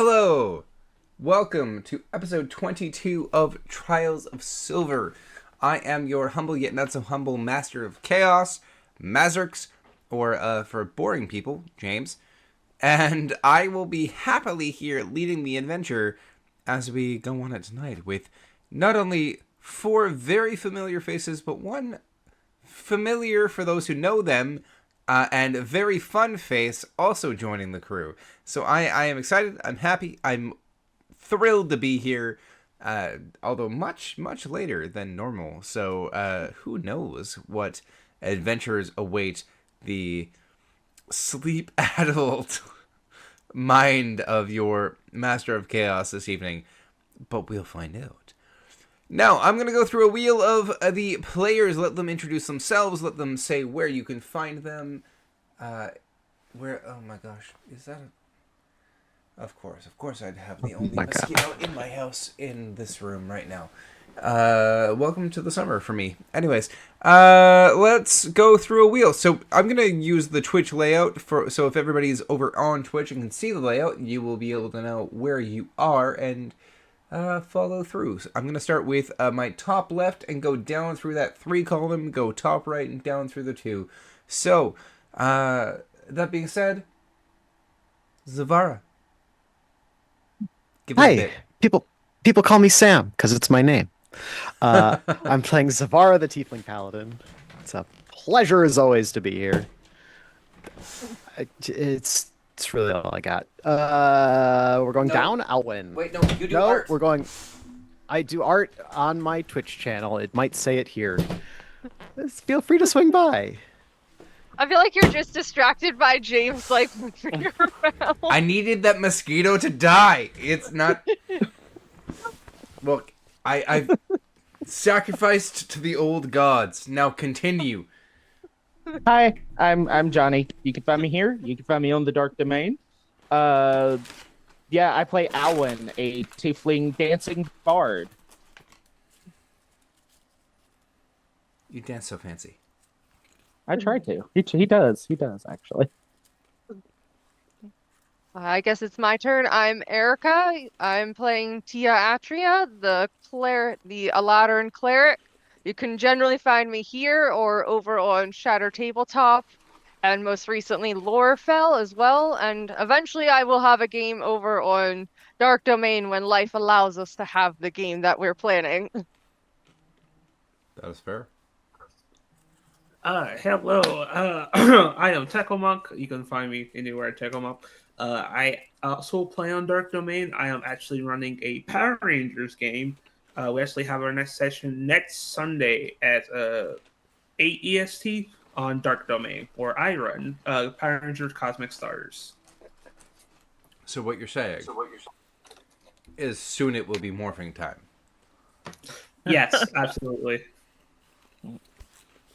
Hello! Welcome to episode 22 of Trials of Silver. I am your humble yet not so humble master of chaos, Mazurx, or for boring people, James. And I will be happily here leading the adventure as we go on it tonight with not only four very familiar faces, but one familiar for those who know them, and a very fun face also joining the crew. So I am excited, I'm happy, I'm thrilled to be here, although much later than normal. So who knows what adventures await the sleep-addled mind of your Master of Chaos this evening, but we'll find out. Now, I'm going to go through a wheel of the players, let them introduce themselves, let them say where you can find them. Oh my gosh, is that Of course I'd have the only mosquito in my house in this room right now. Welcome to the summer for me. Anyways, let's go through a wheel. So I'm going to use the Twitch layout, so if everybody's over on Twitch and can see the layout, you will be able to know where you are and follow through. So I'm going to start with my top left and go down through that 3 column, go top right and down through the 2. So, that being said, Zavara. Hi, people call me Sam because it's my name. I'm playing Zavara the Tiefling Paladin. It's a pleasure as always to be here. It's really all I got. We're going down. I'll win. Wait, no, you do art. We're going. I do art on my Twitch channel. It might say it here. Feel free to swing by. I feel like you're just distracted by James, like, moving around. I needed that mosquito to die. It's not... Look, I've sacrificed to the old gods. Now continue. Hi, I'm Johnny. You can find me here. You can find me on the Dark Domain. Yeah, I play Alwyn, a tiefling dancing bard. You dance so fancy. I try to. He does actually. I guess it's my turn. I'm Erica. I'm playing Tia Atria, the Aladdin cleric. You can generally find me here or over on Shatter Tabletop, and most recently Lorefell as well. And eventually I will have a game over on Dark Domain when life allows us to have the game that we're planning. That is fair. Hello. I am Techomonk. You can find me anywhere at Techomonk. I also play on Dark Domain. I am actually running a Power Rangers game. We actually have our next session next Sunday at 8 EST on Dark Domain, where I run Power Rangers Cosmic Stars. So what you're saying is soon it will be morphing time. Yes, absolutely.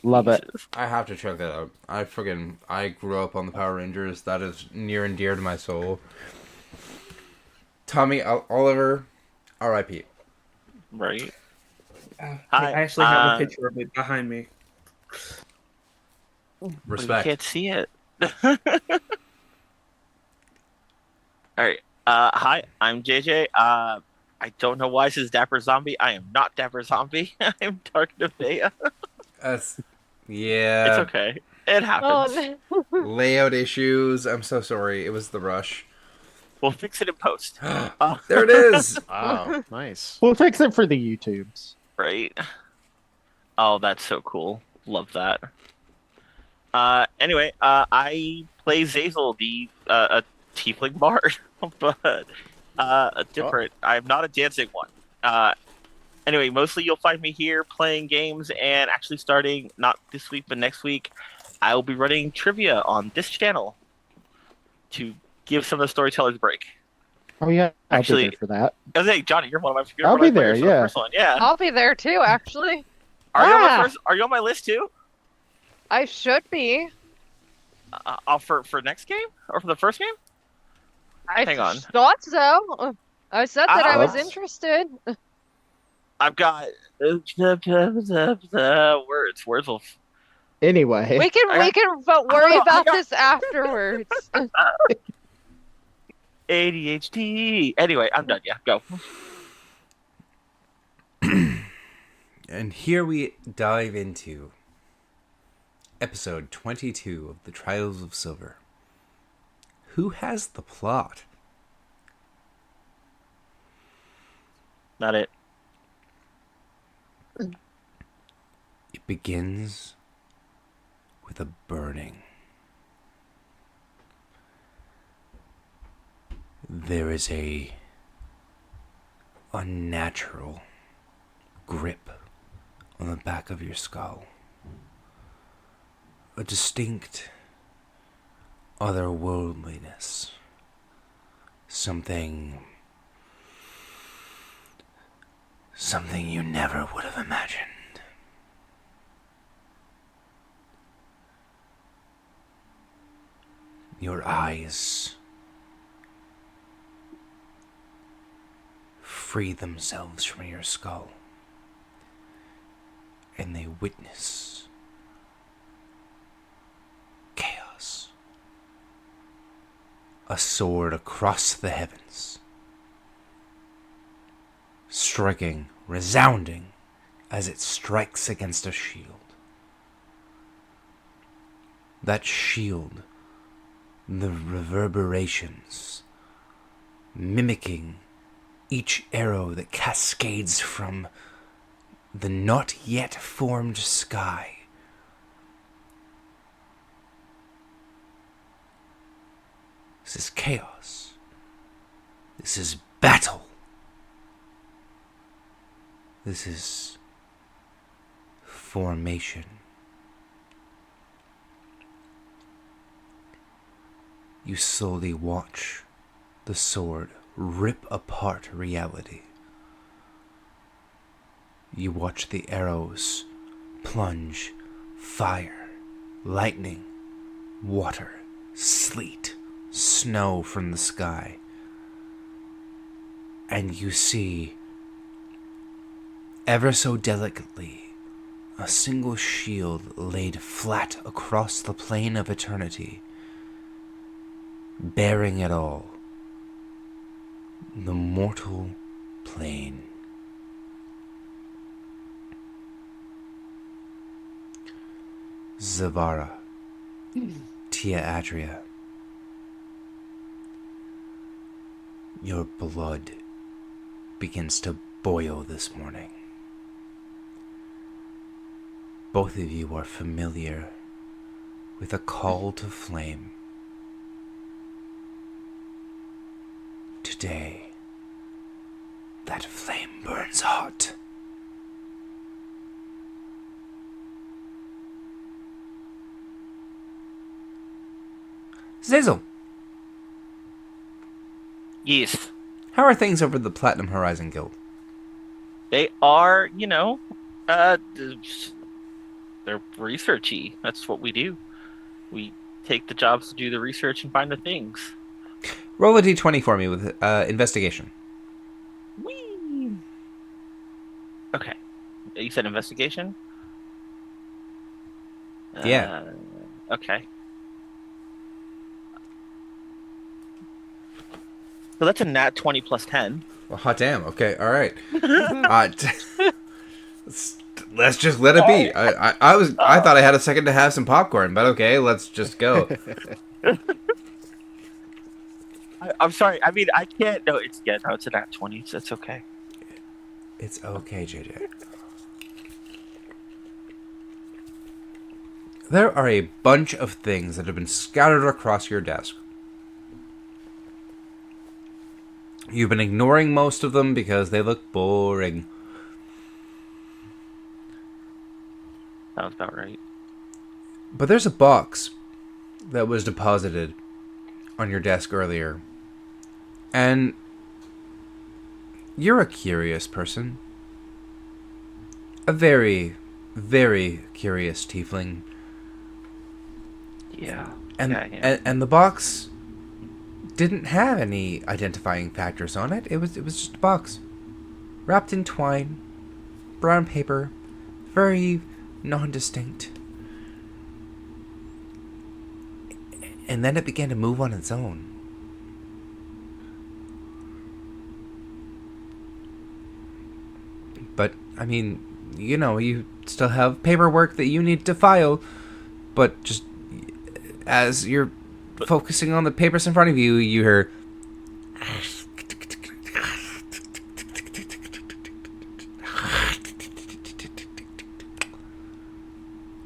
Love it. I have to check that out. I grew up on the Power Rangers. That is near and dear to my soul. Tommy Oliver, R.I.P. Right. I Hi, actually have a picture of it behind me. Respect. You can't see it. All right. Hi, I'm JJ. I don't know why this is Dapper Zombie. I am not Dapper Zombie. I'm Dark Nevaeh. Yeah. It's okay. It happens. Oh, Layout issues. I'm so sorry. It was the rush. We'll fix it in post. There it is. Wow, nice. We'll fix it for the YouTubes. Right. Oh, that's so cool. Love that. Anyway, I play Zazel, a tiefling bard, but different. I'm not a dancing one. Anyway, mostly you'll find me here playing games, and actually starting not this week but next week, I will be running trivia on this channel to give some of the storytellers a break. Oh yeah, Actually- I'll be there for that. I was like, Johnny, you're one of my I'll be players there, for the yeah. first one. Yeah. I'll be there too, actually. Are you on my Ah! first? Are you on my list too? I should be. For next game or for the first game? I Hang on. thought so. I said that I was Oops. interested. I've got words. Words will. Anyway, We can I worry know, I about got- this afterwards. ADHD. Anyway, I'm done. Yeah, go. And here we dive into episode 22 of the Trials of Silver. Who has the plot? Not it. It begins with a burning. There is a unnatural grip on the back of your skull. A distinct otherworldliness. Something you never would have imagined. Your eyes free themselves from your skull, and they witness chaos. A sword across the heavens, striking, resounding as it strikes against a shield. That shield, the reverberations, mimicking each arrow that cascades from the not yet formed sky. This is chaos. This is battle. This is formation. You slowly watch the sword rip apart reality. You watch the arrows plunge fire, lightning, water, sleet, snow from the sky. And you see, ever so delicately, a single shield laid flat across the plane of eternity, bearing it all. The mortal plane. Zavara, Tia Adria, your blood begins to boil this morning. Both of you are familiar with a call to flame. Today, that flame burns hot. Zazel, Yes. how are things over at the Platinum Horizon Guild? They are, they're researchy. That's what we do. We take the jobs to do the research and find the things. Roll a d20 for me with investigation. Whee! Okay. You said investigation? Yeah. Okay. So that's a nat 20 plus 10. Well, hot damn. Okay, all right. Let's just let it be. I thought I had a second to have some popcorn, but okay, let's just go. I'm sorry. I mean, I can't. No, it's a nat 20. So it's okay. It's okay, JJ. There are a bunch of things that have been scattered across your desk. You've been ignoring most of them because they look boring. Sounds about right. But there's a box that was deposited on your desk earlier. And you're a curious person. A very, very curious tiefling. Yeah. And, Yeah, yeah. and the box didn't have any identifying factors on it. It was just a box. Wrapped in twine. Brown paper. Very non-distinct. And then it began to move on its own. But, I mean, you still have paperwork that you need to file. But just as you're focusing on the papers in front of you, you hear...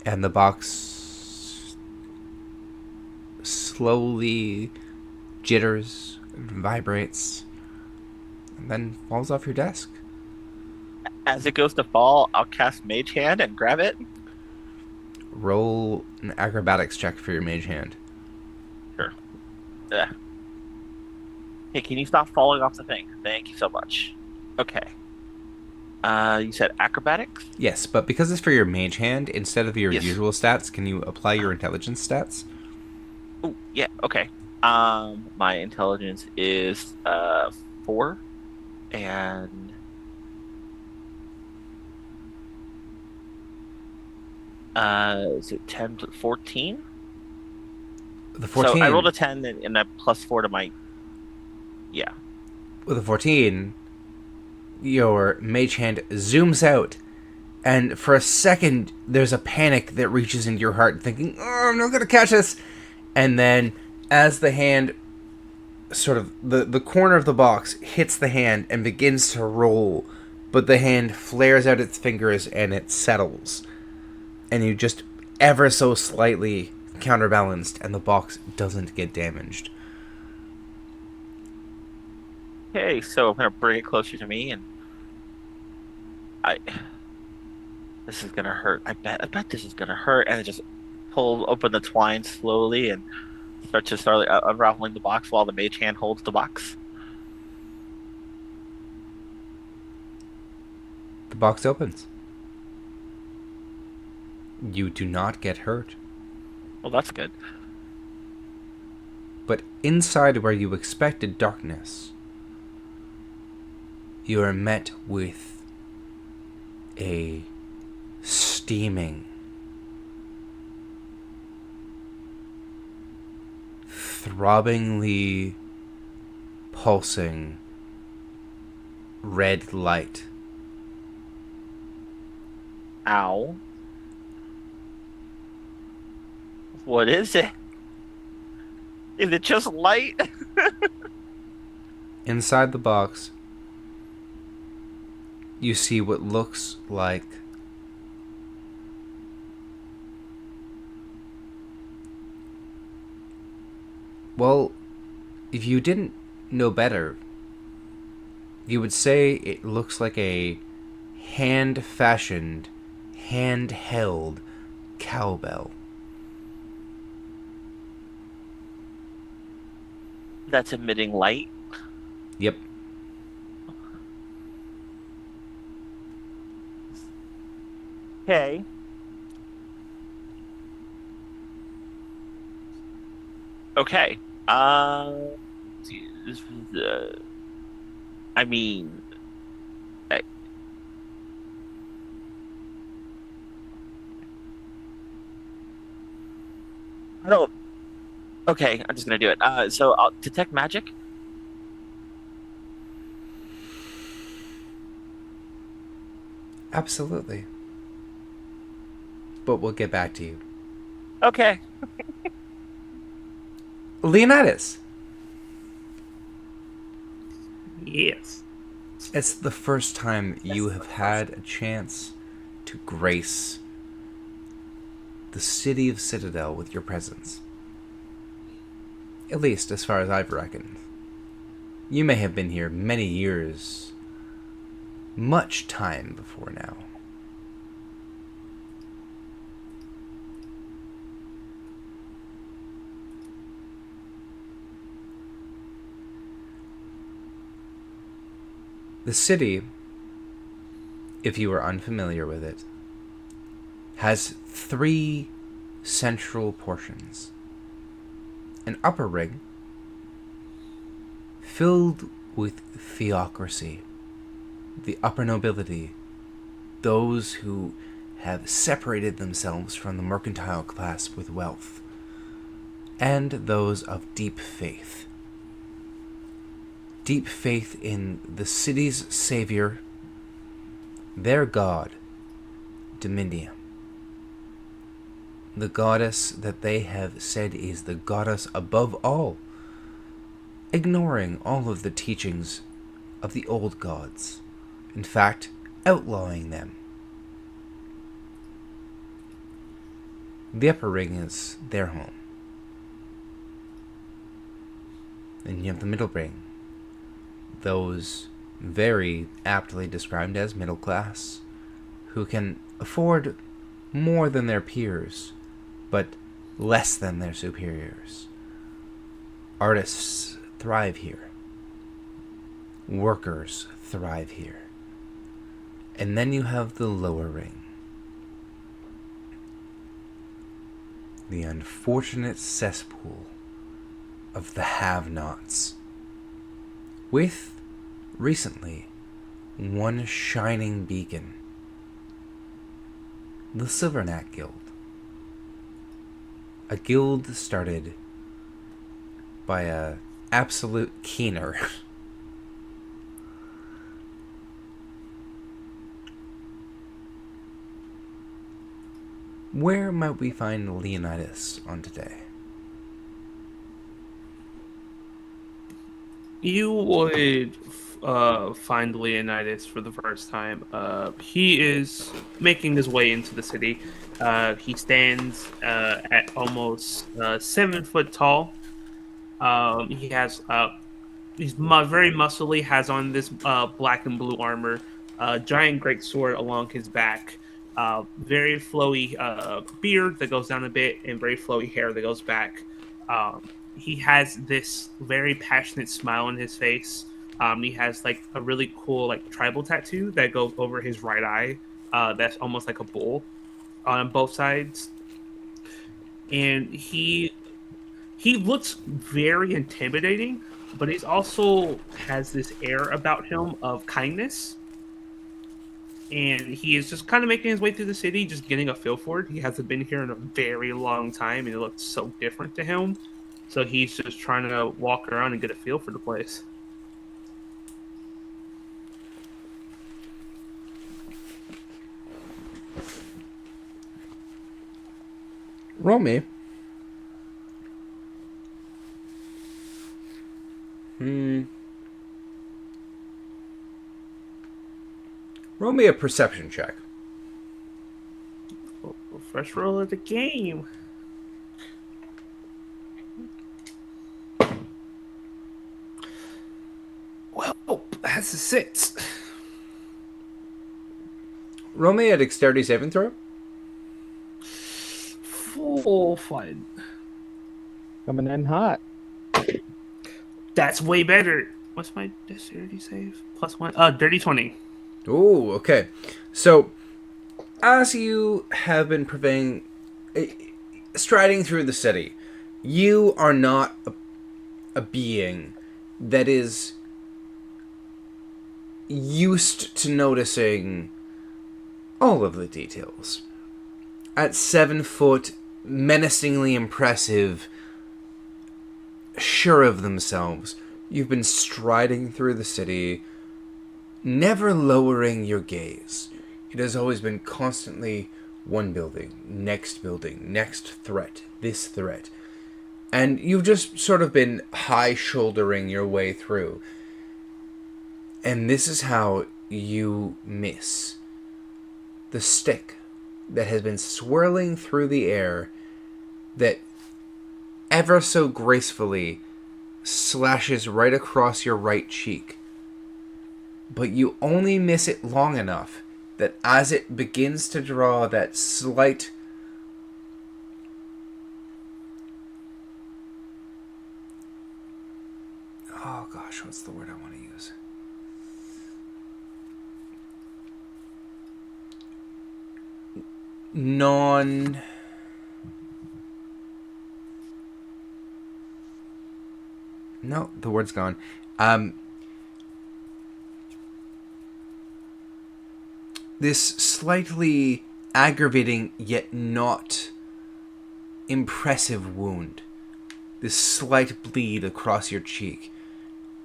And the box slowly jitters and vibrates and then falls off your desk. As it goes to fall, I'll cast Mage Hand and grab it. Roll an acrobatics check for your mage hand. Sure. Yeah. Hey, can you stop falling off the thing? Thank you so much. Okay. You said acrobatics? Yes, but because it's for your mage hand, instead of your Yes. usual stats, can you apply your intelligence stats? Oh, yeah, okay. My intelligence is 4, and is it 10 to 14? The 14. So I rolled a 10 and a plus 4 to my. Yeah. With a 14, your mage hand zooms out, and for a second, there's a panic that reaches into your heart, thinking, "Oh, I'm not gonna catch this," and then as the hand sort of the corner of the box hits the hand and begins to roll, but the hand flares out its fingers and it settles, and you just ever so slightly counterbalanced, and the box doesn't get damaged. Okay, so I'm gonna bring it closer to me, and this is gonna hurt. I bet this is gonna hurt, and I just pull open the twine slowly and start unraveling the box while the mage hand holds the box. The box opens. You do not get hurt. Well, that's good. But inside where you expected darkness, you are met with a steaming, throbbingly pulsing red light. Ow. What is it? Is it just light? Inside the box, you see what looks like well, if you didn't know better, you would say it looks like a hand-fashioned, hand-held cowbell. That's emitting light. Yep. Okay. Okay. This was, I mean, I don't. Okay, I'm just gonna do it. So I'll detect magic. Absolutely. But we'll get back to you. Okay. Leonidas, Yes. it's the first time you have had a chance to grace the city of Citadel with your presence. At least as far as I've reckoned. You may have been here many years, much time before now. The city, if you are unfamiliar with it, has 3 central portions. An upper ring filled with theocracy, the upper nobility, those who have separated themselves from the mercantile class with wealth, and those of deep faith. Deep faith in the city's savior, their god, Dominium. The goddess that they have said is the goddess above all, ignoring all of the teachings of the old gods, in fact, outlawing them. The upper ring is their home. Then you have the middle ring, those very aptly described as middle class, who can afford more than their peers, but less than their superiors. Artists thrive here. Workers thrive here. And then you have the lower ring. The unfortunate cesspool of the have-nots. With, recently, one shining beacon. The Silverknack Guild. A guild started by a absolute keener. Where might we find Leonidas on today? You would find Leonidas for the first time. He is making his way into the city. He stands at almost 7 foot tall. He has he's very muscly. Has on this black and blue armor, giant great sword along his back. Very flowy beard that goes down a bit, and very flowy hair that goes back. He has this very passionate smile on his face. He has like a really cool like tribal tattoo that goes over his right eye. That's almost like a bull on both sides. And he looks very intimidating, but he also has this air about him of kindness. And he is just kind of making his way through the city, just getting a feel for it. He hasn't been here in a very long time, and it looks so different to him. So he's just trying to walk around and get a feel for the place. Roll me a perception check. First roll of the game. Well, that's a 6. Roll me a dexterity saving throw. Full fun. Coming in hot. That's way better. What's my dexterity save? +1. Dirty 20. Ooh, okay. So, as you have been striding through the city, you are not a being that is used to noticing all of the details. At 7 foot, menacingly impressive, sure of themselves, you've been striding through the city, never lowering your gaze. It has always been constantly one building, next threat, this threat. And you've just sort of been high-shouldering your way through. And this is how you miss the stick that has been swirling through the air that ever so gracefully slashes right across your right cheek. But you only miss it long enough that as it begins to draw that slight oh gosh, what's the word I want to use? No, the word's gone. This slightly aggravating yet not impressive wound. This slight bleed across your cheek.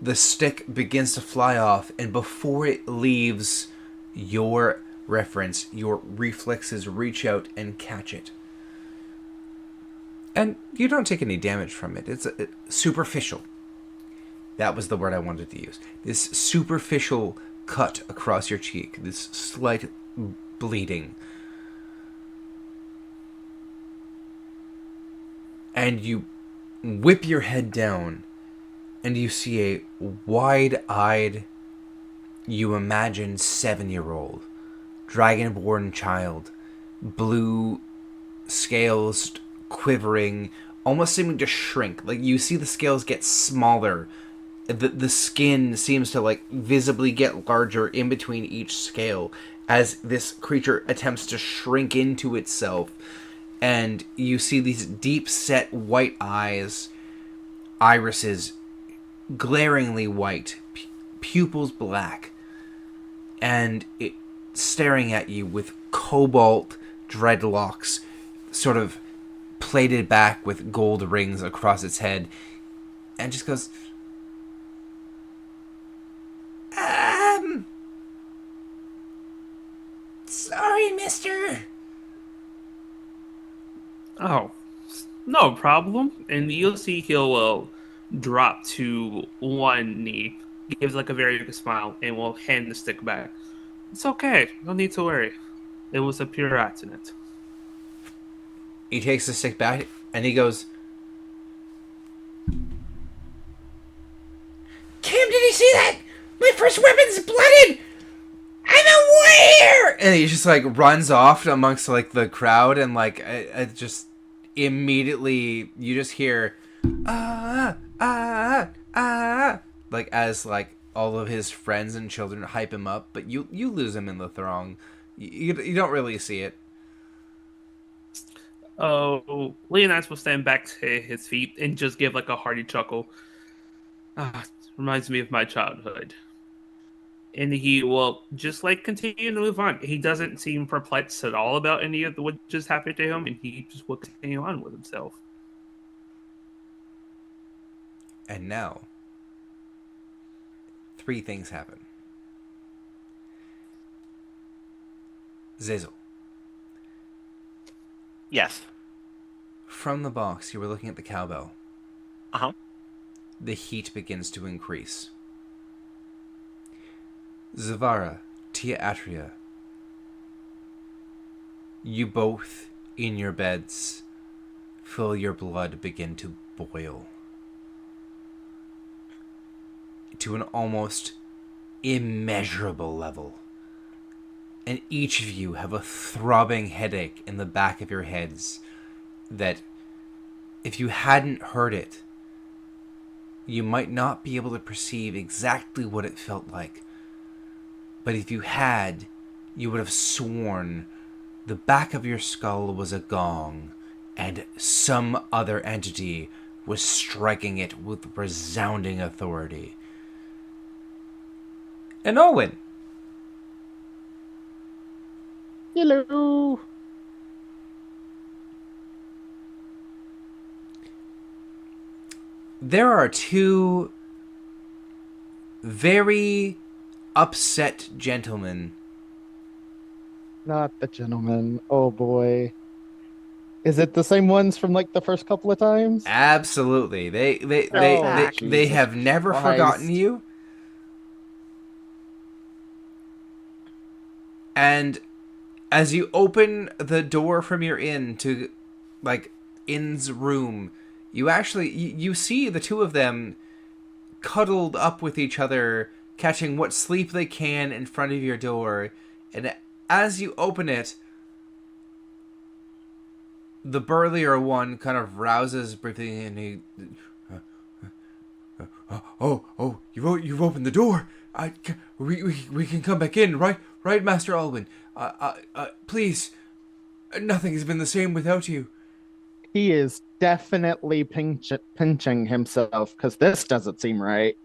The stick begins to fly off, and before it leaves your reference, your reflexes reach out and catch it. And you don't take any damage from it. It's superficial. That was the word I wanted to use. This superficial cut across your cheek, this slight bleeding. And you whip your head down, and you see a wide-eyed, you imagine 7-year-old, dragonborn child, blue scales quivering, almost seeming to shrink. Like, you see the scales get smaller. The skin seems to, like, visibly get larger in between each scale as this creature attempts to shrink into itself. And you see these deep-set white eyes, irises glaringly white, pupils black, and it staring at you with cobalt dreadlocks, sort of plaited back with gold rings across its head, and just goes, sorry, mister. Oh, no problem. And you'll see he'll drop to one knee, gives like a very big smile, and will hand the stick back. It's okay. No need to worry. It was a pure accident. He takes the stick back, and he goes, Cam, did you see that? My first weapon's blooded! I'm a warrior! And he just, like, runs off amongst, like, the crowd, and, like, it just immediately, you just hear, like, as, like, all of his friends and children hype him up, but you lose him in the throng. You don't really see it. Oh, Leonidas will stand back to his feet and just give like a hearty chuckle. Reminds me of my childhood. And he will just like continue to move on. He doesn't seem perplexed at all about any of what just happened to him, and he just will continue on with himself. And now, 3 things happen. Zazel. Yes. From the box, you were looking at the cowbell. Uh-huh. The heat begins to increase. Zavara, Tia Atria, you both, in your beds, feel your blood begin to boil. To an almost immeasurable level. And each of you have a throbbing headache in the back of your heads that, if you hadn't heard it, you might not be able to perceive exactly what it felt like. But if you had, you would have sworn the back of your skull was a gong, and some other entity was striking it with resounding authority. And Owen! Hello. There are 2 very upset gentlemen. Not the gentleman. Oh boy. Is it the same ones from like the first couple of times? Absolutely. They Jesus have never Christ. forgotten you. And as you open the door from your inn to, like, inn's room, you actually, you see the 2 of them cuddled up with each other, catching what sleep they can in front of your door. And as you open it, the burlier one kind of rouses briefly, and he, you've opened the door. We can come back in, right, Master Alwyn? Please, nothing has been the same without you. He is definitely pinching himself because this doesn't seem right.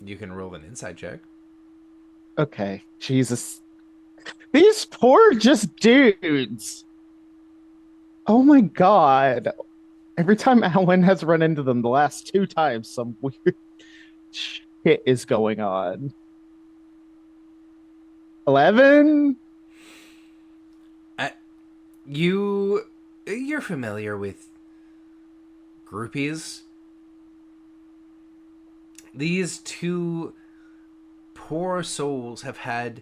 You can roll an insight check. Okay, Jesus. These poor just dudes. Oh my god. Every time Alan has run into them the last 2 times, some weird shit is going on. 11? You're familiar with groupies? These two poor souls have had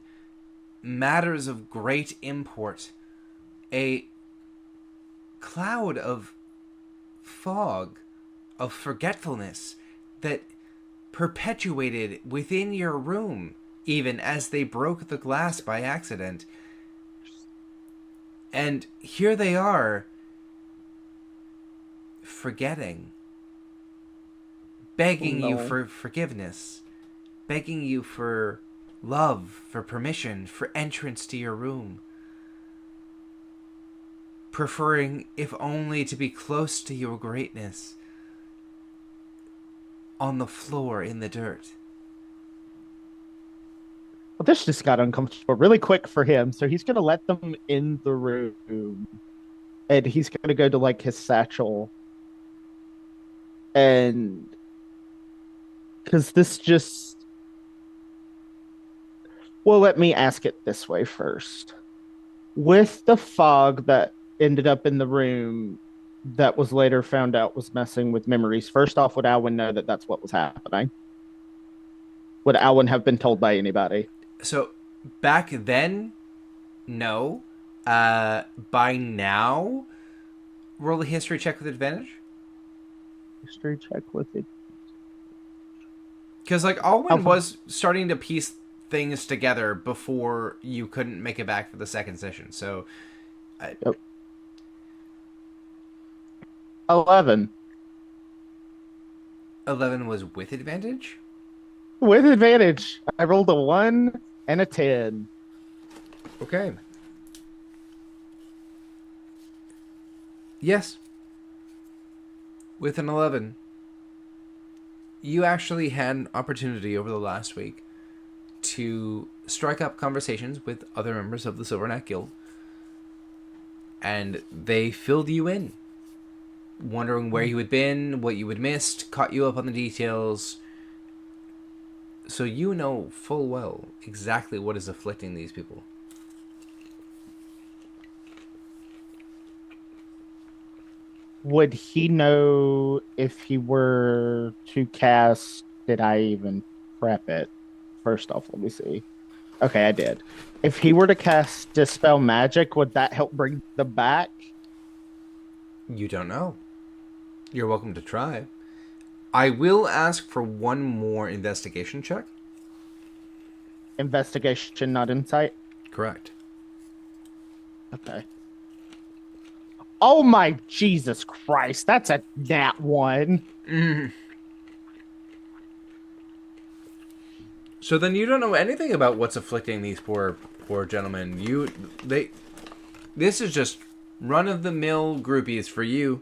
matters of great import. A cloud of fog, of forgetfulness that perpetuated within your room, even as they broke the glass by accident. And here they are, forgetting, begging you for forgiveness, begging you for love, for permission, for entrance to your room. Preferring, if only to be close to your greatness, on the floor in the dirt. Well, this just got uncomfortable really quick for him, so he's gonna let them in the room. And he's gonna go to like his satchel. And because this just well, let me ask it this way first. With the fog that ended up in the room that was later found out was messing with memories, first off, would Alwyn know that that's what was happening? Would Alwyn have been told by anybody? So, back then, no. By now, roll a history check with advantage. History check with it. Because, like, Alwyn was starting to piece things together before you couldn't make it back for the second session. So, Yep. 11. 11 was with advantage? With advantage. I rolled a 1 and a 10. Okay. Yes. With an 11. You actually had an opportunity over the last week to strike up conversations with other members of the Silverneck Guild. And they filled you in. Wondering where you had been, what you had missed, caught you up on the details. So you know full well exactly what is afflicting these people. Would he know if he were to cast? Did I even prep it? First off, let me see. Okay, I did. If he were to cast Dispel Magic, would that help bring them back? You don't know. You're welcome to try. I will ask for one more investigation check. Investigation, not insight? Correct. Okay. Oh my Jesus Christ, that's a nat 1. So then you don't know anything about what's afflicting these poor gentlemen. This is just run-of-the-mill groupies for you.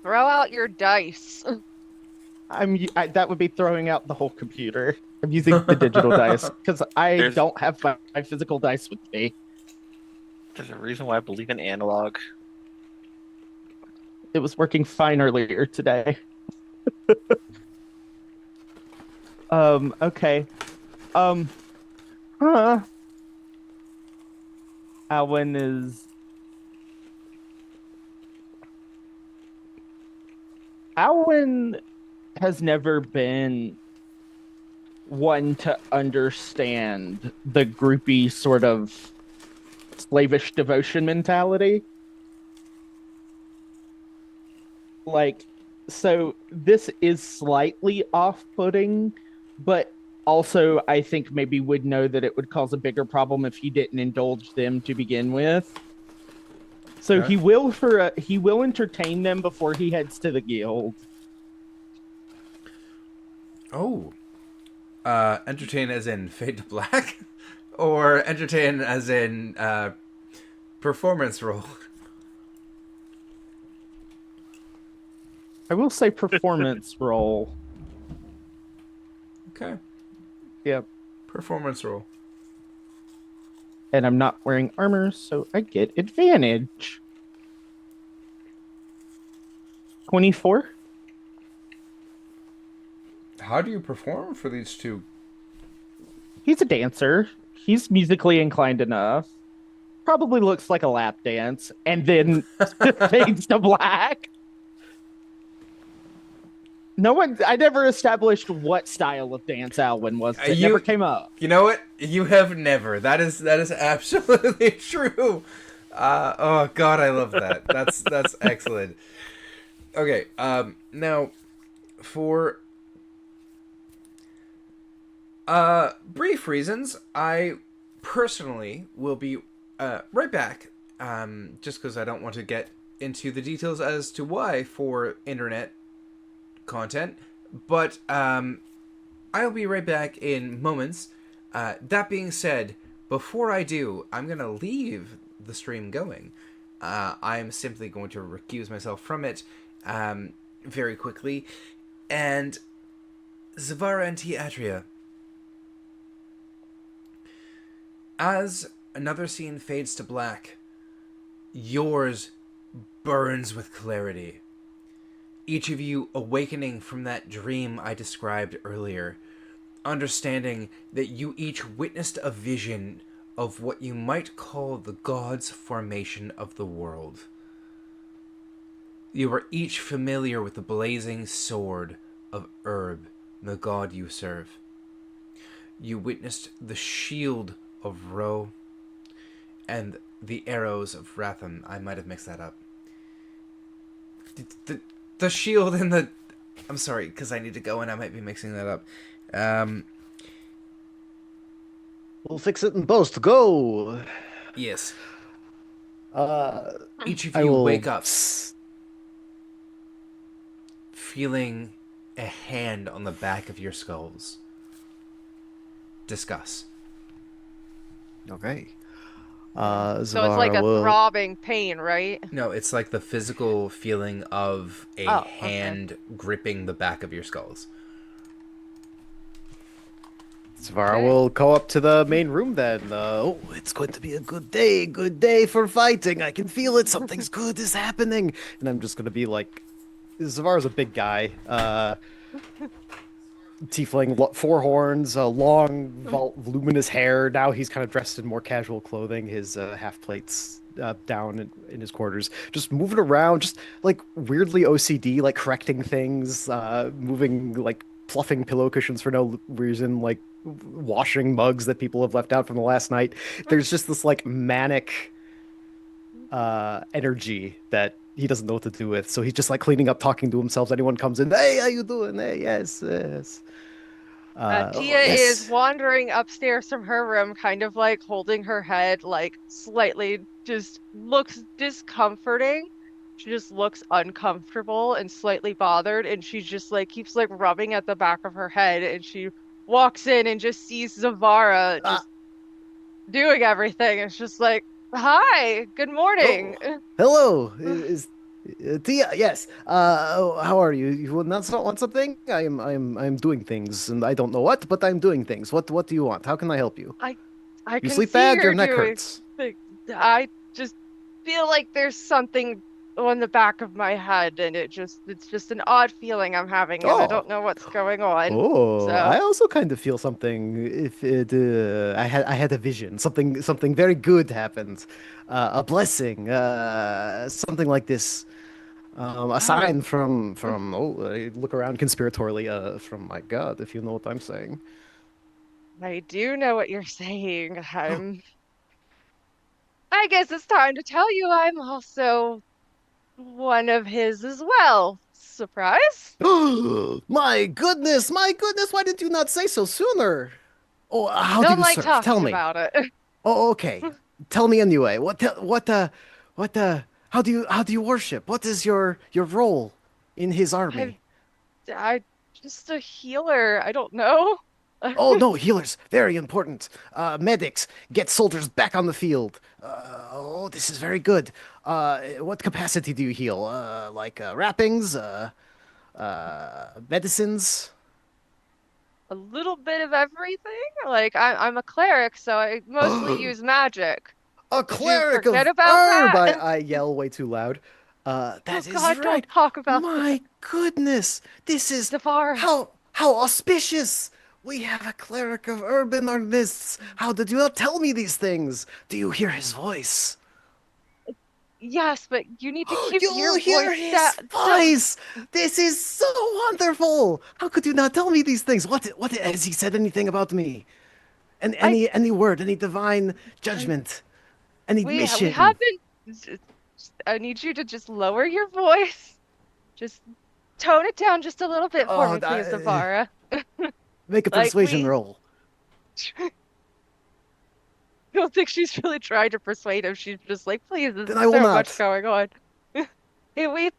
Throw out your dice. That would be throwing out the whole computer. I'm using the digital dice because I don't have my physical dice with me. There's a reason why I believe in analog. It was working fine earlier today. Okay. Alwyn is... Alwyn has never been one to understand the groupie sort of slavish devotion mentality. Like, so this is slightly off-putting, but also I think maybe would know that it would cause a bigger problem if he didn't indulge them to begin with. So Okay. he will entertain them before he heads to the guild. Oh. Entertain as in fade to black? Or entertain as in performance roll? I will say performance roll. Okay. Yep. Performance roll. And I'm not wearing armor, so I get advantage. 24? How do you perform for these two He's a dancer. He's musically inclined enough. Probably looks like a lap dance, and then fades to black. No one. I never established what style of dance Alwyn was. It You- never came up. You know what? You have never. That is absolutely true. Oh God, I love that. That's excellent. Okay. Now, for brief reasons, I personally will be right back. Just because I don't want to get into the details as to why for internet content, but I'll be right back in moments. That being said, before I do, I'm gonna leave the stream going. I'm simply going to recuse myself from it very quickly, and Zavara and Teatria, as another scene fades to black, yours burns with clarity. Each of you awakening from that dream I described earlier, understanding that you each witnessed a vision of what you might call the gods' formation of the world. You are each familiar with the blazing sword of Erb, the god you serve. You witnessed the shield of Ro and the arrows of Ratham. I might have mixed that up. The shield and the... I'm sorry, because I need to go and I might be mixing that up. We'll fix it in post. Go. Yes. Uh, Each of I you will wake up feeling a hand on the back of your skulls. Discuss. Okay. So it's Zavara like a will... throbbing pain, right? No, it's like the physical feeling of a Oh, okay. hand gripping the back of your skulls. Zavara Okay. will go up to the main room then. Oh, it's going to be a good day for fighting. I can feel it. Something's good is happening. And I'm just going to be like, Zavara's a big guy. Tiefling, 4 horns, long, voluminous hair. Now he's kind of dressed in more casual clothing. His half plates down in his quarters, just moving around, just like weirdly OCD, like correcting things, moving, like fluffing pillow cushions for no reason, like washing mugs that people have left out from the last night. There's just this like manic energy that he doesn't know what to do with. So he's just like cleaning up, talking to himself. Anyone comes in, hey, how you doing? Hey, yes. Tia is wandering upstairs from her room, kind of like holding her head, like slightly just looks discomforting. She just looks uncomfortable and slightly bothered, and she just like keeps like rubbing at the back of her head, and she walks in and just sees Zavara just doing everything. It's just like, hi, good morning. Hello, is Tia? Yes. How are you? You want something? I'm doing things, and I don't know what, but I'm doing things. What do you want? How can I help you? I You can sleep see bad? you're Your neck doing hurts. I just feel like there's something on the back of my head, and it's just an odd feeling I'm having, and I Oh. don't know what's going on. Oh, So- I also kind of feel something. If it, I had a vision. Something very good happened. A blessing. Something like this. A sign from. Oh, I look around conspiratorially. From my God, if you know what I'm saying. I do know what you're saying. I guess it's time to tell you I'm also one of his as well. Surprise? My goodness! My goodness! Why did you not say so sooner? Oh, how do Don't you like serve? talking Tell me. about it. Oh, okay. Tell me anyway. How do you worship? What is your role in his army? I just a healer. I don't know. Oh no, healers, very important. Medics, get soldiers back on the field. Oh, this is very good. What capacity do you heal? Like wrappings, medicines. A little bit of everything. Like I'm a cleric, so I mostly use magic. A Did you cleric of forget about herb! that? I yell way too loud. Oh That is God, right. don't talk about My goodness, this is Zavara. how auspicious. We have a cleric of herb in our midst. How did you not tell me these things? Do you hear his voice? Yes, but you need to keep You your hear voice his down. voice. This is so wonderful. How could you not tell me these things? What has he said anything about me? And I any word, any divine judgment, any we mission? haven't. I need you to just lower your voice. Just tone it down just a little bit for Oh, me, please, Zavara. make a Like persuasion roll. I don't think she's really trying to persuade him. She's just like, please, there's Then I will so not. much going on. Hey, we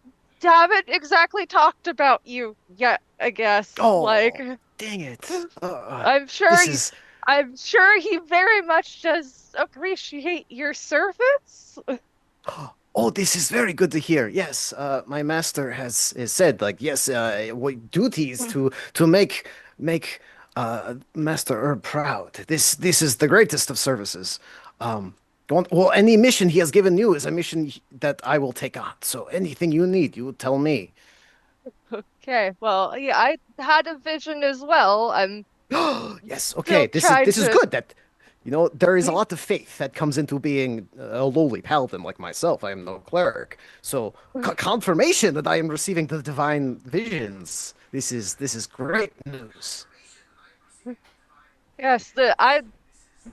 haven't exactly talked about you yet, I guess. Oh, Like, dang it. I'm sure This he, is I'm sure he very much does appreciate your service. Oh, this is very good to hear. Yes, my master has said like yes, what duties to make Master Herb proud. This is the greatest of services. Well, any mission he has given you is a mission that I will take on. So anything you need, you tell me. Okay, well, yeah, I had a vision as well. I'm Yes, still okay. trying This is to. good. That there is a lot of faith that comes into being a lowly paladin like myself. I am no cleric, so confirmation that I am receiving the divine visions. This is great news. Yes, I'm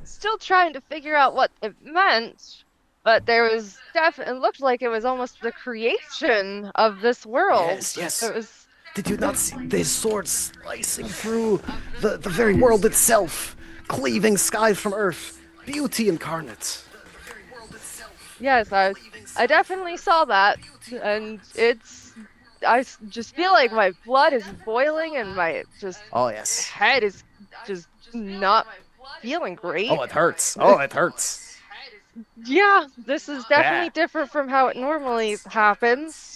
still trying to figure out what it meant, but there was it looked like it was almost the creation of this world. Yes, yes. It was. Did you not see this sword slicing through the very world itself, cleaving sky from earth, beauty incarnate? Yes, I definitely saw that, and just feel like my blood is boiling and my just Oh yes. head is just not feeling great. Oh, it hurts. Oh, it hurts. Yeah, this is definitely Yeah. different from how it normally happens.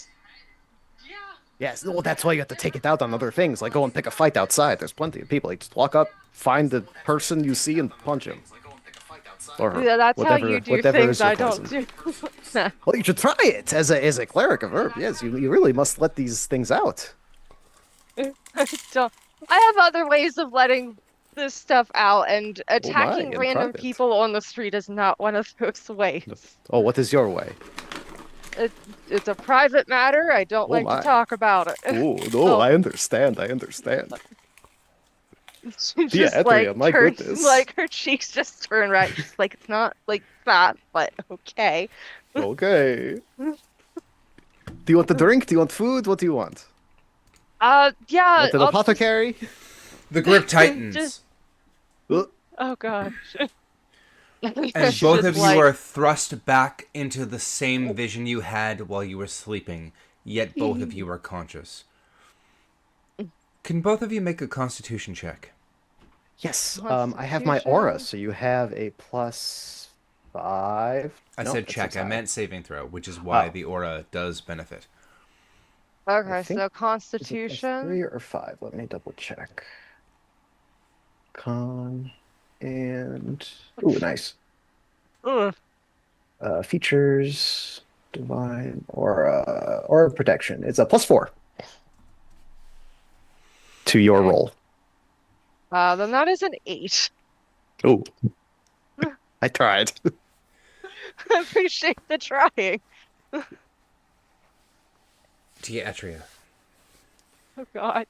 Yes, well, that's why you have to take it out on other things, like go and pick a fight outside. There's plenty of people. Like, just walk up, find the person you see, and punch him. Or Yeah, that's how whatever, you do whatever things is your I don't poison. do. Well, you should try it as a cleric of herb. Yes, you really must let these things out. So, I have other ways of letting this stuff out, and my, attacking in random private. people on the street is not one of those ways. Oh, what is your way? It's a private matter. I don't Oh like my. to talk about it. Oh no, Oh. I understand. I understand. She Yeah, just Adria, like my turns, goodness. like her cheeks just turn right. She's like, it's not like that, but okay. Okay. Do you want the drink? Do you want food? What do you want? Yeah. Want an I'll apothecary? The grip tightens, Just- Uh, Oh gosh. and both of you are thrust back into the same vision you had while you were sleeping, yet both of you are conscious. Can both of you make a constitution check? Yes. I have my aura, so you have a +5. I No, said that's check, I 6. meant saving throw, which is why Oh. the aura does benefit. Okay, think- so Is it Constitution. 3 or 5? Let me double check. Con and ooh, nice. Ugh. Features, divine, or protection. It's a +4 to your Okay. roll. Then that is an 8. Oh, I tried. I appreciate the trying. Tia Atria, Oh god.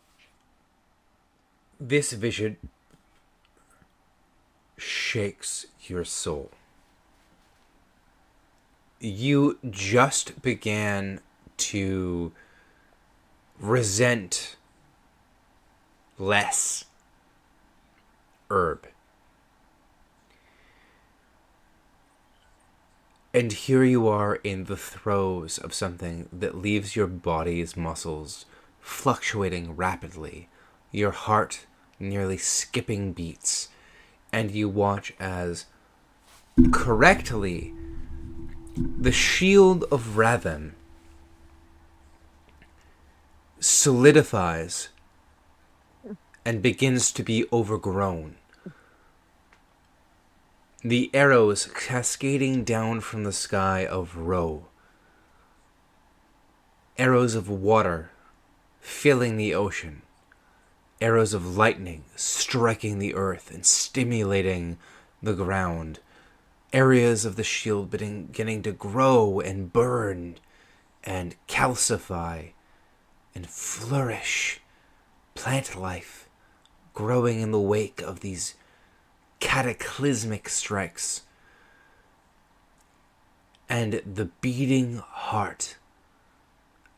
this vision shakes your soul. You just began to resent less herb. And here you are in the throes of something that leaves your body's muscles fluctuating rapidly, your heart nearly skipping beats, and you watch as correctly the shield of Raven solidifies and begins to be overgrown. The arrows cascading down from the sky of Ro. Arrows of water filling the ocean. arrows of lightning striking the earth and stimulating the ground. Areas of the shield beginning to grow and burn and calcify and flourish. Plant life growing in the wake of these cataclysmic strikes. And the beating heart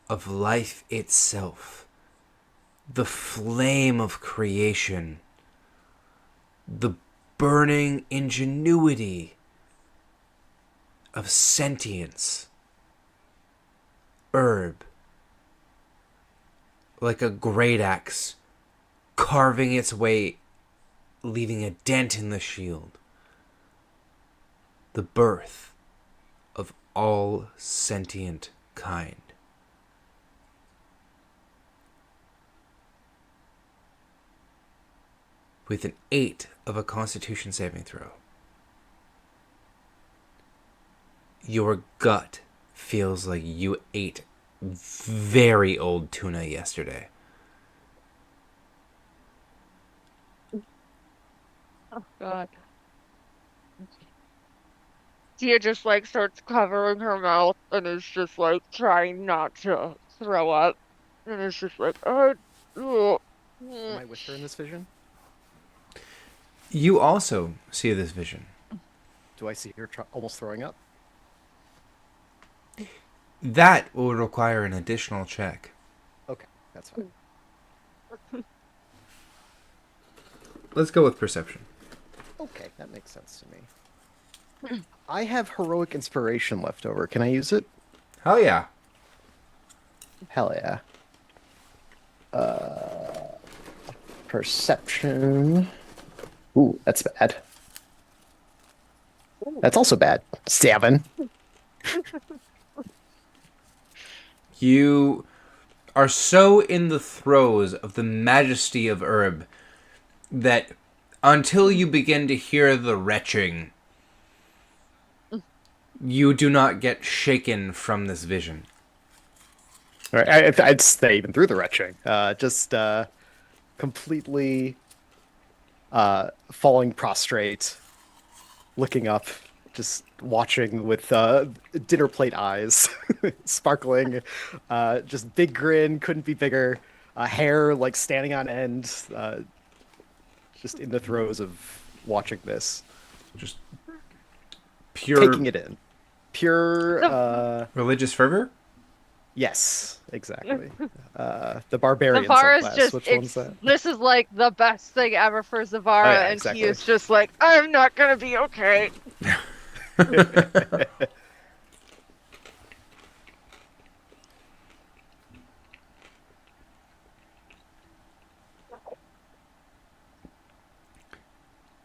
of life itself, the flame of creation, the burning ingenuity of sentience. Herb, like a great axe, carving its way, leaving a dent in the shield. The birth of all sentient kind. With an 8 of a Constitution saving throw, your gut feels like you ate very old tuna yesterday. Oh God. Tia just like starts covering her mouth and is just like trying not to throw up. And it's just like, Am I with her in this vision? You also see this vision. Do I see her almost throwing up? That will require an additional check. Okay, that's fine. Let's go with perception. Okay, that makes sense to me. I have heroic inspiration left over. Can I use it? Hell yeah. Hell yeah. Perception. Ooh, that's bad. That's also bad. 7. You are so in the throes of the majesty of Herb that until you begin to hear the retching, you do not get shaken from this vision. All right, I'd stay even through the retching. Just completely falling prostrate, looking up, just watching with dinner plate eyes, sparkling, just big grin, couldn't be bigger, hair like standing on end, just in the throes of watching this, Just pure taking it in. Pure, religious fervor? yes, exactly. The barbarian Zavara's subclass. just, Which one's that? this is like the best thing ever for Zavara, Oh, yeah, and exactly. he is just like, I'm not gonna be okay.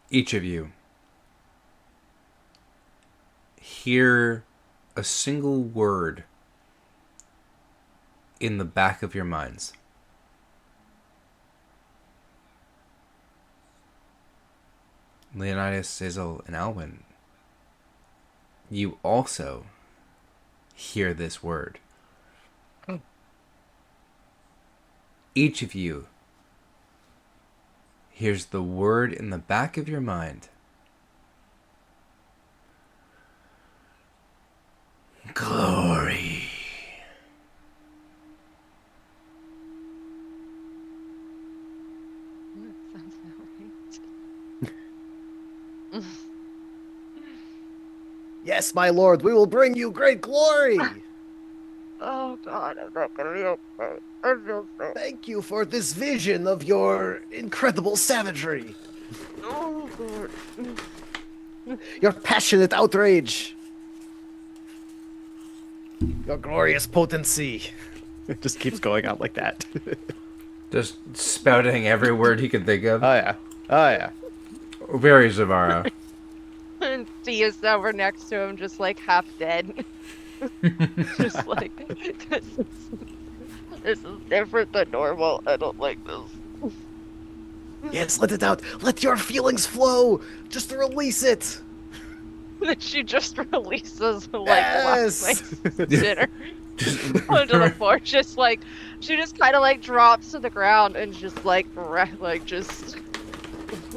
Each of you hear a single word in the back of your minds. Leonidas, Sizzle, and Alwyn, you also hear this word. Each of you hears the word in the back of your mind. Glory. Sounds about right. Yes, my lord, we will bring you great glory. Oh God, I'm not gonna be okay. I feel so. Thank you for this vision of your incredible savagery, Oh God. your passionate outrage, your glorious potency. It just keeps going on like that. Just spouting every word he could think of. Oh yeah. Oh yeah. Very Zavara. And Tia's over next to him, just like half dead. Just like, this is different than normal. I don't like this. Yes, let it out. Let your feelings flow. Just release it. That she just releases like Yes. last night's dinner. onto the floor. Just like she just kind of like drops to the ground and just like just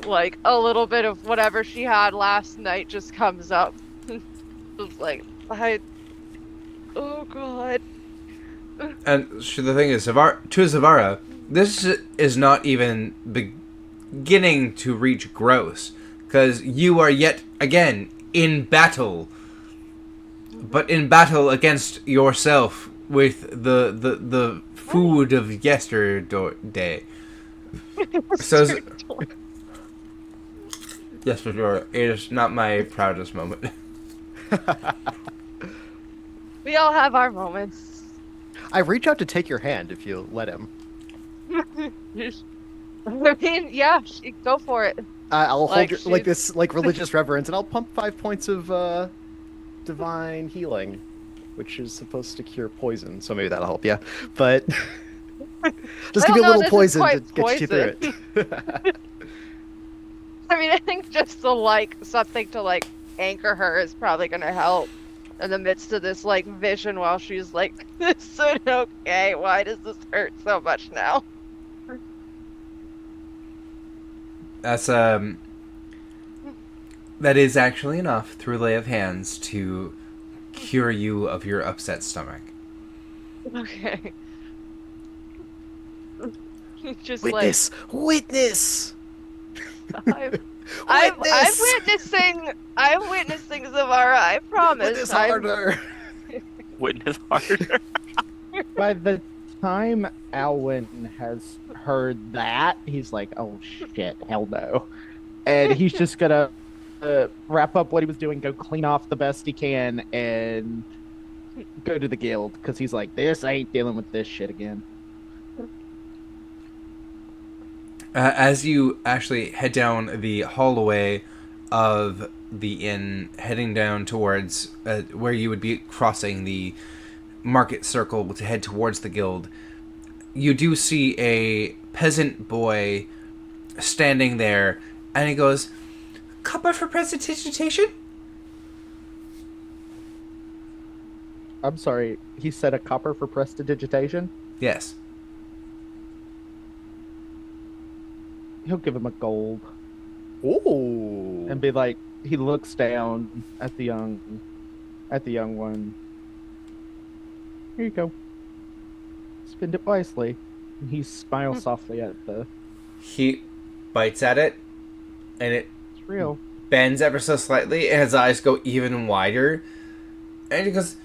like a little bit of whatever she had last night just comes up. Just like oh god. And the thing is, to Zavara, this is not even beginning to reach gross, because you are yet again in battle, but in battle against yourself with the food of yesterday. So, yes, for sure, it is not my proudest moment. We all have our moments. I reach out to take your hand if you let him. I mean, yeah, go for it. I'll Like hold your, like this, like religious reverence, and I'll pump 5 points of divine healing, which is supposed to cure poison. So maybe that'll help you. But just give I you a don't know, little this is poison to quite get you through poison. it. I mean, I think just to like something to like anchor her is probably gonna help in the midst of this like vision while she's like, "This isn't okay. Why does this hurt so much now?" That's that is actually enough through lay of hands to cure you of your upset stomach. Okay. Just Witness, witness. like I'm witnessing Zavara. I promise. Witness I'm- harder. Witness harder. By the time Alwyn has heard that, he's like, "Oh shit, hell no!" And he's just gonna wrap up what he was doing, go clean off the best he can, and go to the guild because he's like, "This ain't dealing with this shit again." As you actually head down the hallway of the inn, heading down towards where you would be crossing the market circle to head towards the guild, you do see a peasant boy standing there, and he goes, "Copper for prestidigitation?" I'm sorry, he said a copper for prestidigitation. Yes. He'll give him a gold Ooh. and be like, he looks down at the young one. Here you go. Spend it wisely. And he smiles softly at the. He bites at it, and it It's real. bends ever so slightly, and his eyes go even wider. And he goes,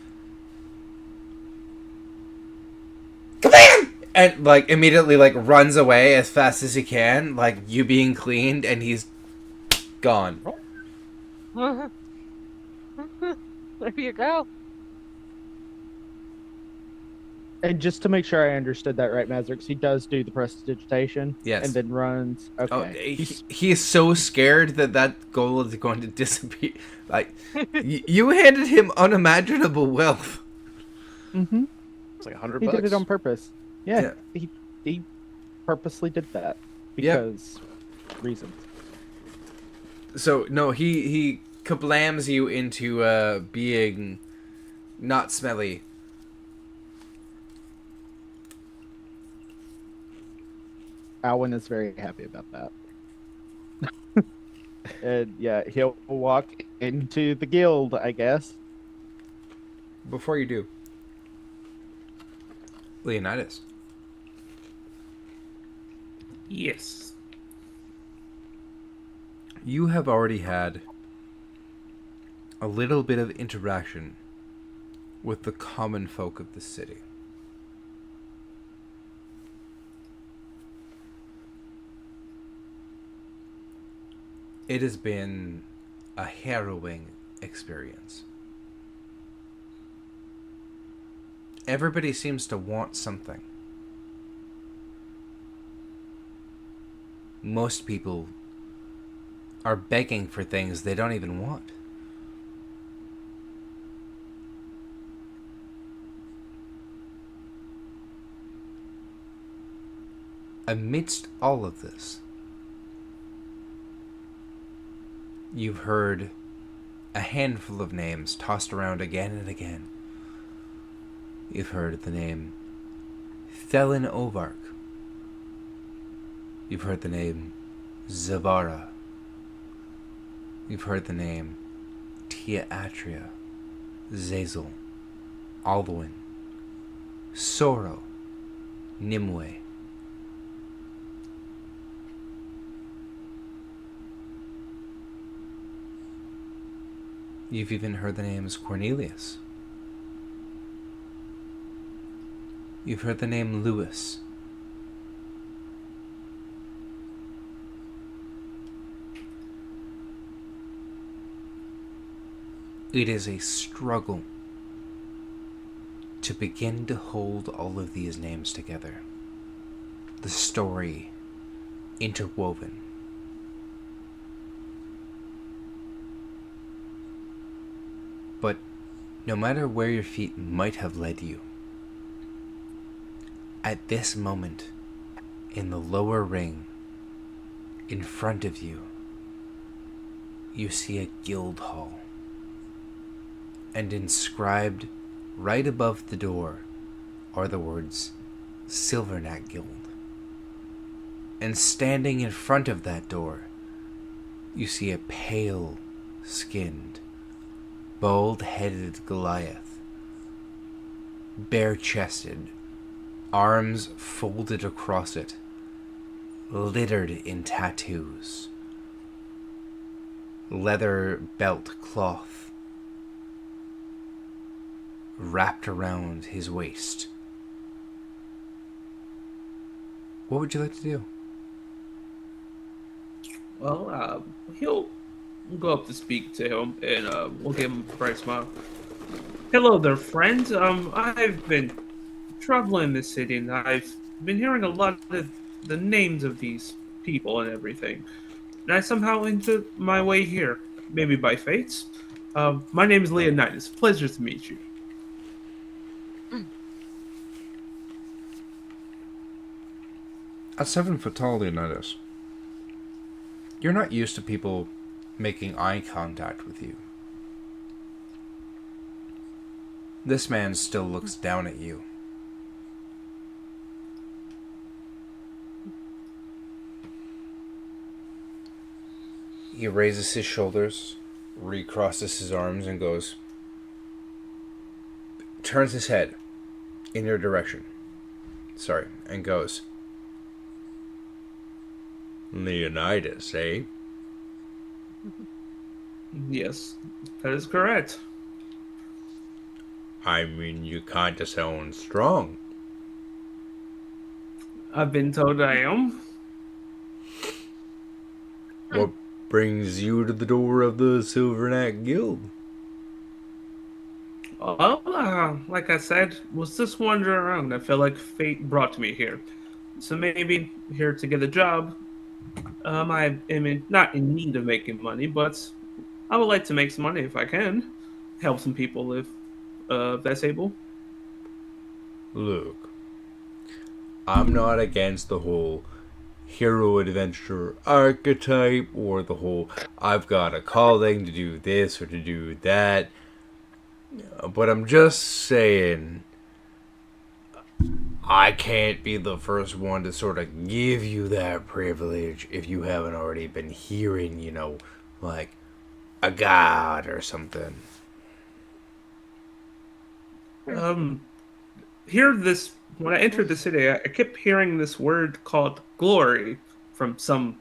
"Come in!" And, like, immediately, like, runs away as fast as he can, like, you being cleaned, and he's gone. There you go. And just to make sure I understood that right, Mazrix, he does do the prestidigitation. Yes. And then runs. Okay. Oh, he is so scared that goal is going to disappear. Like, you handed him unimaginable wealth. Mm-hmm. It's like $100. He did it on purpose. Yeah. Yeah. He purposely did that Yeah. because reasons. So, no, he kablams you into being not smelly. Alwyn is very happy about that. And yeah, he'll walk into the guild, I guess. Before you do, Leonidas, Yes. you have already had a little bit of interaction with the common folk of the city. It has been a harrowing experience. Everybody seems to want something. Most people are begging for things they don't even want. Amidst all of this, you've heard a handful of names tossed around again and again. You've heard the name Thelin Ovark. You've heard the name Zavara. You've heard the name Tia Atria, Zazel, Alduin, Soro, Nimue. You've even heard the names Cornelius. You've heard the name Lewis. It is a struggle to begin to hold all of these names together. The story interwoven. But no matter where your feet might have led you, at this moment, in the lower ring, in front of you, you see a guild hall. And inscribed right above the door are the words Silverneck Guild. And standing in front of that door, you see a pale-skinned, bald-headed Goliath, bare-chested, arms folded across it, littered in tattoos, leather belt cloth wrapped around his waist. What would you like to do? Well, he'll go up to speak to him, and we'll give him a bright smile. Hello there, friends. I've been traveling this city, and I've been hearing a lot of the names of these people and everything. And I somehow entered my way here, maybe by fates. My name is Leonidas. Pleasure to meet you. At 7 foot tall, Leonidas, you're not used to people making eye contact with you. This man still looks down at you. He raises his shoulders, recrosses his arms, and turns his head in your direction. And goes, Leonidas, eh? Yes, that is correct. I mean, you kinda sound strong. I've been told I am. What brings you to the door of the Silverneck Guild? Well, like I said, was just wandering around. I felt like fate brought me here. So maybe here to get a job. I am not in need of making money, but I would like to make some money if I can. Help some people if that's able. Look, I'm not against the whole hero adventure archetype or the whole I've got a calling to do this or to do that. But I'm just saying, I can't be the first one to sort of give you that privilege if you haven't already been hearing, like a god or something. When I entered the city, I kept hearing this word called glory from some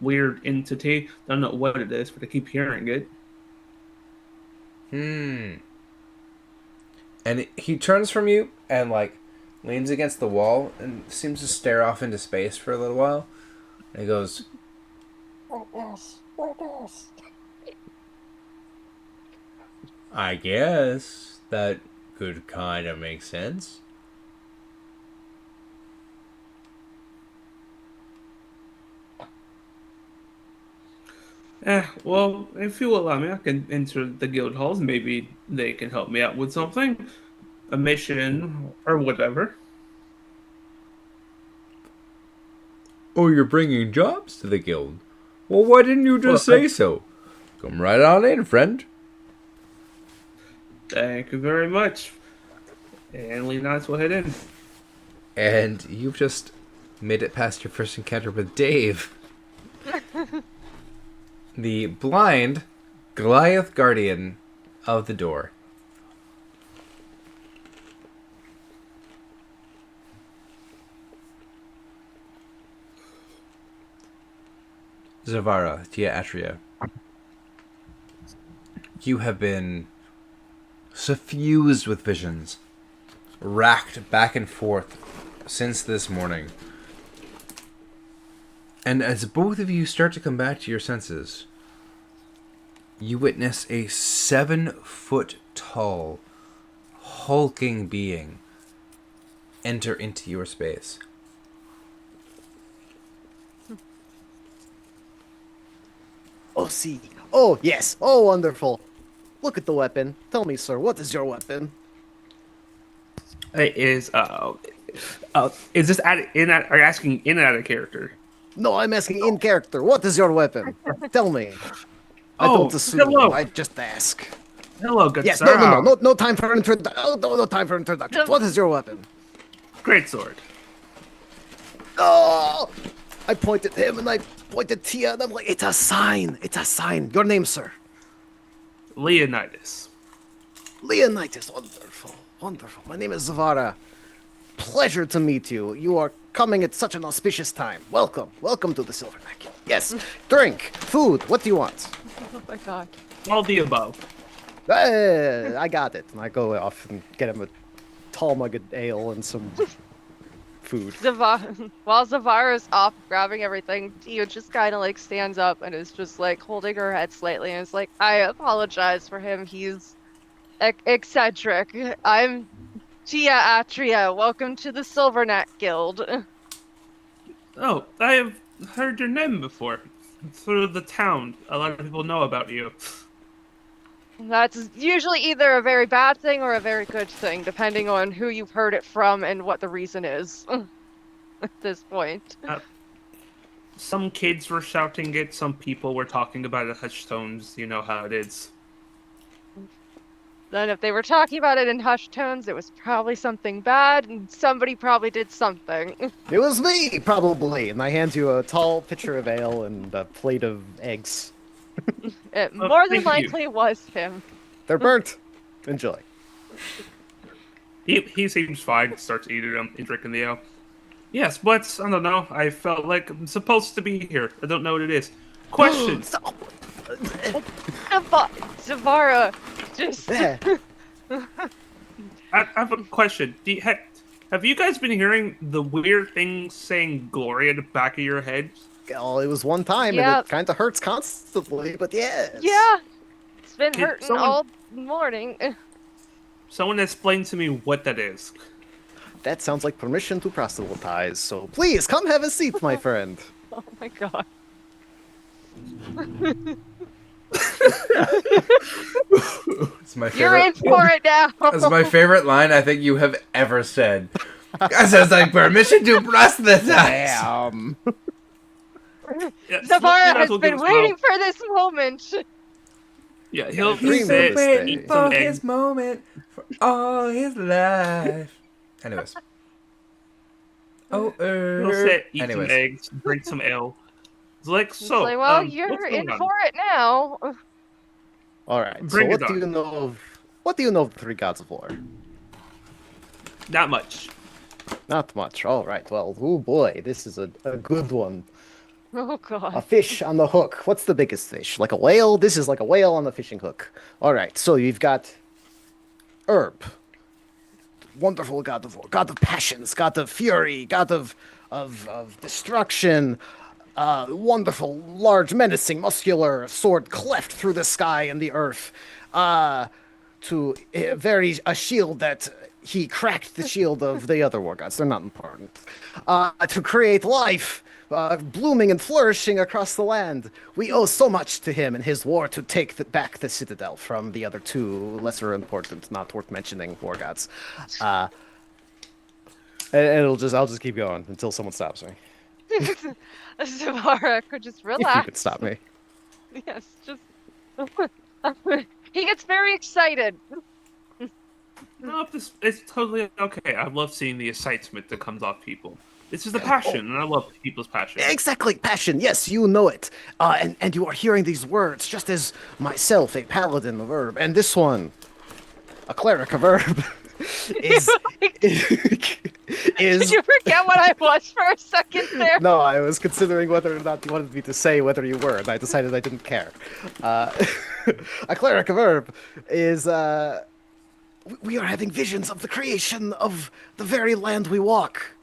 weird entity. I don't know what it is, but I keep hearing it. And he turns from you and leans against the wall and seems to stare off into space for a little while. And he goes, I guess that could kind of make sense. Well, if you allow me, I can enter the guild halls. Maybe they can help me out with something. A mission or whatever. Oh, you're bringing jobs to the guild? Well, why didn't you just say so? Come right on in, friend. Thank you very much. And Leonidas will head in. And you've just made it past your first encounter with Dave. The blind Goliath guardian of the door. Zavara, Tia Atria. You have been suffused with visions, racked back and forth since this morning. And as both of you start to come back to your senses, you witness a 7-foot tall, hulking being enter into your space. Oh, see. Oh, yes. Oh, wonderful. Look at the weapon. Tell me, sir, what is your weapon? It is this are you asking in and out of character? No, I'm asking in character. What is your weapon? Tell me. I Oh, don't assume. hello. I just ask. Hello, good Yes. sir. No time for introduction. Oh, no time for introduction. What is your weapon? Great sword. Oh! I pointed at him and I pointed Tia and I'm like, it's a sign. It's a sign. Your name, sir. Leonidas. Leonidas. Wonderful. Wonderful. My name is Zavara. Pleasure to meet you. You are coming at such an auspicious time. Welcome. Welcome to the Silverneck. Yes. Drink. Food. What do you want? Oh my god. All the above. I got it. And I go off and get him a tall mug of ale and some food. While Zavara's off grabbing everything, Tia just kind of like stands up and is just like holding her head slightly and is like, I apologize for him. He's eccentric. I'm Tia Atria. Welcome to the Silverneck Guild. Oh, I have heard your name before. Through the town. A lot of people know about you. That's usually either a very bad thing or a very good thing, depending on who you've heard it from and what the reason is at this point. Some kids were shouting it, some people were talking about it in hushed tones. You know how it is. Then if they were talking about it in hushed tones, it was probably something bad, and somebody probably did something. It was me, probably. And I hand you a tall pitcher of ale and a plate of eggs. It more than thank you. likely was him. They're burnt. Enjoy. He seems fine, starts eating them and drinking the ale. Yes, but I don't know. I felt like I'm supposed to be here. I don't know what it is. Question. Zavara, just Yeah. I have a question. Have you guys been hearing the weird things saying glory at the back of your head? Well, it was one time, Yeah. and it kind of hurts constantly, but yes. yeah, it's been Did hurting someone- all morning. Someone explain to me what that is. That sounds like permission to proselytize, so please, come have a seat, my friend. Oh my god. It's my You're in favorite. for it now. That's my favorite line I think you have ever said. That sounds like permission to proselytize. Damn. Yeah, Zavara Leonidas has will been give us waiting mouth. for this moment. Yeah, he'll Dream say of this day. eat some eggs. his moment for all his life. Anyways. Oh, He'll say eat some anyways. eggs, drink some ale. It's like It's so. like, well, what's you're going in on? for it now. All right. Bring so it what do on. you know of? What do you know of the three gods of war? Not much. Not much. All right. Well, oh boy, this is a good one. Oh A god. fish on the hook. What's the biggest fish? Like a whale? This is like a whale on the fishing hook. All right. So you've got Herb, wonderful god of war, god of passions, god of fury, god of destruction. Wonderful, large, menacing, muscular, sword cleft through the sky and the earth. To a shield that he cracked the shield of the other war gods. They're not important. To create life, blooming and flourishing across the land. We owe so much to him in his war to take back the citadel from the other two lesser important, not worth mentioning war gods. And I'll just keep going until someone stops me. Zavara could just If you relax. could stop me. Yes, just. He gets very excited. No, it's totally okay. I love seeing the excitement that comes off people. This is the passion, and I love people's passion. Exactly, passion. Yes, you know it. And you are hearing these words, just as myself, a paladin of herb, and this one, a cleric of herb, is Did is. you forget what I was for a second there? No, I was considering whether or not you wanted me to say whether you were, and I decided I didn't care. Uh, a cleric of herb is. We are having visions of the creation of the very land we walk.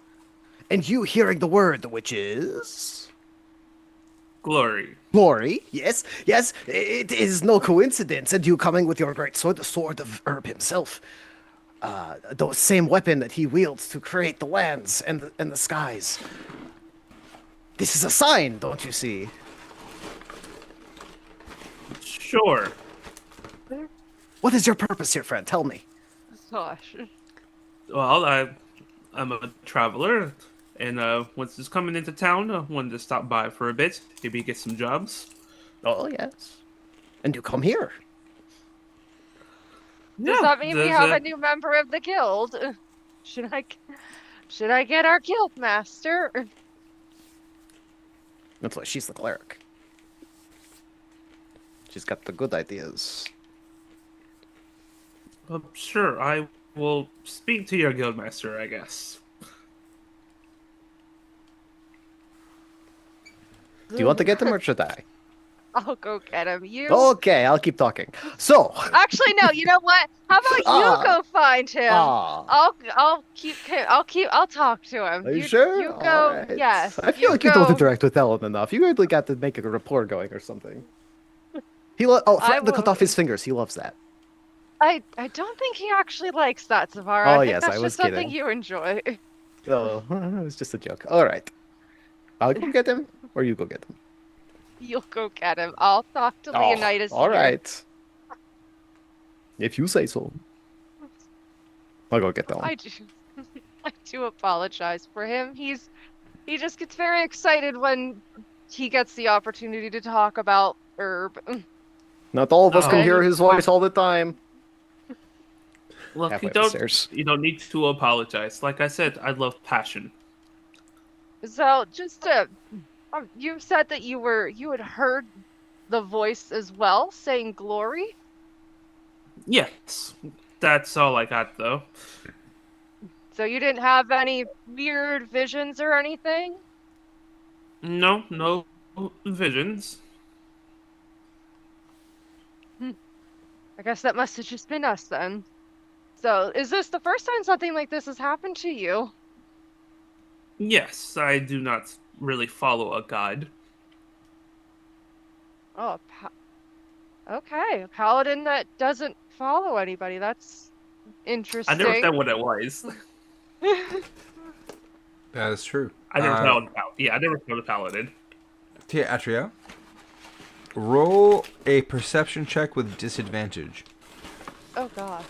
And you hearing the word, which is Glory. glory. Yes, yes, it is no coincidence. And you coming with your great sword, the sword of Herb himself, the same weapon that he wields to create the lands and the skies. This is a sign, don't you see? Sure. What is your purpose here, friend? Tell me. Gosh. Well, I'm a traveler, and once just coming into town, I wanted to stop by for a bit, maybe get some jobs. Oh yes. And you come here. Does that mean we there's have a new member of the guild? Should I get our guild master? That's why she's the cleric. She's got the good ideas. Sure, I will speak to your guildmaster, I guess. Do you want to get them or should I? I'll go get him. You. Okay, I'll keep talking. So, Actually, no. You know what? How about you Ah. go find him? ah, I'll talk to him. are you sure? You go. Alright. Yes. I feel like you don't go. interact with Ellen enough. You really got to make a rapport going or something. Threaten to cut will- off his fingers. He loves that. I don't think he actually likes that, Savara. Oh, I think yes, that's I was just something kidding. you enjoy. Oh, it was just a joke. All right. I'll go get him, or you go get him. You'll go get him. I'll talk to Leonidas. All here. right. If you say so. I'll go get that one. I do. I do apologize for him. He just gets very excited when he gets the opportunity to talk about herb. Not all of us can Oh. hear his voice all the time. Look, Halfway you don't, upstairs. you don't need to apologize. Like I said, I love passion. So just you said that you had heard the voice as well saying glory. Yes, that's all I got, though. So you didn't have any weird visions or anything? No visions. I guess that must have just been us then. So is this the first time something like this has happened to you? Yes, I do not really follow a god. Oh, okay, a paladin that doesn't follow anybody. That's interesting. I never said what it was. That is true. I never found I never found a paladin. Tia Atria, roll a perception check with disadvantage. Oh gosh.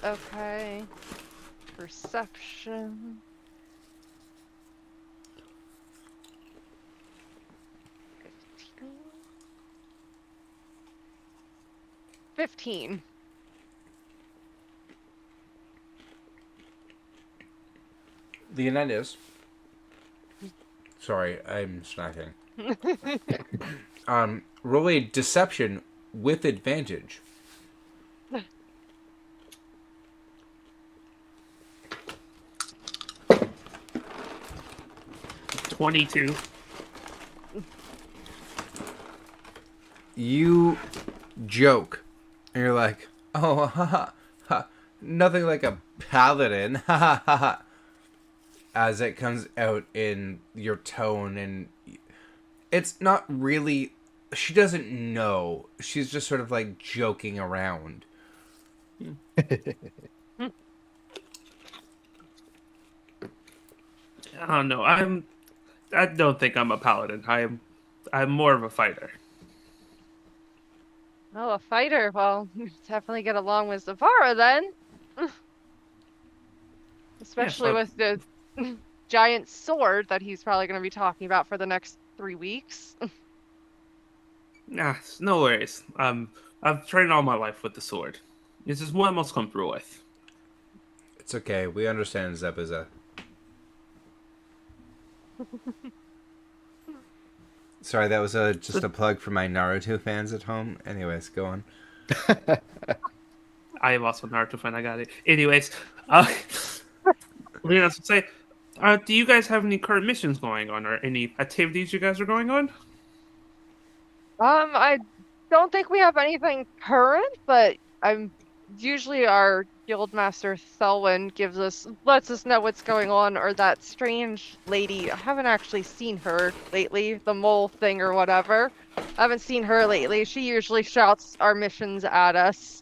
Okay. Perception. $15. Leonidas. Sorry, I'm snacking. Roll a deception with advantage. 22. You joke, and you're like, "Oh, ha ha ha! Nothing like a paladin, ha ha ha ha!" As it comes out in your tone, and it's not really. She doesn't know. She's just sort of like joking around. I don't know. I don't think I'm a paladin. I'm more of a fighter. Oh, a fighter. Well, you definitely get along with Zavara then. Especially so- with the giant sword that he's probably going to be talking about for the next 3 weeks. Nah, no worries. I've trained all my life with the sword. This is what I'm most comfortable with. It's okay. We understand Zebuza. Sorry, that was just a plug for my Naruto fans at home. Anyways, go on. I am also a Naruto fan. I got it. Anyways, Lena, say, do you guys have any current missions going on, or any activities you guys are going on? I don't think we have anything current, but I'm usually our guildmaster Thelwyn lets us know what's going on, or that strange lady. I haven't actually seen her lately, the mole thing or whatever. I haven't seen her lately. She usually shouts our missions at us.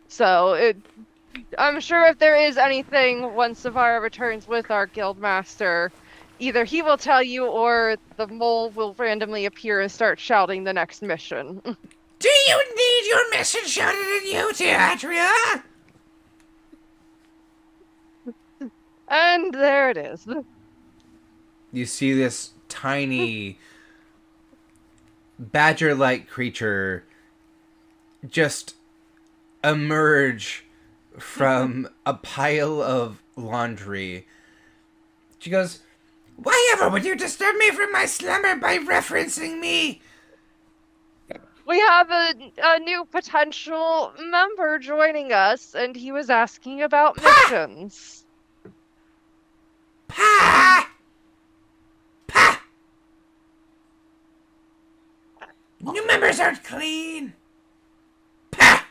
So I'm sure if there is anything once Savara returns with our guildmaster, either he will tell you or the mole will randomly appear and start shouting the next mission. Do you need your message shouted at you, Teatria? And there it is. You see this tiny badger-like creature just emerge from a pile of laundry. She goes, "Why ever would you disturb me from my slumber by referencing me?" We have a new potential member joining us, and he was asking about missions. Pa! Pa! New members aren't clean. Pa!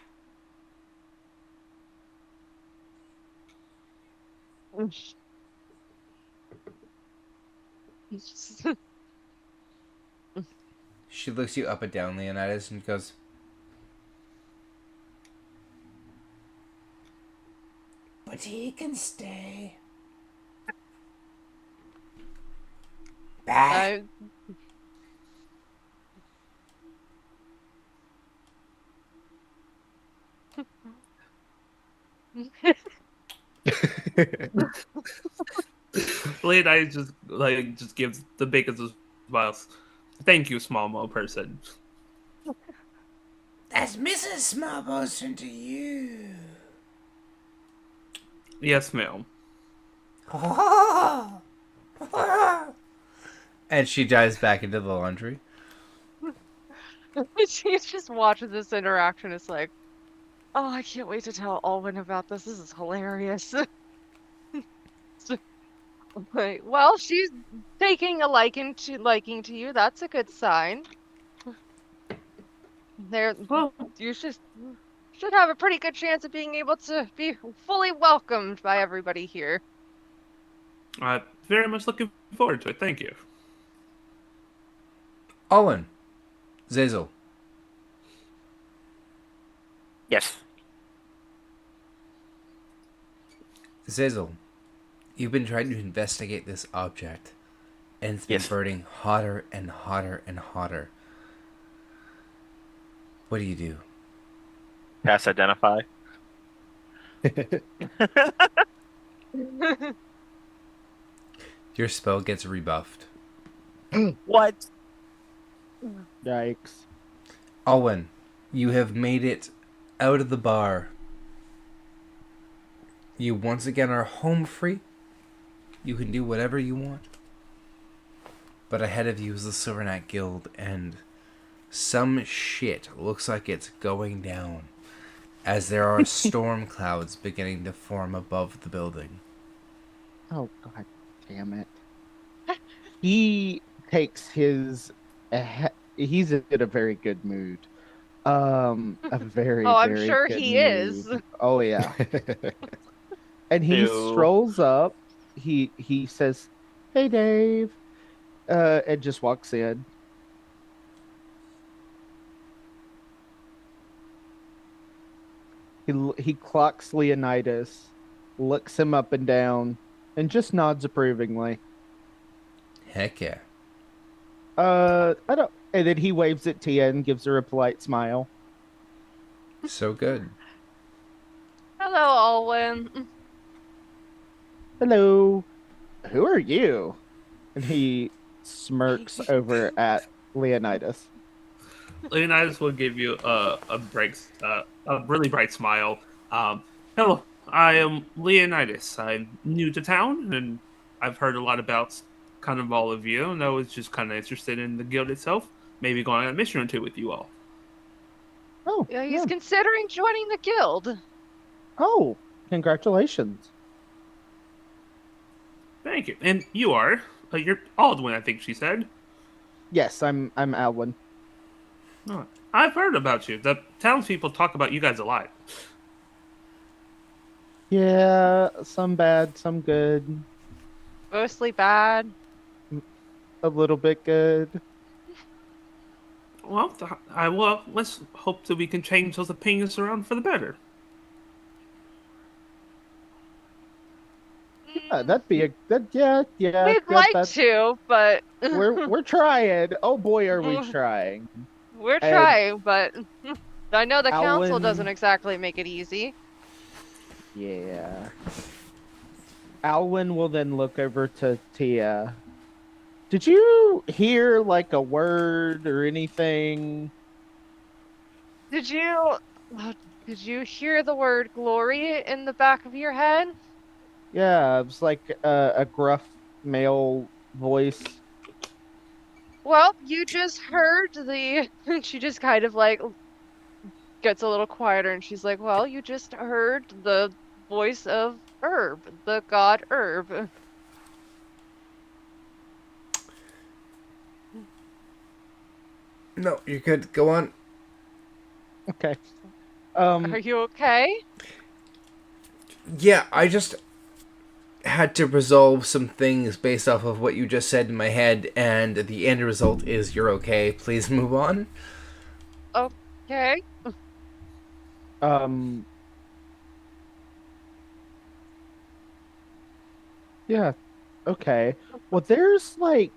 She looks you up and down, Leonidas, and goes, "But he can stay." Bah. Lena just gives the biggest of smiles. Thank you, small mo person. That's Mrs. Small Person to you. Yes, ma'am. And she dives back into the laundry. She just watches this interaction. It's like, oh, I can't wait to tell Alwyn about this. This is hilarious. Like, well, she's taking a liking to you. That's a good sign. Well, You should have a pretty good chance of being able to be fully welcomed by everybody here. very much looking forward to it. Thank you. Owen. Zazel. Yes. Zazel. You've been trying to investigate this object, and it's been Yes. burning hotter and hotter and hotter. What do you do? Pass identify. Your spell gets rebuffed. What? Yikes. Alwyn, you have made it out of the bar. You once again are home free. You can do whatever you want. But ahead of you is the Silver Knight Guild, and some shit looks like it's going down as there are storm clouds beginning to form above the building. Oh, god damn it. He takes his... he's in a very good mood. A very, Oh, I'm very sure good he mood. is. Oh, yeah. And he Ew. strolls up. He says, "Hey, Dave," and just walks in. He clocks Leonidas, looks him up and down, and just nods approvingly. Heck yeah. I don't. And then he waves at Tia and gives her a polite smile. So good. Hello, Alwyn. Hello. Who are you? And he smirks over at Leonidas. Leonidas will give you a really bright smile. Hello, I am Leonidas. I'm new to town, and I've heard a lot about kind of all of you, and I was just kind of interested in the guild itself. Maybe going on a mission or two with you all. Oh, Yeah, yeah. he's considering joining the guild. Oh, congratulations. Thank you. And you are? You're Aldwin, I think she said. Yes, I'm Alwyn. Oh, I've heard about you. The townspeople talk about you guys a lot. Yeah, some bad, some good, Mostly bad. a little bit good. Well, let's hope that we can change those opinions around for the better. Yeah, that'd be a that yeah, yeah, We'd yeah, like that, to, but we're trying. Oh boy, are we trying. we're And trying, but I know the council Alwyn- doesn't exactly make it easy. Yeah. Alwyn will then look over to Tia. Did you hear like a word or anything? Did you did you hear the word glory in the back of your head? Yeah, it was like a gruff male voice. Well, you just heard the she just kind of like gets a little quieter and she's like, "Well, you just heard the voice of Herb, the god Herb." No, you're good. Go on. Okay. Are you okay? Yeah, I just had to resolve some things based off of what you just said in my head, and the end result is you're okay. Please move on. Okay. Um. Yeah. Okay. Well, there's like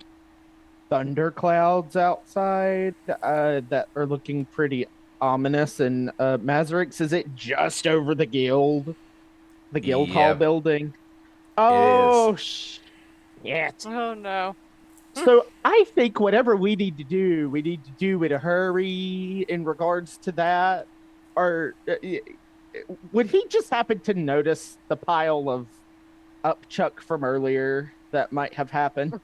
thunderclouds outside that are looking pretty ominous. And Mazarix, is it just over the guild? The guild hall Yep. building? Oh, shit. Oh no. So I think whatever we need to do in a hurry in regards to that. Or would he just happen to notice the pile of upchuck from earlier that might have happened?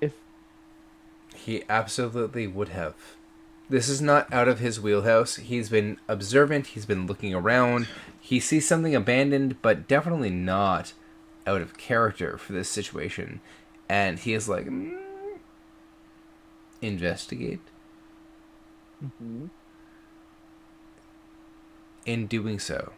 If He absolutely would have. This is not out of his wheelhouse. He's been observant. He's been looking around. He sees something abandoned, but definitely not out of character for this situation. And he is like, investigate. Mhm. In doing so,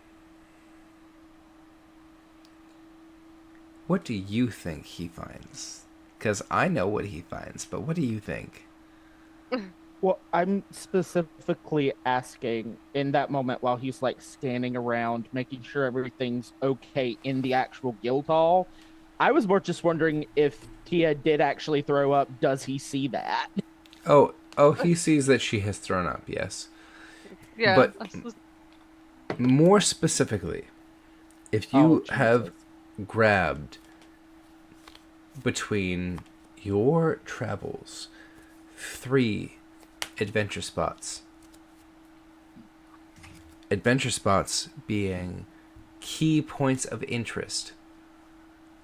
what do you think he finds? Because I know what he finds, but what do you think? Well, I'm specifically asking in that moment while he's like scanning around, making sure everything's okay in the actual guild hall. I was more just wondering if Tia did actually throw up. Does he see that? Oh, he sees that she has thrown up, yes. Yeah. But more specifically, if you have grabbed between your travels 3 adventure spots being key points of interest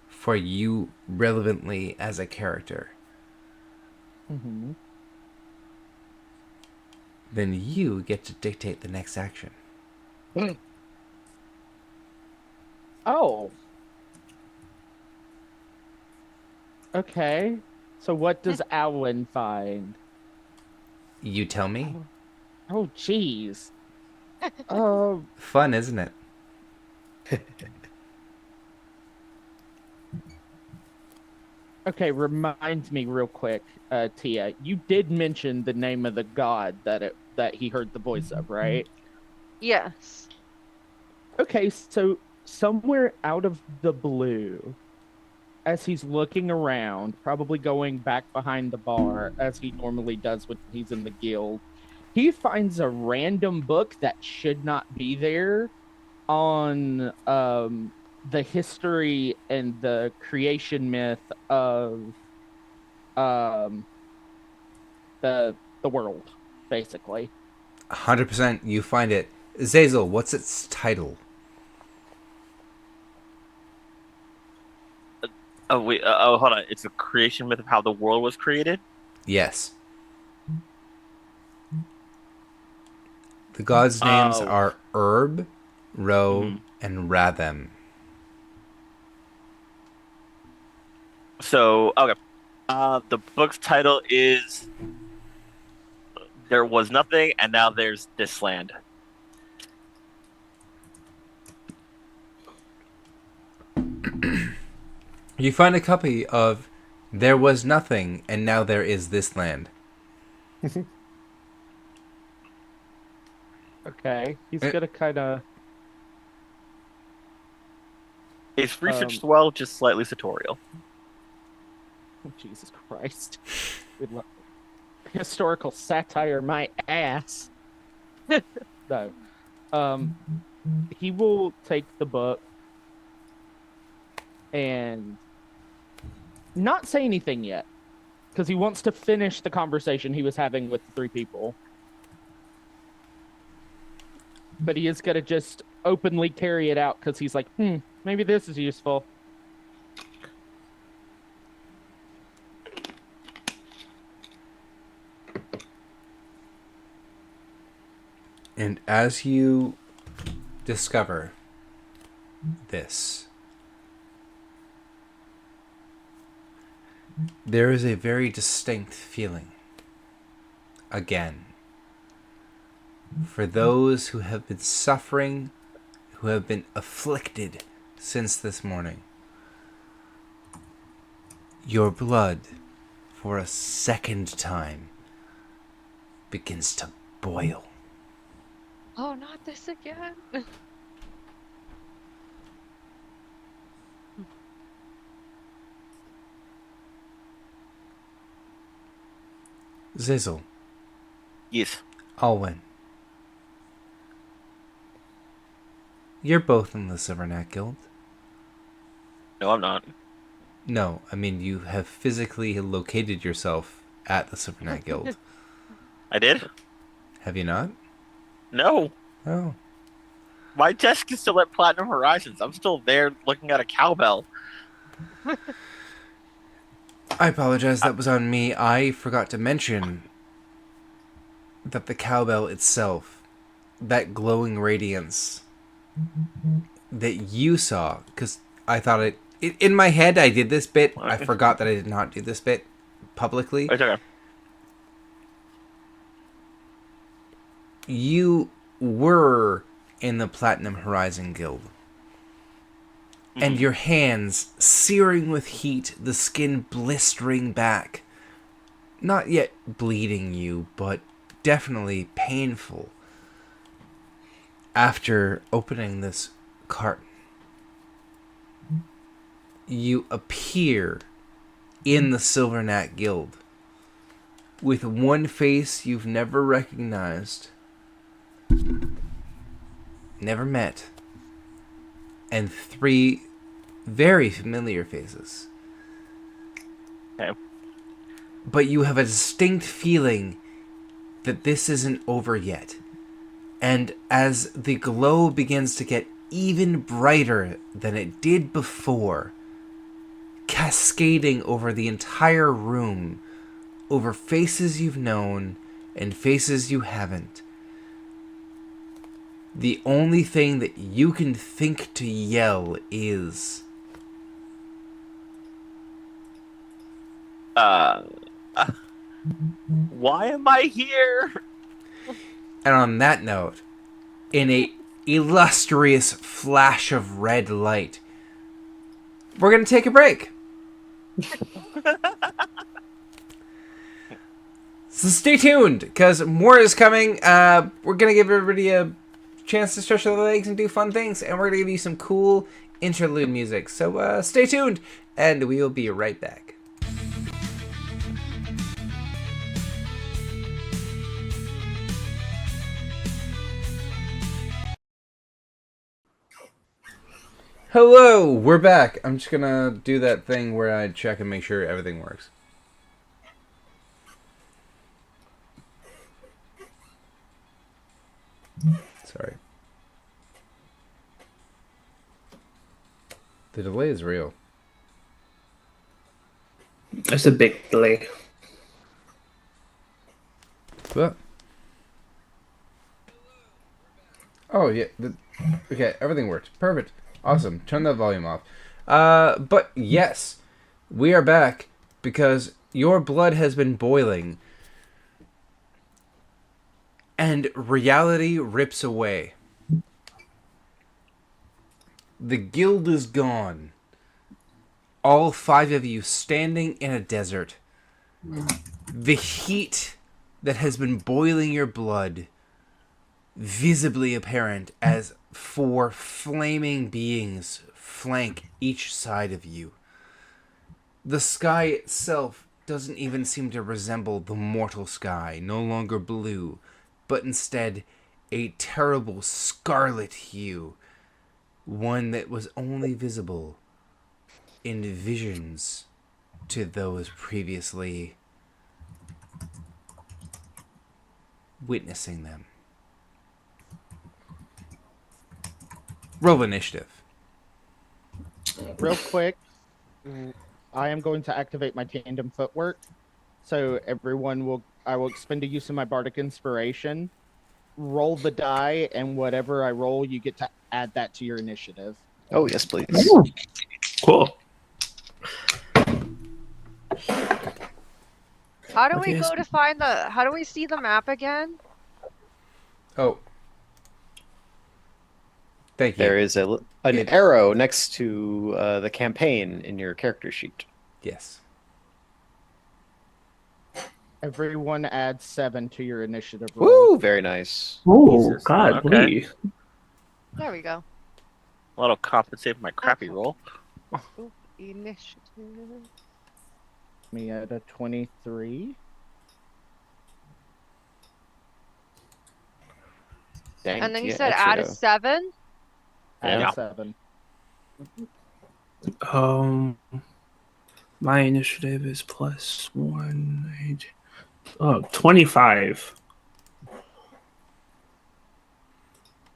for you relevantly as a character, Mm-hmm. then you get to dictate the next action. Oh. Okay. So what does Alwyn find? You tell me. Oh, jeez. Fun, isn't it? Okay, remind me real quick, Tia. You did mention the name of the god that he heard the voice of, right? Yes. Okay, so somewhere out of the blue, as he's looking around, probably going back behind the bar as he normally does when he's in the guild, he finds a random book that should not be there on the history and the creation myth of the world, basically. 100% you find it. Zazel, what's its title? Oh wait. Hold on. It's a creation myth of how the world was created. Yes. The gods' names Oh. are Herb, Ro, Mhm. and Rathem. So okay. The book's title is "There Was Nothing, and Now There's This Land." You find a copy of There Was Nothing, and Now There Is This Land. Okay, he's Eh. gonna kind of. It's researched well, just slightly sartorial. Jesus Christ. Good luck. Historical satire, my ass. No. He will take the book and not say anything yet, because he wants to finish the conversation he was having with the three people. But he is gonna just openly carry it out because he's like, maybe this is useful. And as you discover this, there is a very distinct feeling. Again. For those who have been suffering, who have been afflicted since this morning. Your blood, for a second time, begins to boil. Oh, not this again. Zizzle, Yes. Alwyn. You're both in the Silverneck Guild. No, I'm not. No, I mean you have physically located yourself at the Silverneck Guild. I did? Have you not? No. Oh. My desk is still at Platinum Horizons. I'm still there looking at a cowbell. I apologize, that was on me. I forgot to mention that the cowbell itself, that glowing radiance that you saw, because I thought it, in my head I did this bit, I forgot that I did not do this bit publicly. It's okay. You were in the Platinum Horizon Guild. And your hands searing with heat, the skin blistering back. Not yet bleeding you, but definitely painful. After opening this carton, you appear in the Silverneck Guild with one face you've never recognized, never met, and three very familiar faces. Okay. But you have a distinct feeling that this isn't over yet. And as the glow begins to get even brighter than it did before, cascading over the entire room, over faces you've known and faces you haven't, the only thing that you can think to yell is... Why am I here? And on that note, in a illustrious flash of red light, we're going to take a break. So stay tuned, because more is coming. We're going to give everybody a chance to stretch their legs and do fun things, and we're going to give you some cool interlude music. So stay tuned, and we will be right back. Hello, we're back. I'm just gonna do that thing where I check and make sure everything works. Sorry. The delay is real. It's a big delay. What? Oh yeah. Okay, everything worked. Perfect. Awesome. Turn that volume off. But yes, we are back because your blood has been boiling, and reality rips away. The guild is gone. All 5 of you standing in a desert. The heat that has been boiling your blood visibly apparent as 4 flaming beings flank each side of you. The sky itself doesn't even seem to resemble the mortal sky, no longer blue, but instead a terrible scarlet hue, one that was only visible in visions to those previously witnessing them. Roll initiative. Real quick, I am going to activate my tandem footwork. So I will expend a use of my bardic inspiration. Roll the die, and whatever I roll, you get to add that to your initiative. Oh yes, please. Cool. How do we Okay, go to find the? How do we see the map again? Oh. Thank you. There is an arrow next to the campaign in your character sheet. Yes. Everyone add 7 to your initiative roll. Woo! Very nice. Oh, Jesus. God. Okay. There we go. That'll compensate for my crappy Okay. roll. Ooh, initiative. Me at a 23. Dang, And then you yeah, said add a extra. 7. Add Yeah. 7. My initiative is +1. 25.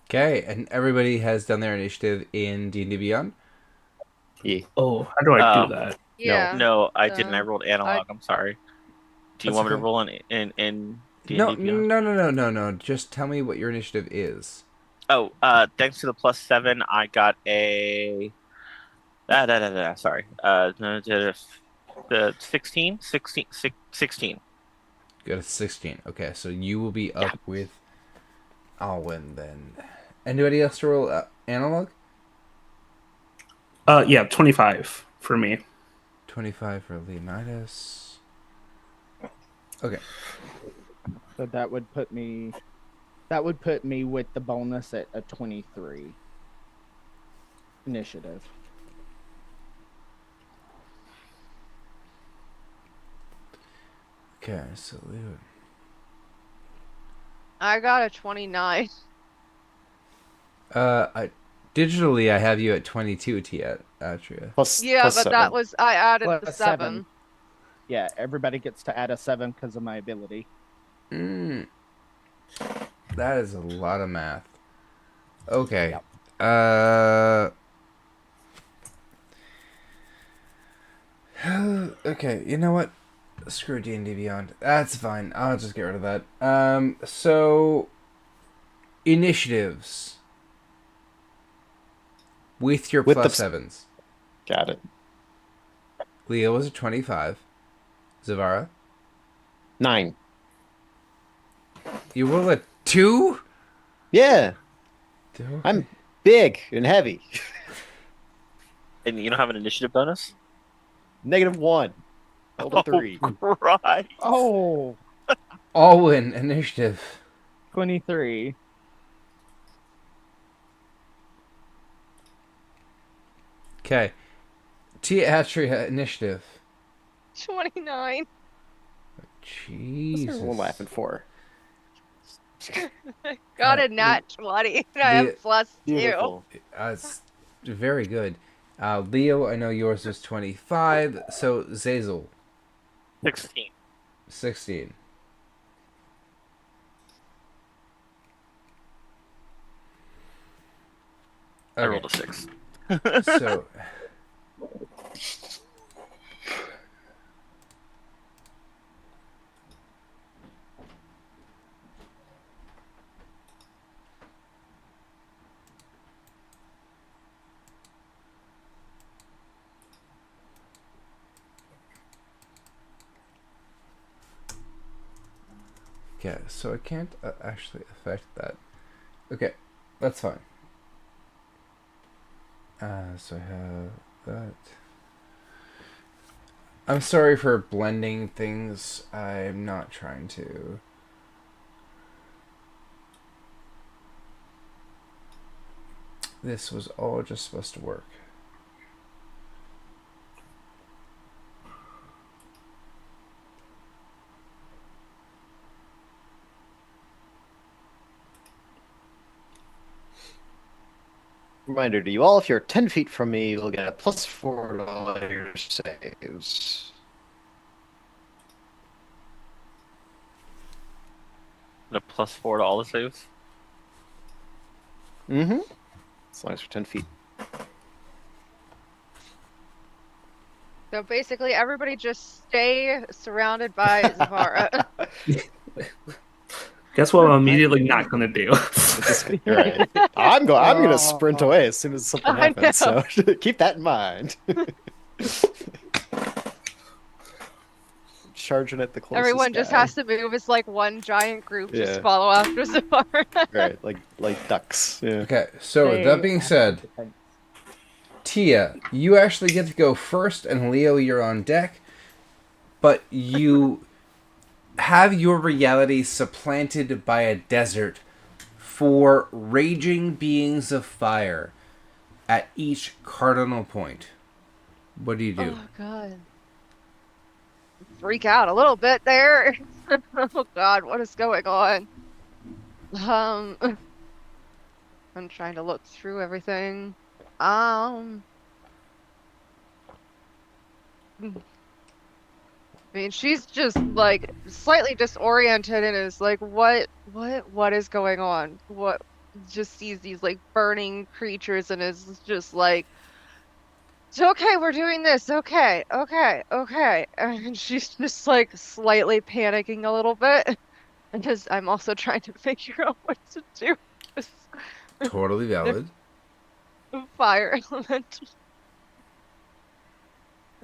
Okay, and everybody has done their initiative in D&D Beyond? Yeah. Oh, how do I Um, do that? Yeah. No, I didn't. I rolled analog. I- I'm sorry. Do you That's want me to okay. roll in D&D No, Beyond? no. Just tell me what your initiative is. Oh, thanks to the +7, I got a. Sorry. The 16? 16. You got a 16. Okay, so you will be up with Alwyn then. Anybody else to roll analog? Yeah, 25 for me. 25 for Leonidas. Okay. So that would put me with the bonus at a 23 initiative. Okay, so Leo. I got a 29. Digitally I have you at 22, Atria. Plus, Yeah, plus but 7. that was I added the Plus 7. 7. Yeah, everybody gets to add a 7 because of my ability. That is a lot of math. Okay. Yep. Okay, you know what? Screw D&D Beyond. That's fine. I'll just get rid of that. So initiatives with your With the plus sevens. Got it. Leo was a 25. Zavara, 9. you roll a 2? Yeah, Okay. I'm big and heavy. And you don't have an initiative bonus? -1. Rolled a 3. Right. Oh, Alwyn, initiative. 23. Okay. Tia Atria, initiative. 29. What's Jesus. everyone laughing for? Got a nat 20. I have +2. Beautiful. It's very good. Leo, I know yours is 25. So Zazel, 16. 16. I rolled a 6. So Okay, so I can't actually affect that. Okay, that's fine. So I have that. I'm sorry for blending things. I'm not trying to. This was all just supposed to work. Reminder to you all, if you're 10 feet from me, you'll get a +4 to all your saves. A +4 to all the saves. Mm-hmm. As long as you're 10 feet. So basically, everybody just stay surrounded by Zavara. Guess what I'm immediately not gonna do? You're right. I'm gonna sprint away as soon as something I happens. So keep that in mind. Charging at the closest. Everyone just guy. has to move as like one giant group. Just Yeah. follow after Zavara. Right, like ducks. Yeah. Okay, so They that being said, Tia, you actually get to go first, and Leo, you're on deck, but you have your reality supplanted by a desert for raging beings of fire at each cardinal point. What do you do? Oh god. Freak out a little bit there. Oh god, what is going on? I'm trying to look through everything. I mean, she's just like slightly disoriented and is like, what is going on? What? Just sees these like burning creatures and is just like, "It's okay, we're doing this. Okay, okay." And she's just like slightly panicking a little bit because I'm also trying to figure out what to do. with Totally valid. Fire elemental.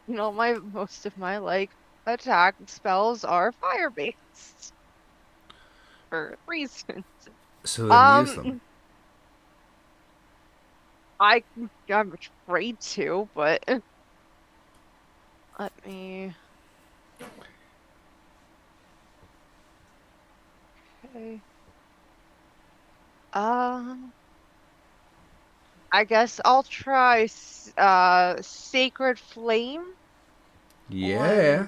You know, most of my like attack spells are fire based for reasons. So then use them. I'm afraid to, but let me. Okay. I guess I'll try Sacred Flame. Yeah.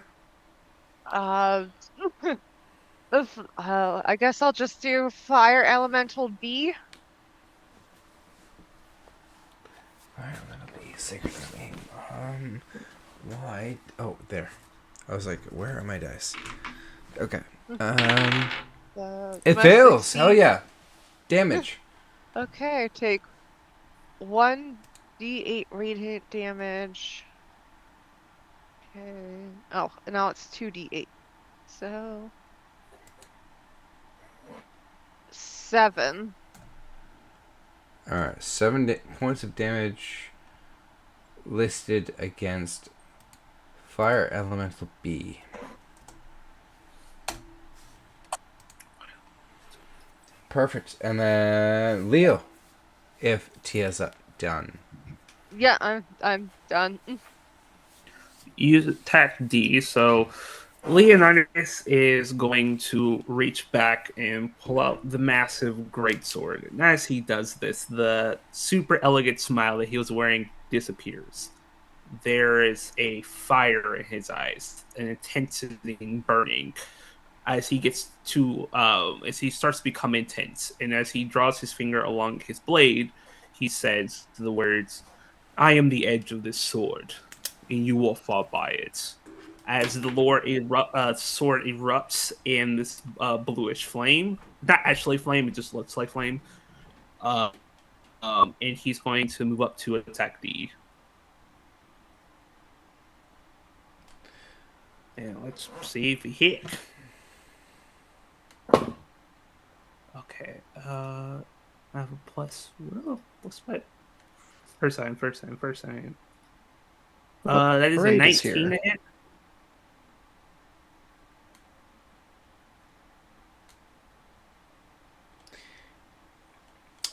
I guess I'll just do Fire Elemental B. Fire Elemental B, Sacred Flame. Why? Oh, there. I was like, where are my dice? Okay. It Must fails. succeed. Hell yeah. Damage. Okay, take 1d8 radiant damage. Okay. Oh, now it's 2d8. So 7. Alright, 7 points of damage listed against Fire Elemental B. Perfect. And then Leo, if Tia's done. Yeah, I'm done. You attack D, so Leonidas is going to reach back and pull out the massive greatsword. And as he does this, the super elegant smile that he was wearing disappears. There is a fire in his eyes, an intensity and burning as he gets to as he starts to become intense. And as he draws his finger along his blade, he says the words, "I am the edge of this sword, and you will fall by it." As the sword erupts in this bluish flame. Not actually flame, it just looks like flame. And he's going to move up to attack D. And let's see if he hit. Okay. I have a plus. What's my first time? That is a Parade is 19 here. to hit.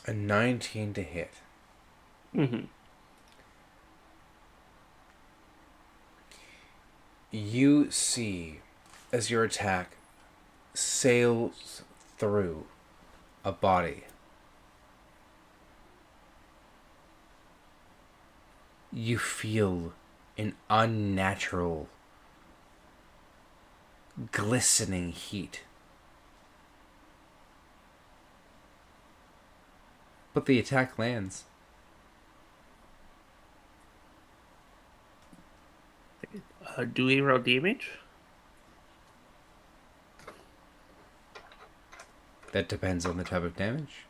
A 19 to hit. Mm-hmm. You see, as your attack sails through a body, you feel an unnatural, glistening heat. But the attack lands. Do we roll damage? That depends on the type of damage.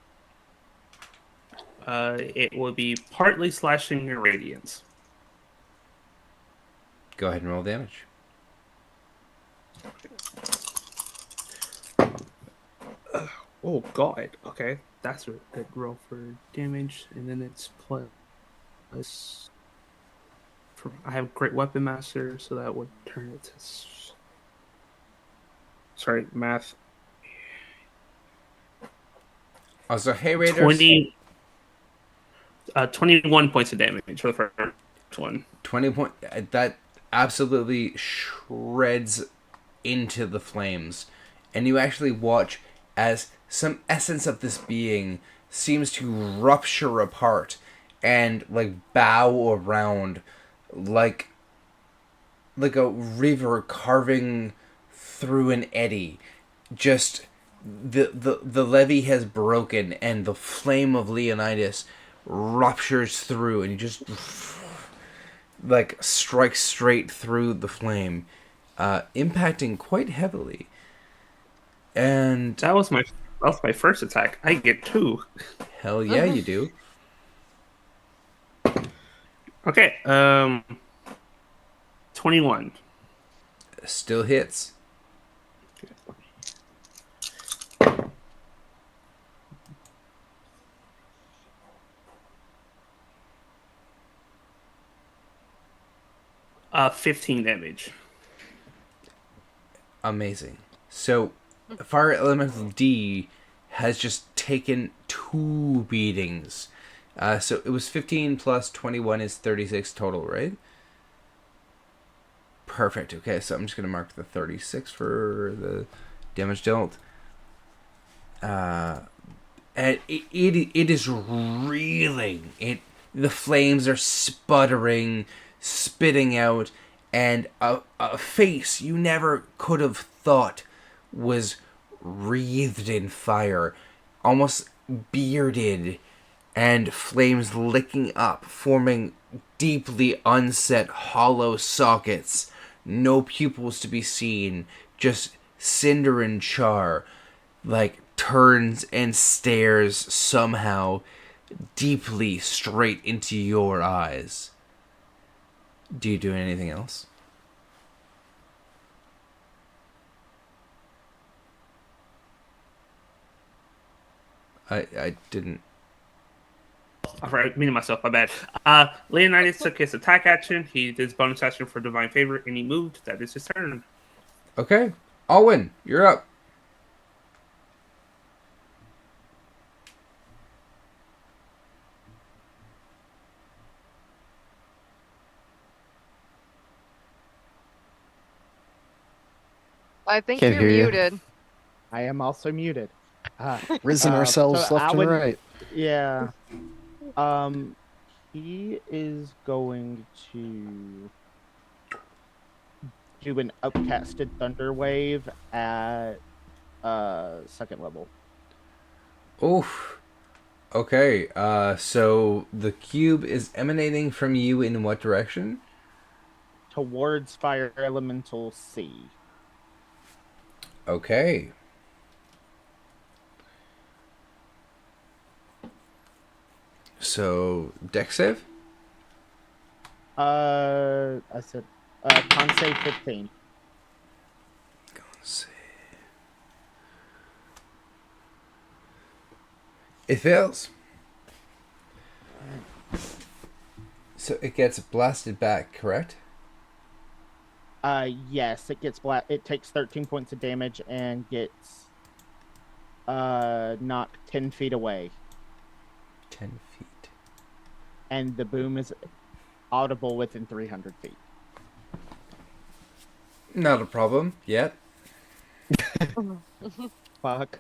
It will be partly slashing and radiance. Go ahead and roll damage. Oh god. Okay, that's a good roll for damage, and then it's plus. I have Great Weapon Master, so that would turn it to. Sorry, math. Also, hey Raiders. 21 points of damage for the first one. 20 point. That absolutely shreds into the flames. And you actually watch as some essence of this being seems to rupture apart and like bow around like a river carving through an eddy. Just the levee has broken and the flame of Leonidas ruptures through and you just like strikes straight through the flame, impacting quite heavily. And That was my first attack. I get 2. hell yeah, you do. Okay, 21. Still hits. Uh, 15 damage. Amazing. So, Fire Elemental D has just taken 2 beatings. So it was 15 plus 21 is 36 total, right? Perfect. Okay, so I'm just going to mark the 36 for the damage dealt. And it is reeling. The flames are sputtering, spitting out, and a face you never could have thought was wreathed in fire, almost bearded, and flames licking up, forming deeply unset hollow sockets. No pupils to be seen, just cinder and char, like turns and stares somehow deeply straight into your eyes. Do you do anything else? I didn't. All right, meaning myself, my bad. Leonidas took his attack action. He did his bonus action for Divine Favor, and he moved. That is his turn. Okay. Alwyn, you're up. I think Can't you're hear you. muted. I am also muted. Risen ourselves so left Alwyn- and right. Yeah. He is going to do an upcasted thunder wave at second level. Oof. Okay. So the cube is emanating from you in what direction? Towards Fire Elemental C. Okay. So, dex save? I said con save 15. Save. It fails. So it gets blasted back, correct? Yes, it gets it takes 13 points of damage and gets knocked 10 feet away. 10 feet. And the boom is audible within 300 feet. Not a problem yet. Fuck.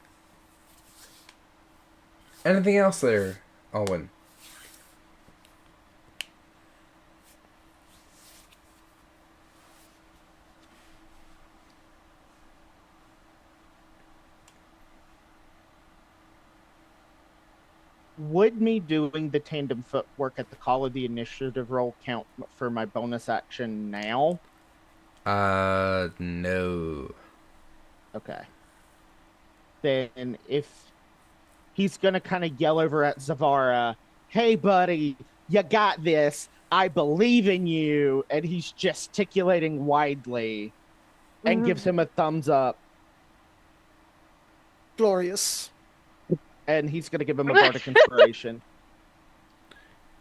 Anything else there, Alwyn? Would me doing the tandem footwork at the call of the initiative roll count for my bonus action now? No. Okay. Then if he's gonna kind of yell over at Zavara, "Hey, buddy, you got this. I believe in you," and he's gesticulating widely, and gives him a thumbs up, Glorious. and he's gonna give him a bardic inspiration.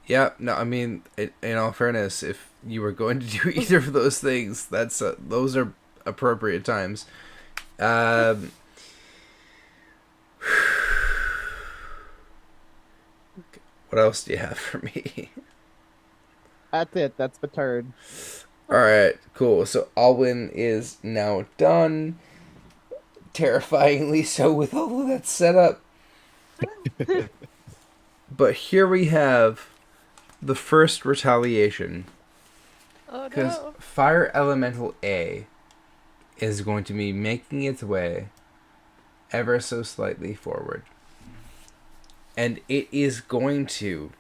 Yeah, no, I mean, in all fairness, if you were going to do either of those things, those are appropriate times. What else do you have for me? That's it. That's the turn. Alright, cool. So Alwyn is now done. Terrifyingly so with all of that setup. But here we have the first retaliation. Oh Because no. Fire Elemental A is going to be making its way ever so slightly forward. And it is going to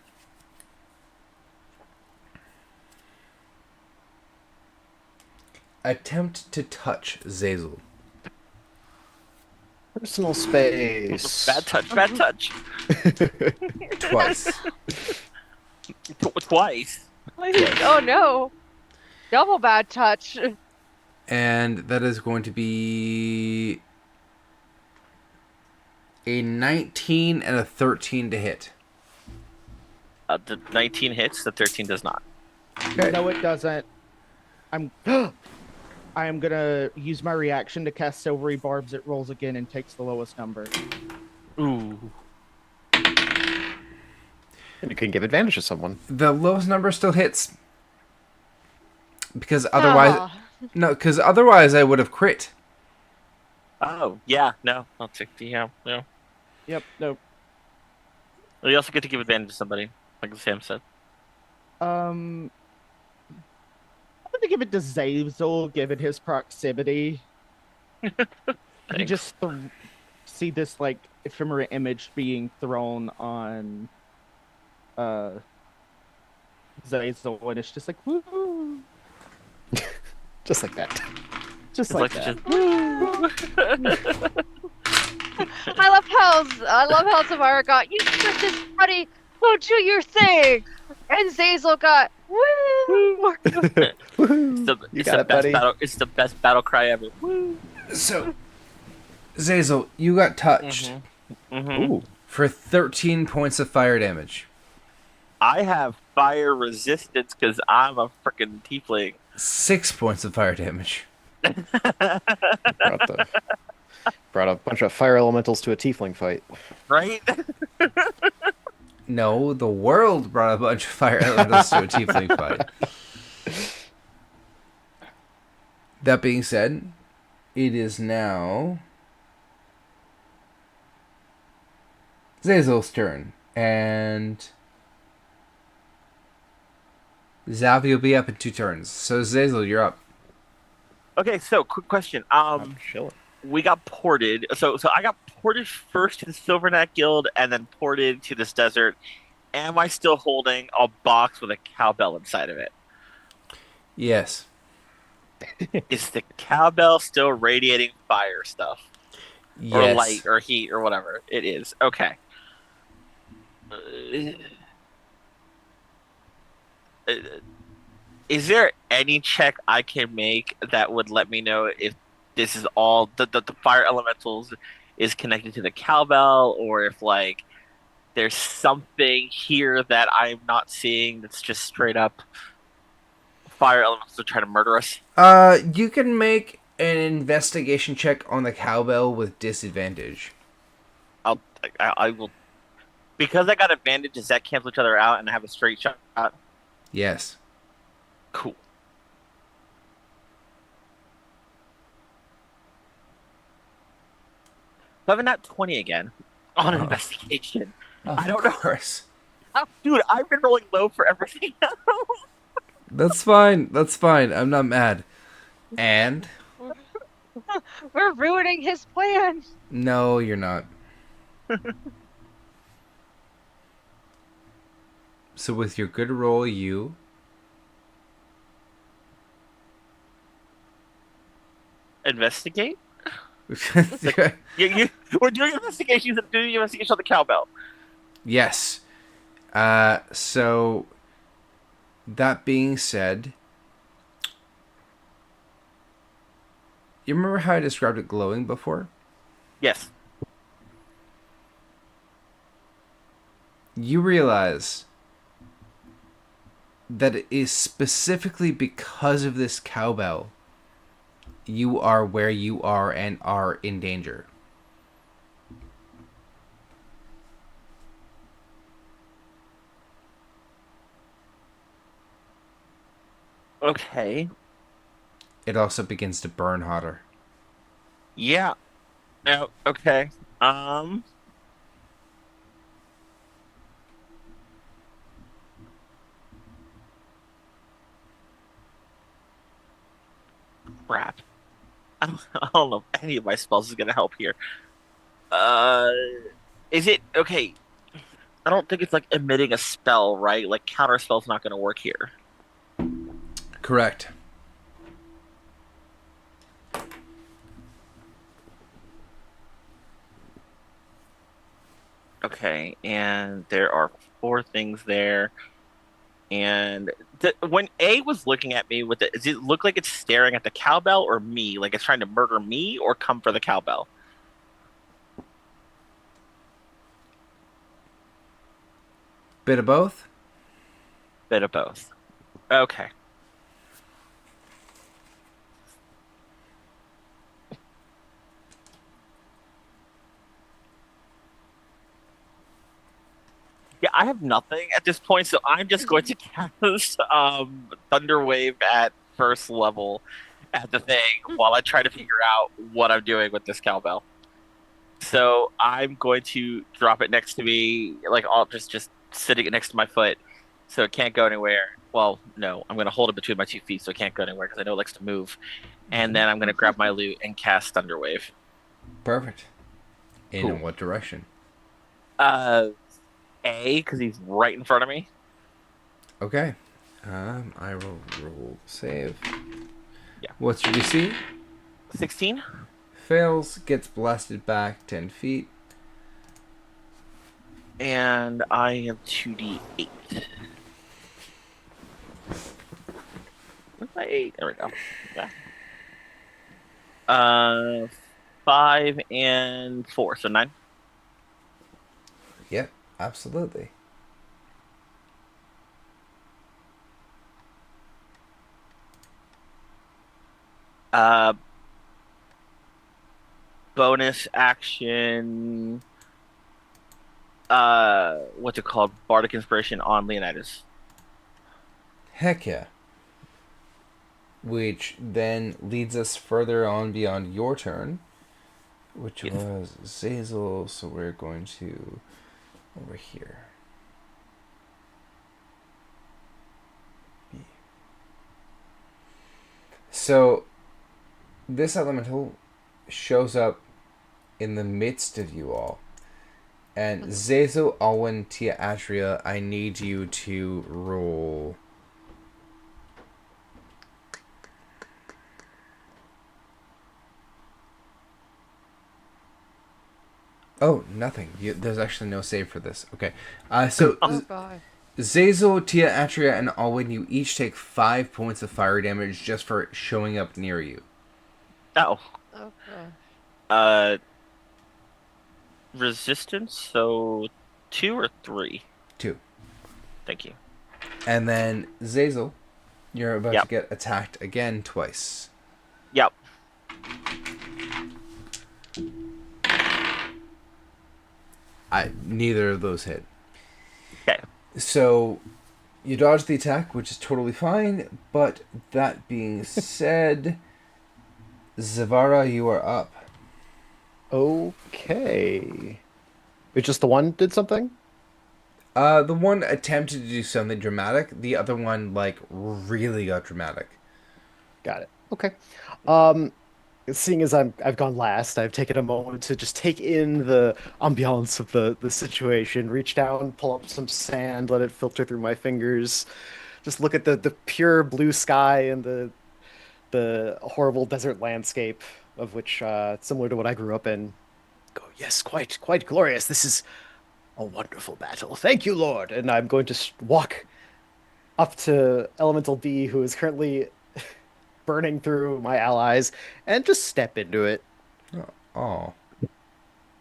attempt to touch Zazel. Personal space. Bad touch, bad touch. Twice. Twice. Oh no. Double bad touch. And that is going to be a 19 and a 13 to hit. The 19 hits, the 13 does not. Okay. No, it doesn't. I am gonna use my reaction to cast Silvery Barbs. It rolls again and takes the lowest number. Ooh. And you can give advantage to someone. The lowest number still hits. Because otherwise... Ah. No, because otherwise I would have crit. Oh, yeah, no. I'll take the, no. Yep. No. You also get to give advantage to somebody, like Sam said. I'm gonna give it to Zazel, given his proximity. You Thanks. just see this like ephemera image being thrown on Zazel, and it's just like woo, Just like that. just It's like like that. I love how Zavara got, "You got this, buddy. Go do your thing." And Zazel got, "Woo!" It's the best battle cry ever. So, Zazel, you got touched Mm-hmm. Ooh. for 13 points of fire damage. I have fire resistance because I'm a freaking tiefling. 6 points of fire damage. Brought a bunch of fire elementals to a tiefling fight. Right? No, the world brought a bunch of fire elementals to a tiefling fight. That being said, it is now Zazel's turn, and Zavi will be up in 2 turns. So Zazel, you're up. Okay, so quick question. I'm chilling. We got ported. So I got ported first to the Silverneck Guild and then ported to this desert. Am I still holding a box with a cowbell inside of it? Yes. Is the cowbell still radiating fire stuff? Or Yes. light or heat or whatever it is? Okay. Is there any check I can make that would let me know if this is all the fire elementals is connected to the cowbell, or if like there's something here that I'm not seeing that's just straight up fire elementals are trying to murder us? You can make an investigation check on the cowbell with disadvantage. I will. Because I got advantage, does that cancel each other out and I have a straight shot? Yes. Cool. So I have a nat 20 again on Oh. investigation. Of I don't know. course. Dude, I've been rolling low for everything. That's fine. That's fine. I'm not mad. And We're ruining his plan. no, you're not. So with your good roll, you Investigate? We're doing investigations and doing investigation on the cowbell. yes. So that being said, you remember how I described it glowing before? Yes. You realize that it is specifically because of this cowbell you are where you are and are in danger. Okay. It also begins to burn hotter. Yeah. No, okay. Crap. I don't know if any of my spells is gonna help here. Is it okay? I don't think it's like emitting a spell, right? Like counter spell's not gonna work here. Correct. Okay, and there are 4 things there. And when A was looking at me with it, does it look like it's staring at the cowbell or me? Like it's trying to murder me or come for the cowbell? Bit of both? Bit of both. Okay. Yeah, I have nothing at this point, so I'm just going to cast Thunder Wave at first level at the thing while I try to figure out what I'm doing with this cowbell. So I'm going to drop it next to me, like I'll just sitting it next to my foot, so it can't go anywhere. Well, no, I'm going to hold it between my 2 feet so it can't go anywhere because I know it likes to move. And then I'm going to grab my loot and cast Thunder Wave. Perfect. In Cool. what direction? A, because he's right in front of me. Okay. I will roll save. Yeah. What's your DC? 16. Fails, gets blasted back 10 feet. And I am 2d8. Where's my 8? There we go. Yeah. 5 and 4, so 9. Yep, absolutely. Bonus action. What's it called? Bardic Inspiration on Leonidas. Heck yeah. Which then leads us further on beyond your turn, which Yes. was Zazel, so we're going to over here. B. So this elemental shows up in the midst of you all. And Zazel, Alwyn, Tia Atria, I need you to roll. Oh, nothing. There's actually no save for this. Okay. So Oh god. Zazel, Tia Atria, and Alwyn, you each take 5 points of fire damage just for showing up near you. Oh. Okay. Resistance, so 2 or 3? 2. Thank you. And then Zazel, you're about Yep. to get attacked again twice. Yep. Neither of those hit. Okay. So you dodge the attack, which is totally fine. But that being said, Zavara, you are up. Okay. It's just the one did something? The one attempted to do something dramatic. The other one, like, really got dramatic. Got it. Okay. Seeing as I've gone last, I've taken a moment to just take in the ambiance of the situation, reach down, pull up some sand, let it filter through my fingers, just look at the pure blue sky and the horrible desert landscape of which similar to what I grew up in. Go, yes, quite glorious. This is a wonderful battle. Thank you, Lord. And I'm going to walk up to Elemental B, who is currently burning through my allies, and just step into it. Oh,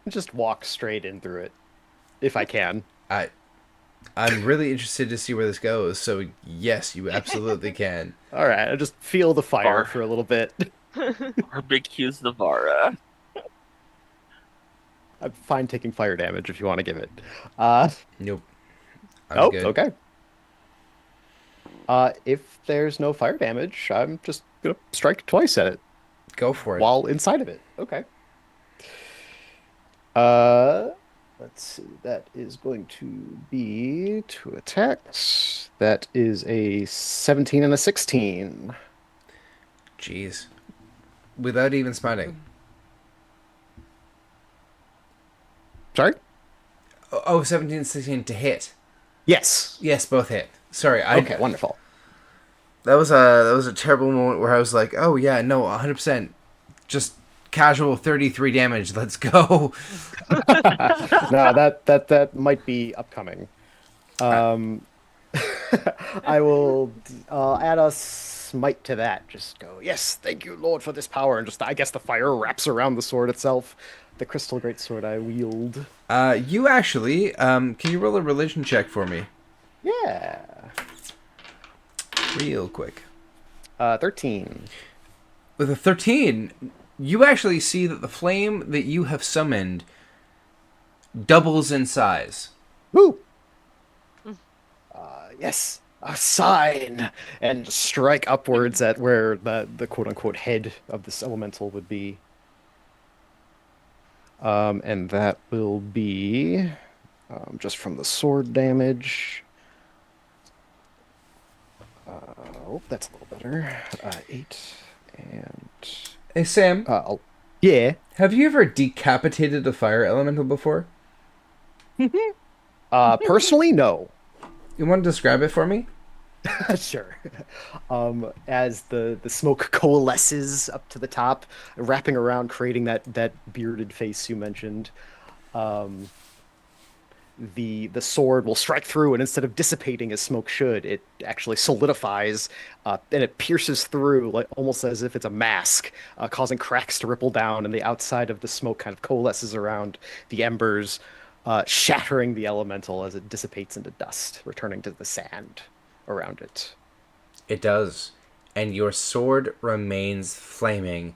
Just walk straight in through it, if I can. I'm really interested to see where this goes. So yes, you absolutely can. All right, I just feel the fire Bar. for a little bit. Barbecues Navara. I'm fine taking fire damage if you want to give it. Nope. I'm good. Okay. If there's no fire damage, I'm just gonna strike twice at it Go for it. while inside of it. Okay. Let's see. That is going to be 2 attacks. That is a 17 and a 16. Jeez. Without even smiting. Sorry? Oh, 17 and 16 to hit. Yes. Yes, both hit. Sorry, Okay, wonderful. That was a terrible moment where I was like, "Oh yeah, no, 100%, just casual 33 damage. Let's go." No, that might be upcoming. I will add a smite to that. Just go, yes, thank you, Lord, for this power. And just, I guess the fire wraps around the sword itself. The crystal greatsword I wield. You actually, can you roll a religion check for me, Yeah. real quick? 13. With a 13, you actually see that the flame that you have summoned doubles in size. Woo! Yes, a sign! And strike upwards at where the quote-unquote head of this elemental would be. And that will be just from the sword damage. Oh, that's a little better. 8 and Hey Sam, yeah. have you ever decapitated a fire elemental before? Personally, no. You want to describe it for me? Sure. As the smoke coalesces up to the top, wrapping around, creating that bearded face you mentioned, the sword will strike through, and instead of dissipating as smoke should, it actually solidifies, and it pierces through, like almost as if it's a mask, causing cracks to ripple down, and the outside of the smoke kind of coalesces around the embers, shattering the elemental as it dissipates into dust, returning to the sand around it. It does. And your sword remains flaming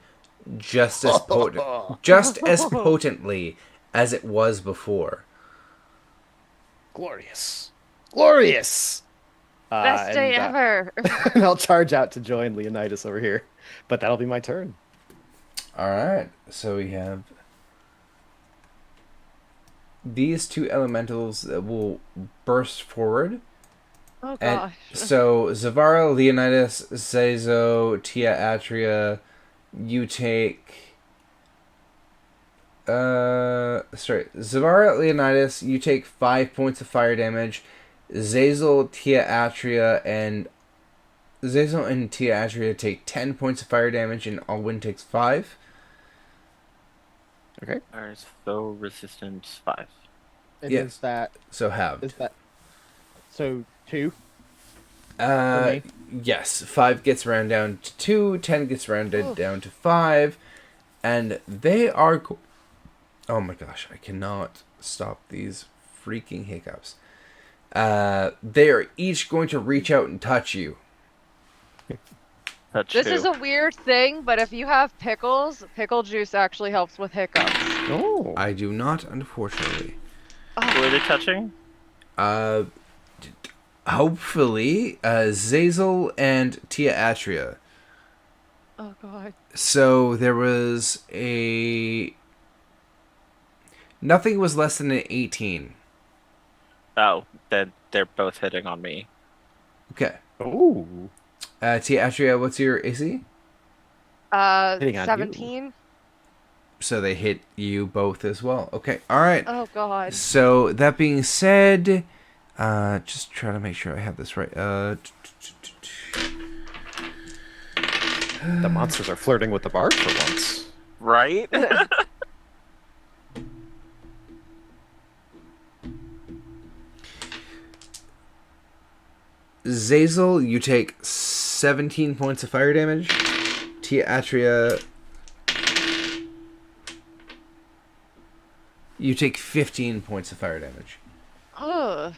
just as potently as it was before. Glorious. Glorious! Best day ever. And I'll charge out to join Leonidas over here. But that'll be my turn. Alright, so we have these two elementals that will burst forward. Oh And gosh. so Zavara, Leonidas, Zezo, Tia Atria, you take Zavara, Leonidas, you take 5 points of fire damage. Zazel, Tia Atria, and Tia Atria take 10 points of fire damage, and Alwyn takes 5. Okay. There's foe resistance 5. And Yes. is that So halved. so 2? me? Yes, 5 gets rounded down to 2, 10 gets rounded down to 5, and they are. Oh my gosh, I cannot stop these freaking hiccups. They are each going to reach out and touch you. That's This two. is a weird thing, but if you have pickles, pickle juice actually helps with hiccups. Oh. I do not, unfortunately. Who are they touching? Uh, hopefully, Zazel and Tia Atria. Oh god. So there was a... Nothing was less than an 18. Oh, then they're both hitting on me. Okay. Ooh. Tia Atria, what's your AC? Hitting on you. 17. So they hit you both as well. Okay, alright. Oh god. So that being said, just trying to make sure I have this right. The monsters are flirting with the bard for once. Right? Zazel, you take 17 points of fire damage. Tia Atria, you take 15 points of fire damage. Ugh.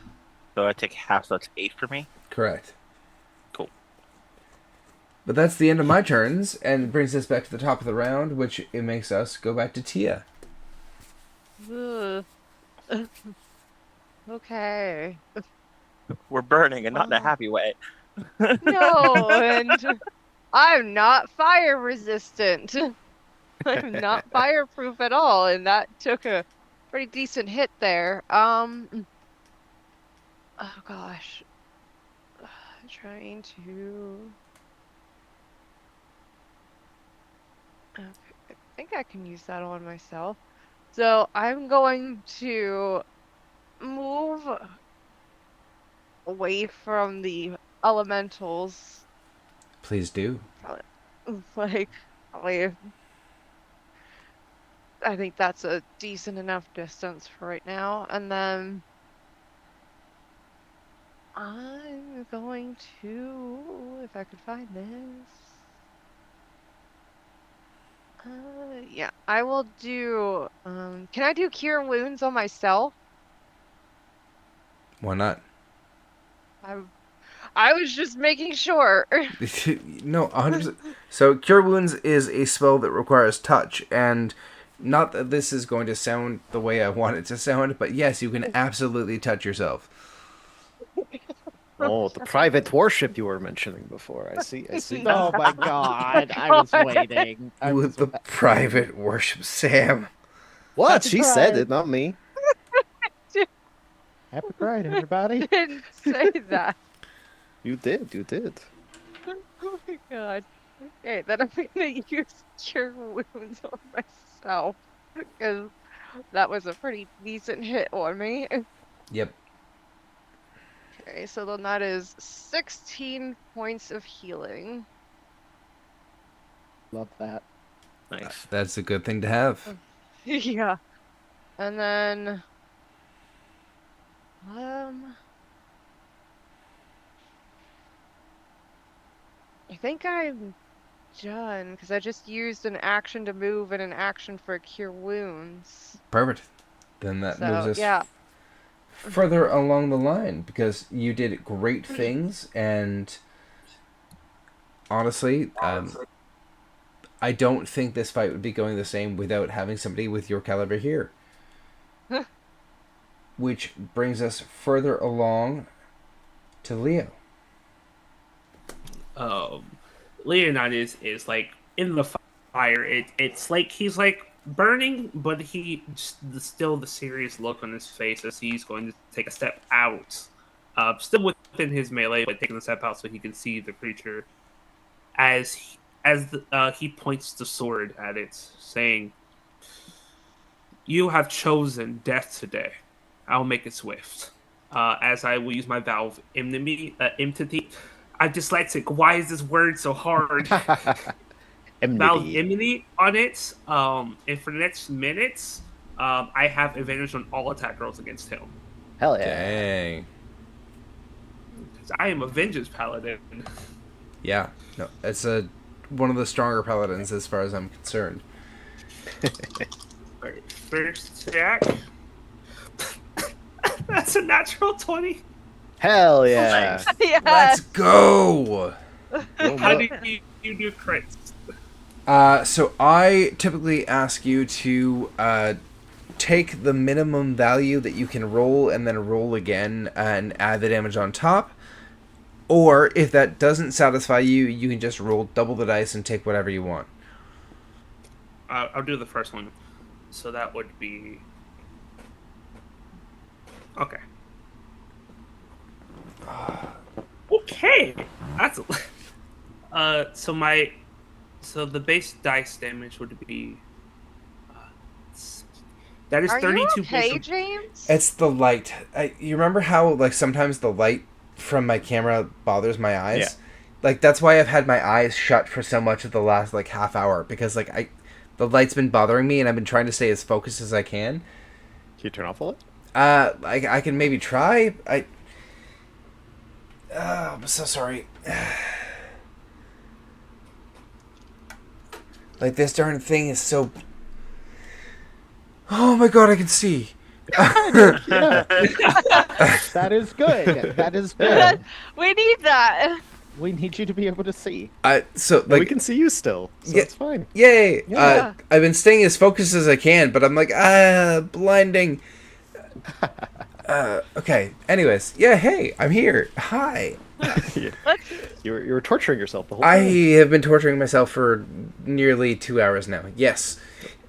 So I take half, so that's 8 for me. Correct. Cool. But that's the end of my turns, and brings us back to the top of the round, which it makes us go back to Tia. Ugh. Okay. We're burning, and not in a happy way. No, and I'm not fire resistant. I'm not fireproof at all, and that took a pretty decent hit there. Oh gosh. Trying to. Okay, I think I can use that on myself. So I'm going to move away from the elementals. Please do. Like, probably, I think that's a decent enough distance for right now. And then I'm going to, if I could find this. Yeah, I will do, can I do Cure Wounds on myself? Why not? I was just making sure. No, 100%. So, Cure Wounds is a spell that requires touch, and not that this is going to sound the way I want it to sound, but yes, you can absolutely touch yourself. Oh, the private warship you were mentioning before. I see. I see. Oh my god, I was waiting. With the private worship, Sam. What? She said it, not me. Happy Pride, everybody. Didn't say that. You did. You did. Oh my god. Okay, then I'm gonna use Cure Wounds on myself. Because that was a pretty decent hit on me. Yep. Okay, so then that is 16 points of healing. Love that. Nice. That's a good thing to have. Yeah. And then I think I'm done because I just used an action to move and an action for Cure Wounds. Perfect. Then that moves So, us yeah. further along the line, because you did great things, and honestly, I don't think this fight would be going the same without having somebody with your caliber here. Which brings us further along to Leo. Leonard is like in the fire. It's like he's like burning, but he still the serious look on his face as he's going to take a step out. Still within his melee, but taking a step out so he can see the creature. As he points the sword at it, saying, "You have chosen death today. I'll make it swift." As I will use my Valve Immunity. I'm dyslexic. Why is this word so hard? Valve Enmity. Immunity on it. And for the next minutes, I have advantage on all attack rolls against him. Hell yeah. Dang. 'Cause I am a Vengeance Paladin. Yeah. No, it's one of the stronger paladins as far as I'm concerned. Alright, first attack. That's a natural 20. Hell yeah. Yes. Let's go! How do you do crits? So I typically ask you to take the minimum value that you can roll and then roll again and add the damage on top. Or if that doesn't satisfy you, you can just roll double the dice and take whatever you want. I'll do the first one. So that would be... Okay. Okay! That's... So the base dice damage would be... that is Are 32 you okay, points of- James? It's the light. You remember how like sometimes the light from my camera bothers my eyes? Yeah. Like that's why I've had my eyes shut for so much of the last like half hour, because like the light's been bothering me and I've been trying to stay as focused as I can. Can you turn off the light? I can maybe try. I'm so sorry. Like this darn thing is so. Oh my god! I can see. Yeah. That is good. That is good. We need that. We need you to be able to see. So We like can see you still, so Yeah. it's fine. yay! Yeah. I've been staying as focused as I can, but I'm like blinding. Okay. Anyways, yeah. Hey, I'm here. Hi. Let's You were torturing yourself the whole I time. have been torturing myself for nearly 2 hours now. Yes.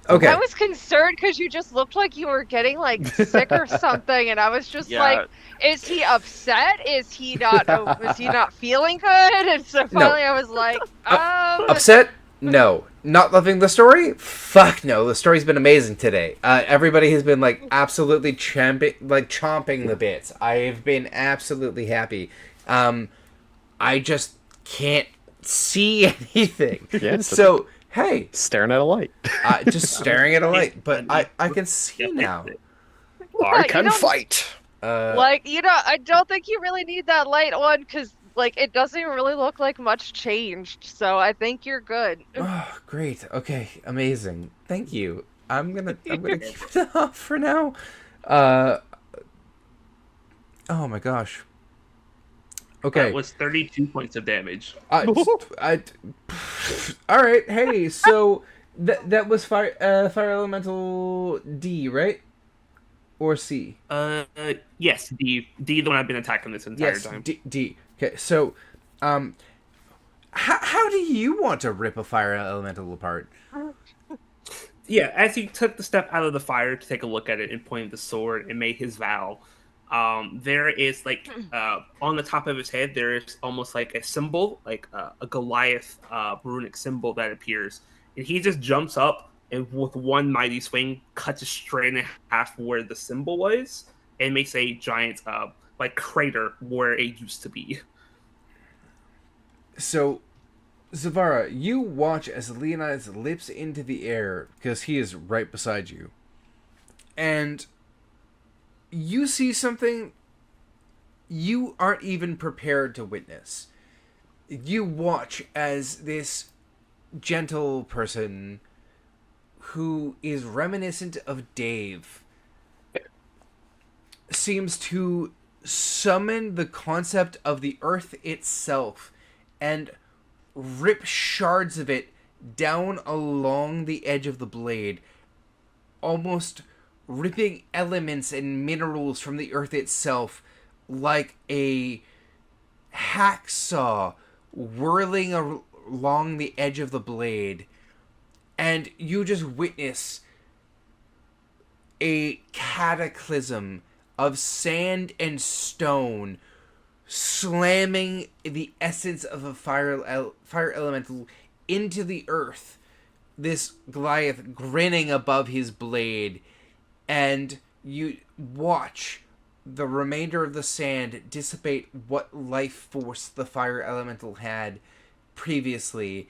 Okay. I was concerned because you just looked like you were getting like sick or something, and I was just Yeah. like, "Is he upset? Is he not? Is he not feeling good?" And so finally, I was like, Upset? No. Not loving the story? Fuck no. The story's been amazing today. Everybody has been like absolutely chomping the bits. I've been absolutely happy. I just can't see anything. Yeah, So hey, staring at a light. just staring at a light, but I can see now. I can fight. Like, I don't think you really need that light one because, like, it doesn't really look like much changed. So I think you're good. Oh, great. Okay, amazing. Thank you. I'm gonna keep it off for now. Oh my gosh. Okay. That was 32 points of damage. All right. Hey, so that was fire elemental D, right? Or C? Yes, D, the one I've been attacking this entire Yes, time. D. Okay, so, how do you want to rip a fire elemental apart? Yeah, as he took the step out of the fire to take a look at it and pointed the sword and made his vow, there is like on the top of his head there is almost like a symbol, like a Goliath runic symbol that appears, and he just jumps up and with one mighty swing cuts it straight in half where the symbol was and makes a giant like crater where it used to be. So, Zavara, you watch as Leonidas leaps into the air because he is right beside you, and you see something you aren't even prepared to witness. You watch as this gentle person who is reminiscent of Dave seems to summon the concept of the earth itself and rip shards of it down along the edge of the blade, almost ripping elements and minerals from the earth itself like a hacksaw whirling along the edge of the blade. And you just witness a cataclysm of sand and stone slamming the essence of a fire elemental into the earth. This Goliath grinning above his blade, and you watch the remainder of the sand dissipate what life force the fire elemental had previously,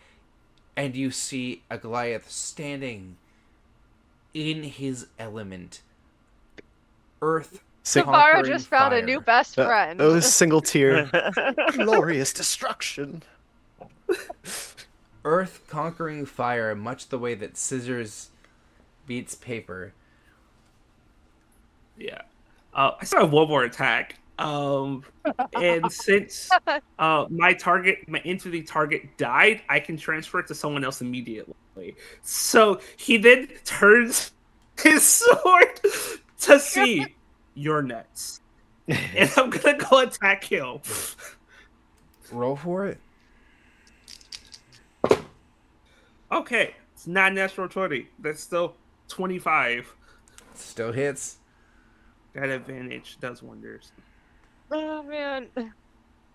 and you see a Goliath standing in his element. Earth Savara conquering just found a fire. new best friend. That was single tier. Glorious destruction. Earth conquering fire, much the way that scissors beats paper. Yeah. I still have one more attack. And since my entity target died, I can transfer it to someone else immediately. So he then turns his sword to see you're next. And I'm gonna go attack him. Roll for it. Okay, it's not natural 20. That's still 25. Still hits. That advantage does wonders. Oh man,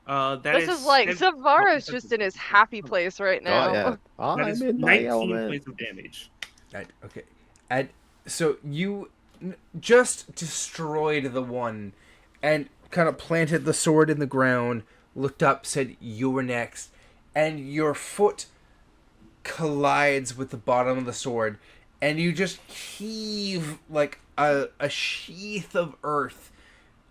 That this is like Savara's just in his happy place right now. Oh yeah, That I'm is in my 19 element. points of damage. Right, okay. And so you just destroyed the one and kind of planted the sword in the ground, looked up, said, "You're next." And your foot collides with the bottom of the sword, and you just heave like a sheath of earth.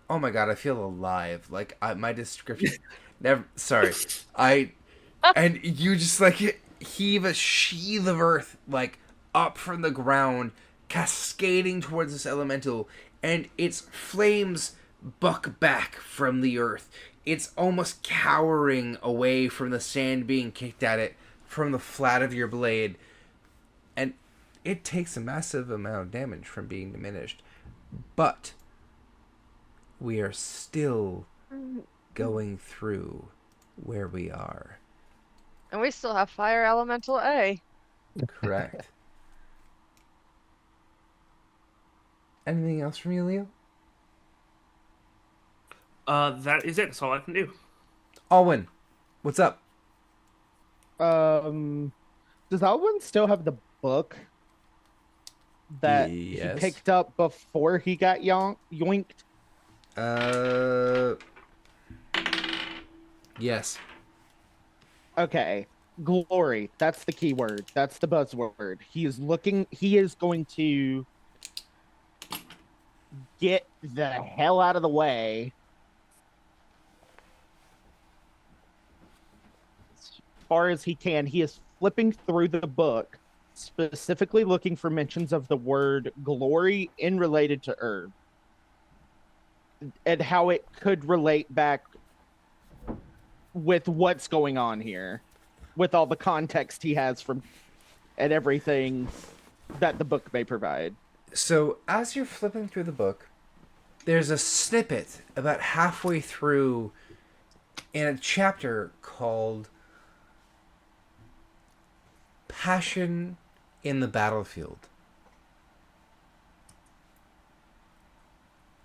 Oh my god, I feel alive. Like, my description... Never... Sorry. And you just, like, heave a sheath of earth, like, up from the ground, cascading towards this elemental, and its flames buck back from the earth. It's almost cowering away from the sand being kicked at it from the flat of your blade. And it takes a massive amount of damage from being diminished. But we are still going through where we are. And we still have Fire Elemental A. Correct. Anything else from you, Leo? That is it. That's all I can do. Alwyn, what's up? Does Alwyn still have the book that Yes. he picked up before he got yoinked? Yes. Okay. Glory. That's the key word. That's the buzzword. He is going to get the hell out of the way. As far as he can, he is flipping through the book, specifically looking for mentions of the word glory in related to herb and how it could relate back with what's going on here, with all the context he has from and everything that the book may provide. So, as you're flipping through the book, there's a snippet about halfway through in a chapter called Passion in the Battlefield.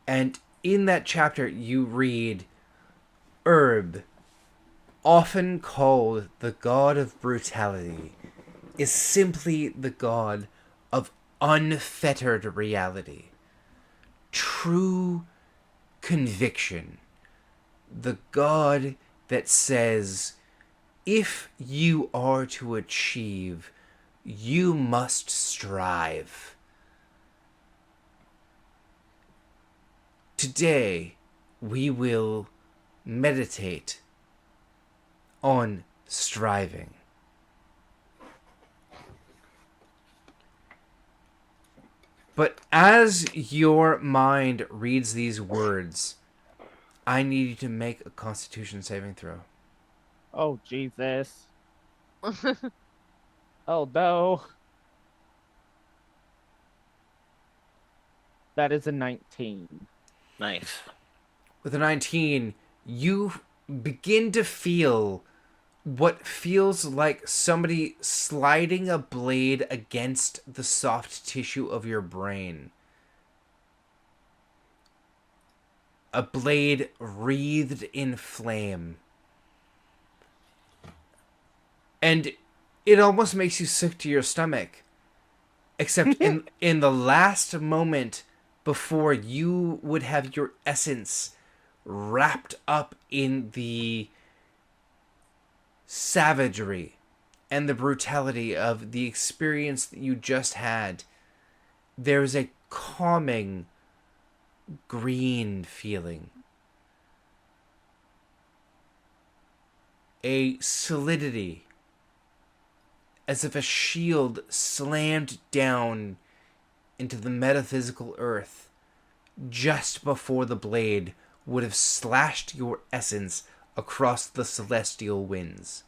And in that chapter, you read, Herb, often called the god of brutality, is simply the god of unfettered reality. True conviction. The god that says, if you are to achieve, you must strive. Today, we will meditate on striving. But as your mind reads these words, I need you to make a Constitution saving throw. Oh, Jesus. Oh, no. That is a 19. Nice. With a 19, you begin to feel what feels like somebody sliding a blade against the soft tissue of your brain. A blade wreathed in flame. And it almost makes you sick to your stomach. Except in the last moment before you would have your essence wrapped up in the savagery and the brutality of the experience that you just had, there's a calming green feeling. A solidity, as if a shield slammed down into the metaphysical earth just before the blade would have slashed your essence across the celestial winds.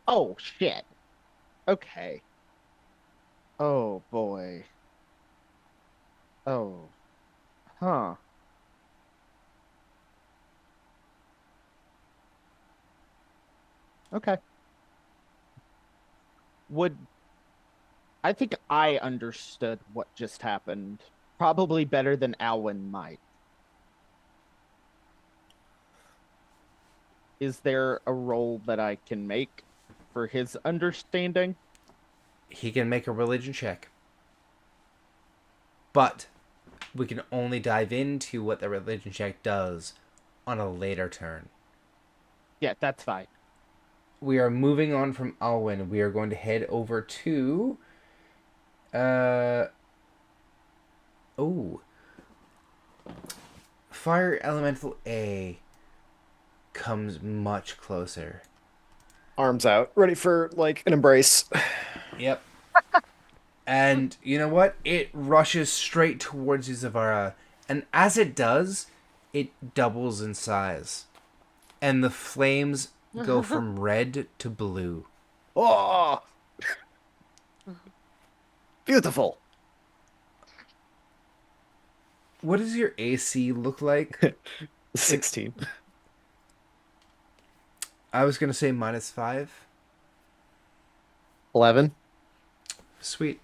Oh shit. Okay. Oh boy. Oh. Huh. Okay. Would I think I understood what just happened probably better than Alwyn might. Is there a role that I can make for his understanding? He can make a religion check. But we can only dive into what the religion check does on a later turn. Yeah, that's fine. We are moving on from Alwyn. We are going to head over to oh, Fire Elemental A comes much closer. Arms out, ready for like an embrace. Yep. And you know what? It rushes straight towards you, Zavara. And as it does, it doubles in size. And the flames go from red to blue. Oh, beautiful. What does your AC look like? 16. I was going to say -5. 11. Sweet.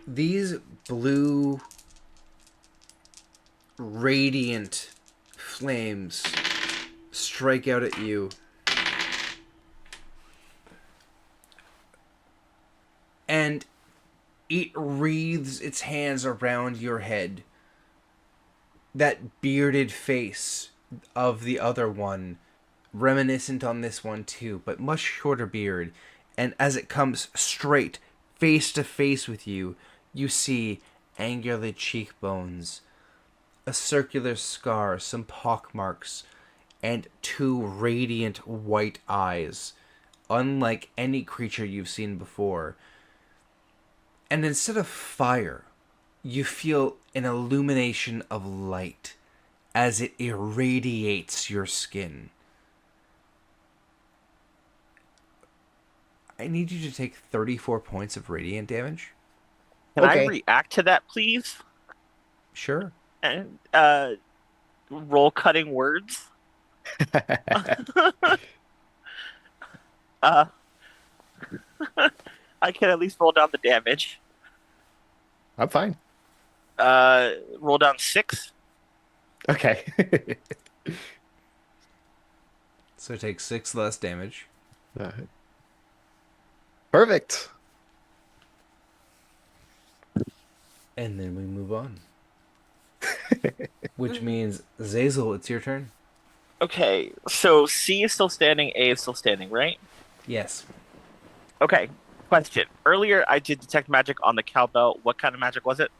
These blue radiant flames strike out at you. And it wreathes its hands around your head. That bearded face of the other one, reminiscent on this one too, but much shorter beard. And as it comes straight, face to face with you, you see angular cheekbones, a circular scar, some pockmarks, and 2 radiant white eyes, unlike any creature you've seen before. And instead of fire, you feel an illumination of light as it irradiates your skin. I need you to take 34 points of radiant damage. Can I Okay. react to that, please? Sure. And roll cutting words. uh, I can at least roll down the damage. I'm fine. Roll down 6. Okay. So take 6 less damage. Perfect. And then we move on. Which means, Zazel, it's your turn. Okay, so C is still standing, A is still standing, right? Yes. Okay, question. Earlier I did detect magic on the cowbell. What kind of magic was it?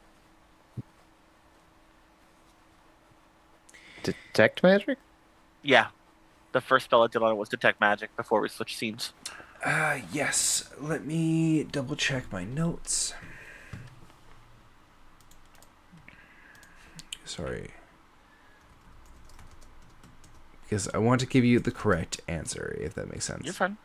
Detect magic? Yeah. The first spell I did on it was detect magic before we switched scenes. Yes. Let me double check my notes. Sorry. Because I want to give you the correct answer, if that makes sense. You're fine.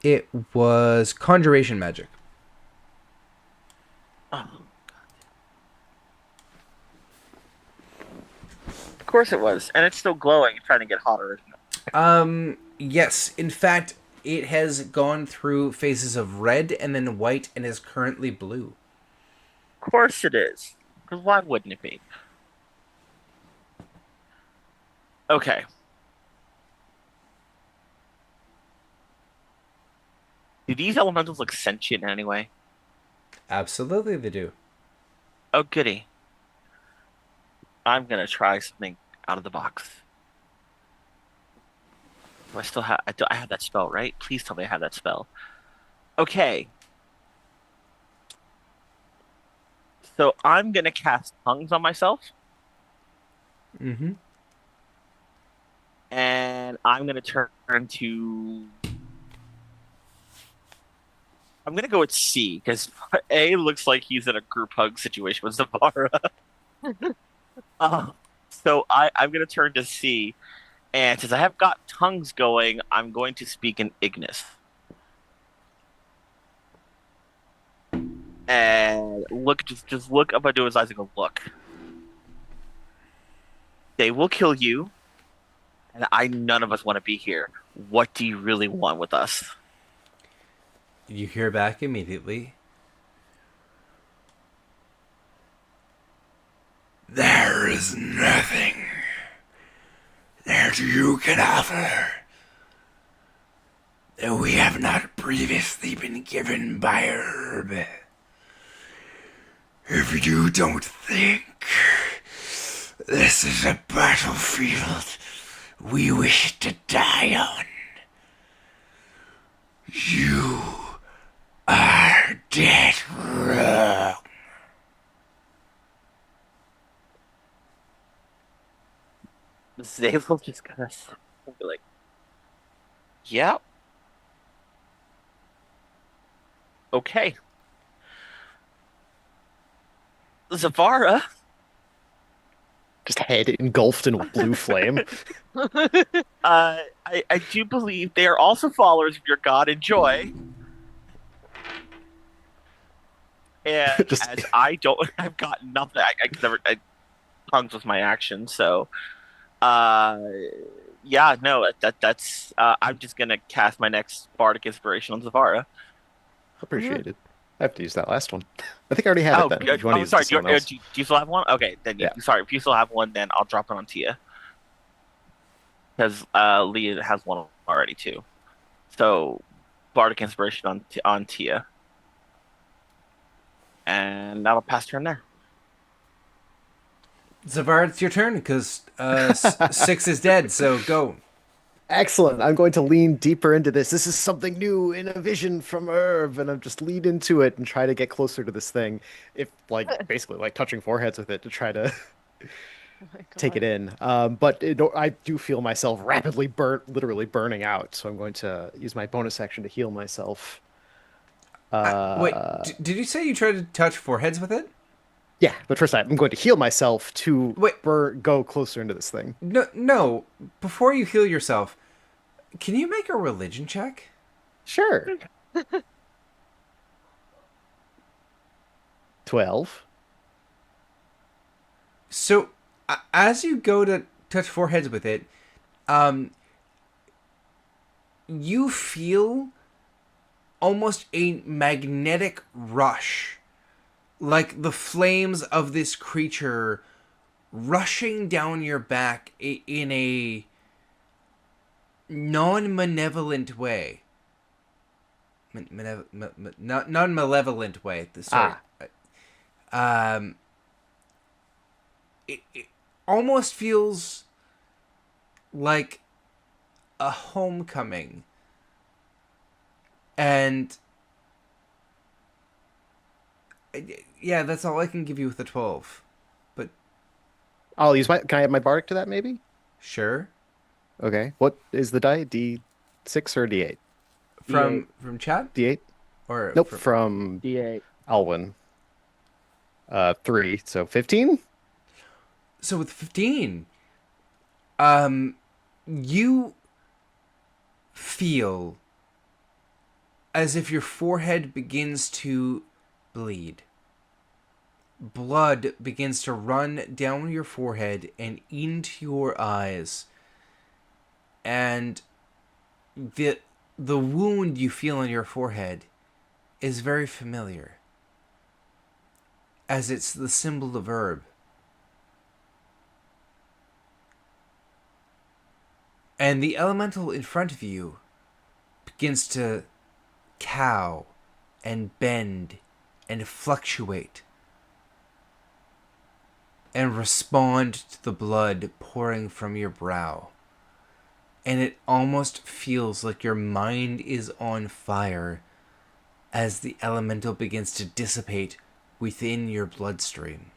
It was conjuration magic. Oh. Of course it was. And it's still glowing and trying to get hotter, isn't it? Yes. In fact, it has gone through phases of red and then white and is currently blue. Of course it is. Because why wouldn't it be? Okay. Do these elementals look sentient in any way? Absolutely, they do. Oh, goody. I'm gonna try something out of the box. Do I still have? I have that spell, right? Please tell me I have that spell. Okay. So I'm gonna cast tongues on myself, Mm-hmm. and I'm gonna turn to. I'm gonna go with C because A looks like he's in a group hug situation with Zavara. I'm gonna turn to C, and since I have got tongues going, I'm going to speak in Ignis. And look, just look up into his eyes and go, look. They will kill you, and none of us want to be here. What do you really want with us? You hear back immediately. There is nothing that you can offer that we have not previously been given by Herb. If you don't think this is a battlefield we wish to die on, you are dead wrong. Zavel just gonna be like, "Yep, okay." Zavara, Just head engulfed in a blue flame. I do believe they are also followers of your god Enjoy. And Just- as I don't, I've got nothing. I could never. Tongues was my action, so yeah, no, that's. I'm just gonna cast my next bardic inspiration on Zavara. Appreciated. I have to use that last one. I think I already have it then. If you want to use sorry. it to someone else. Do you still have one? Okay, then Yeah. sorry. If you still have one, then I'll drop it on Tia because Leah has one already too. So bardic inspiration on Tia, and that'll pass turn there. Zavar, it's your turn because 6 is dead. So go. Excellent. I'm going to lean deeper into this. This is something new in a vision from Irv, and I'm just lead into it and try to get closer to this thing. If basically like touching foreheads with it to try to take it in. But I do feel myself rapidly literally burning out. So I'm going to use my bonus action to heal myself. Wait, did you say you tried to touch foreheads with it? Yeah, but first I'm going to heal myself to Wait. go closer into this thing. No. Before you heal yourself, can you make a religion check? Sure. 12. So, as you go to touch foreheads with it, you feel almost a magnetic rush. Like the flames of this creature rushing down your back in a non-malevolent way. Non-malevolent way. Sorry. It almost feels like a homecoming. And yeah, that's all I can give you with the 12. But I'll use my. Can I add my bardic to that, maybe? sure. Okay. What is the die? D6 or D8? From chat? D8? Or Nope. From D8. Alwyn. 3. So 15. So with 15, you feel as if your forehead begins to bleed. Blood begins to run down your forehead and into your eyes. And the wound you feel on your forehead is very familiar, as it's the symbol of herb. And the elemental in front of you begins to cow and bend and fluctuate and respond to the blood pouring from your brow. And it almost feels like your mind is on fire as the elemental begins to dissipate within your bloodstream.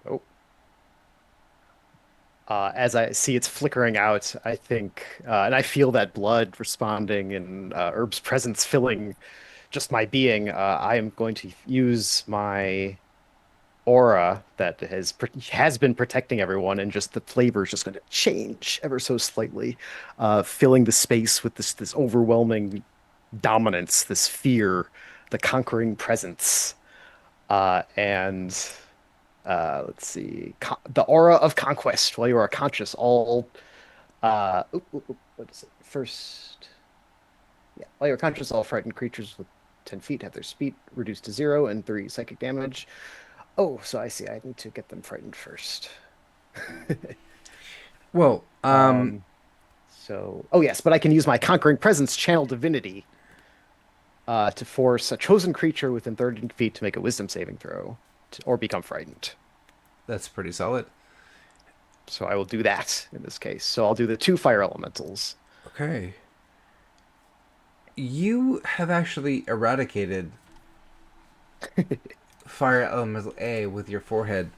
Oh. As I see it's flickering out, I think, and I feel that blood responding and Herb's presence filling just my being. I am going to use my aura that has been protecting everyone, and just the flavor is just going to change ever so slightly, filling the space with this overwhelming dominance, this fear, the conquering presence, and let's see, the aura of conquest. While you are conscious, all what is it? First, yeah, while you're conscious, all frightened creatures with 10 feet have their speed reduced to 0 and 3 psychic damage. Oh, so I see. I need to get them frightened first. Well, So, oh yes, but I can use my conquering presence, channel divinity, to force a chosen creature within 30 feet to make a wisdom saving throw, or become frightened. that's pretty solid. So I will do that in this case. So I'll do the 2 fire elementals. Okay. You have actually eradicated Fire Elemental A with your forehead.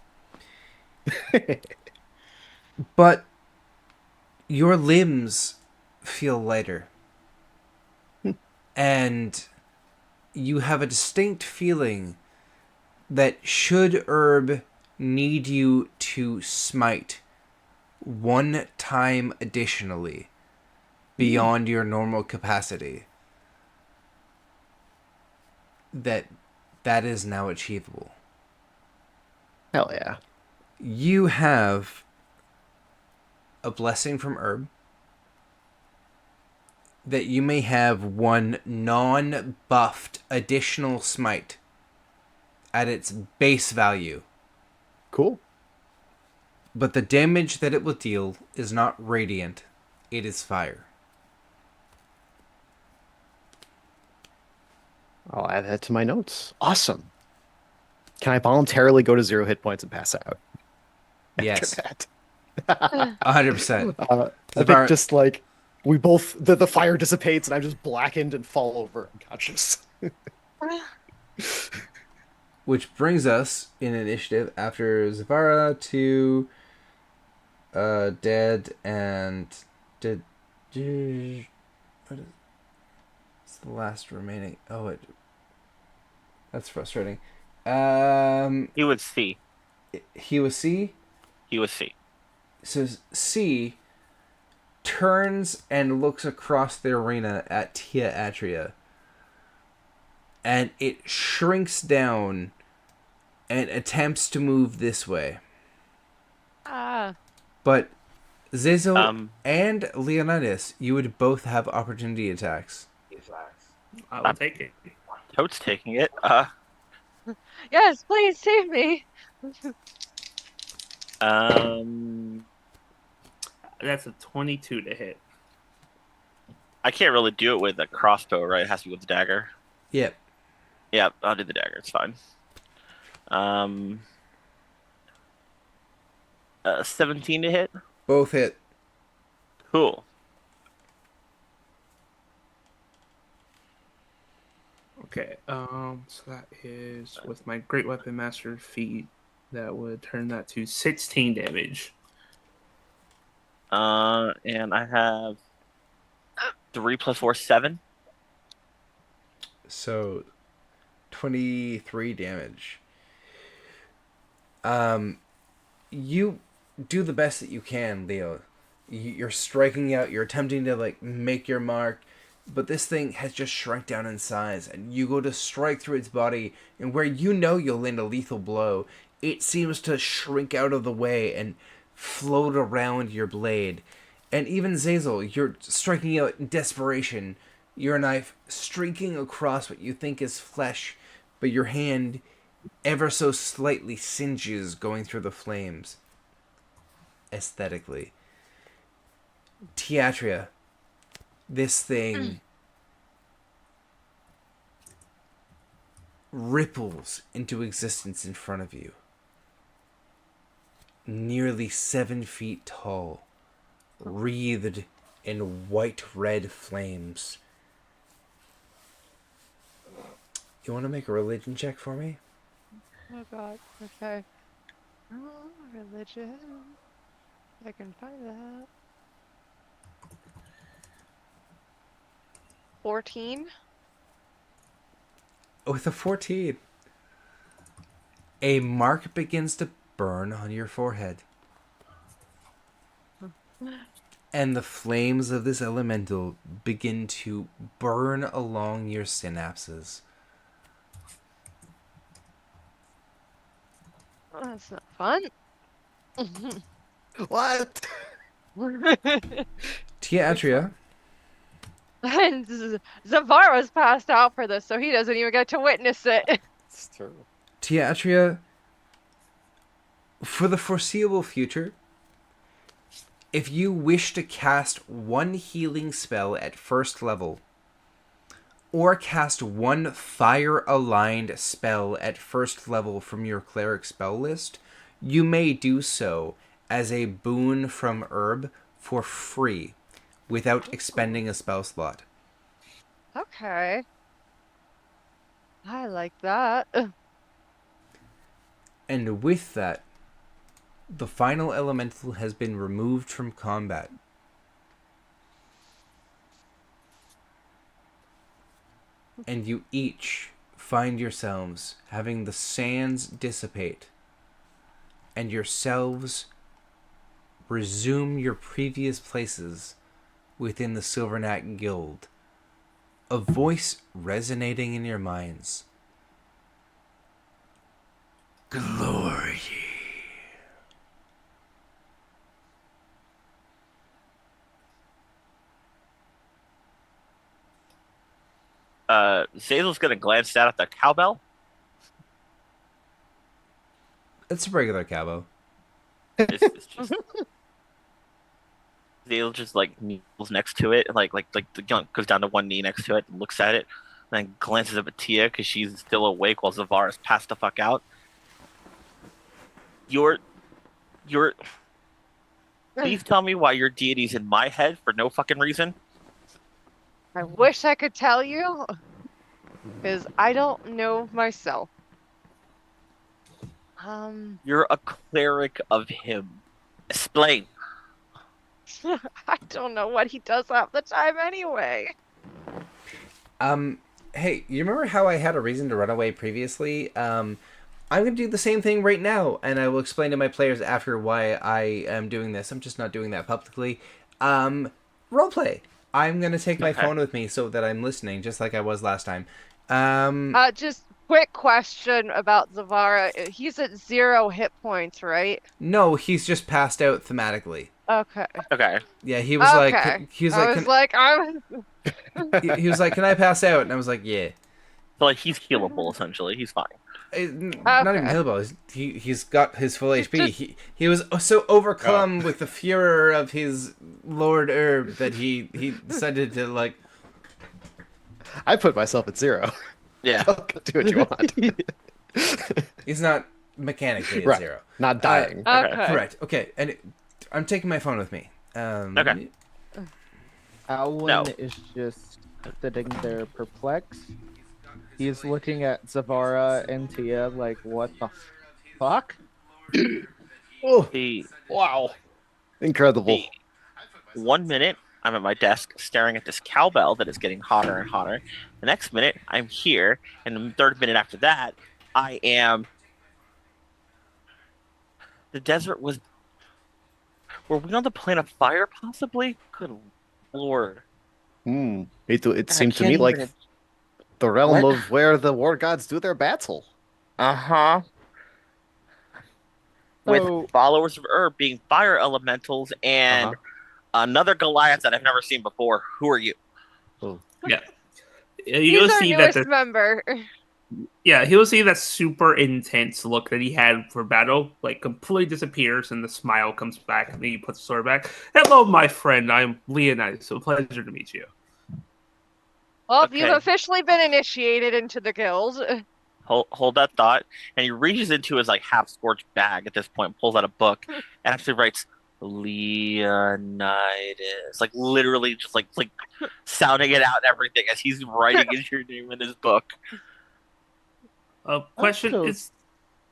But your limbs feel lighter. And you have a distinct feeling that should Herb need you to smite one time additionally beyond your normal capacity, that is now achievable. Hell yeah. You have a blessing from Herb that you may have one non-buffed additional smite at its base value. Cool. But the damage that it will deal is not radiant, it is fire. I'll add that to my notes. Awesome. Can I voluntarily go to 0 hit points and pass out? Yes, After 100%. that? I think just like we both the fire dissipates and I'm just blackened and fall over unconscious. Which brings us in initiative after Zavara to Dead and Dead. What is it's the last remaining? That's frustrating. He was C. He was C. He was C. So C turns and looks across the arena at Tia Atria, and it shrinks down and attempts to move this way. But Zezo and Leonidas, you would both have opportunity attacks. I will take it. Toad's taking it. Yes, please save me. That's a 22 to hit. I can't really do it with a crossbow, right? It has to be with the dagger. Yep. Yeah, I'll do the dagger. It's fine. 17 to hit. Both hit. Cool. Okay. So that is with my Great Weapon Master feat. That would turn that to 16 damage. And I have 3 plus 4, 7. So 23 damage. You do the best that you can, Leo. You're striking out, you're attempting to like make your mark, but this thing has just shrunk down in size, and you go to strike through its body, and where you know you'll land a lethal blow, it seems to shrink out of the way and float around your blade. And even Zazel, you're striking out in desperation, your knife streaking across what you think is flesh, but your hand ever so slightly singes going through the flames. Aesthetically. Teatria, this thing ripples into existence in front of you. Nearly 7 feet tall, wreathed in white-red flames. You want to make a religion check for me? Oh god. Okay. Oh, religion. I can find that. 14. With a 14, a mark begins to burn on your forehead. And the flames of this elemental begin to burn along your synapses. Oh, that's not fun. What? Tia Atria, And Zavara's passed out for this, so he doesn't even get to witness it. It's true. Tia Atria, for the foreseeable future, if you wish to cast one healing spell at first level, or cast one fire-aligned spell at first level from your cleric spell list, you may do so as a boon from Herb for free, without expending a spell slot. Okay. I like that. And with that, the final elemental has been removed from combat. And you each find yourselves having the sands dissipate, and yourselves resume your previous places within the Silverknack Guild. A voice resonating in your minds. Glory. Zazel's gonna glance down at the cowbell. It's a regular cowbell. It's just Zazel just like kneels next to it, like goes down to one knee next to it, and looks at it, and then glances up at Tia because she's still awake while Zavara's passed the fuck out. Please tell me why your deity's in my head for no fucking reason. I wish I could tell you, because I don't know myself. You're a cleric of him. Explain. I don't know what he does half the time anyway. Hey, you remember how I had a reason to run away previously? I'm going to do the same thing right now, and I will explain to my players after why I am doing this. I'm just not doing that publicly. Roleplay. I'm going to take my phone with me so that I'm listening, just like I was last time. Just quick question about Zavara. He's at 0 hit points, right? No, he's just passed out thematically. Okay. Okay. Yeah, he was Okay. he was I like, was like, I'm... he was like, can I pass out? And I was like, yeah. So like he's healable essentially. He's fine. Not even healable. He's got his full HP. He was so overcome with the furor of his Lord Herb that he decided to like. I put myself at 0. Yeah. Do what you want. He's not mechanically at Right. 0. Not dying. Okay. Correct. Okay, and I'm taking my phone with me. Okay. Alan No. is just sitting there perplexed. He's looking at Zavara and Tia like, what the fuck? Oh, The wow. Incredible. the 1 minute I'm at my desk staring at this cowbell that is getting hotter and hotter. The next minute I'm here, and the third minute after that I am. The desert was. Were we on the plane of fire? Possibly. Good lord. It seemed to can't me like even- the realm What? of where the war gods do their battle. Uh-huh. With So- followers of Herb being fire elementals and another Goliath that I've never seen before. Who are you? You'll He's our see that newest the member. Yeah, he'll see that super intense look that he had for battle, like completely disappears, and the smile comes back, and then he puts the sword back. Hello, my friend. I'm Leonidas. A pleasure to meet you. Well, Okay. you've officially been initiated into the guild. Hold that thought. And he reaches into his like half scorched bag at this point, pulls out a book, and actually writes Leonidas. Like literally just like sounding it out and everything as he's writing in your name in his book. Question so-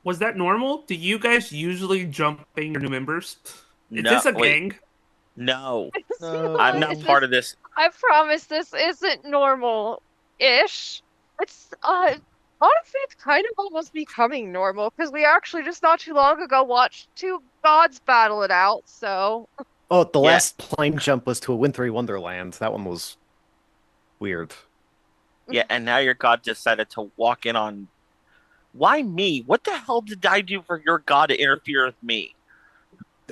was that normal? Do you guys usually jump in your new members? Is No, this a wait. gang? No, No. I'm It's not just- part of this. I promise this isn't normal-ish. It's honestly it's kind of almost becoming normal because we actually just not too long ago watched two gods battle it out, so Oh, the Yeah. last plane jump was to a wintry wonderland. That one was weird. Yeah, and now your god decided to walk in on. Why me? What the hell did I do for your god to interfere with me?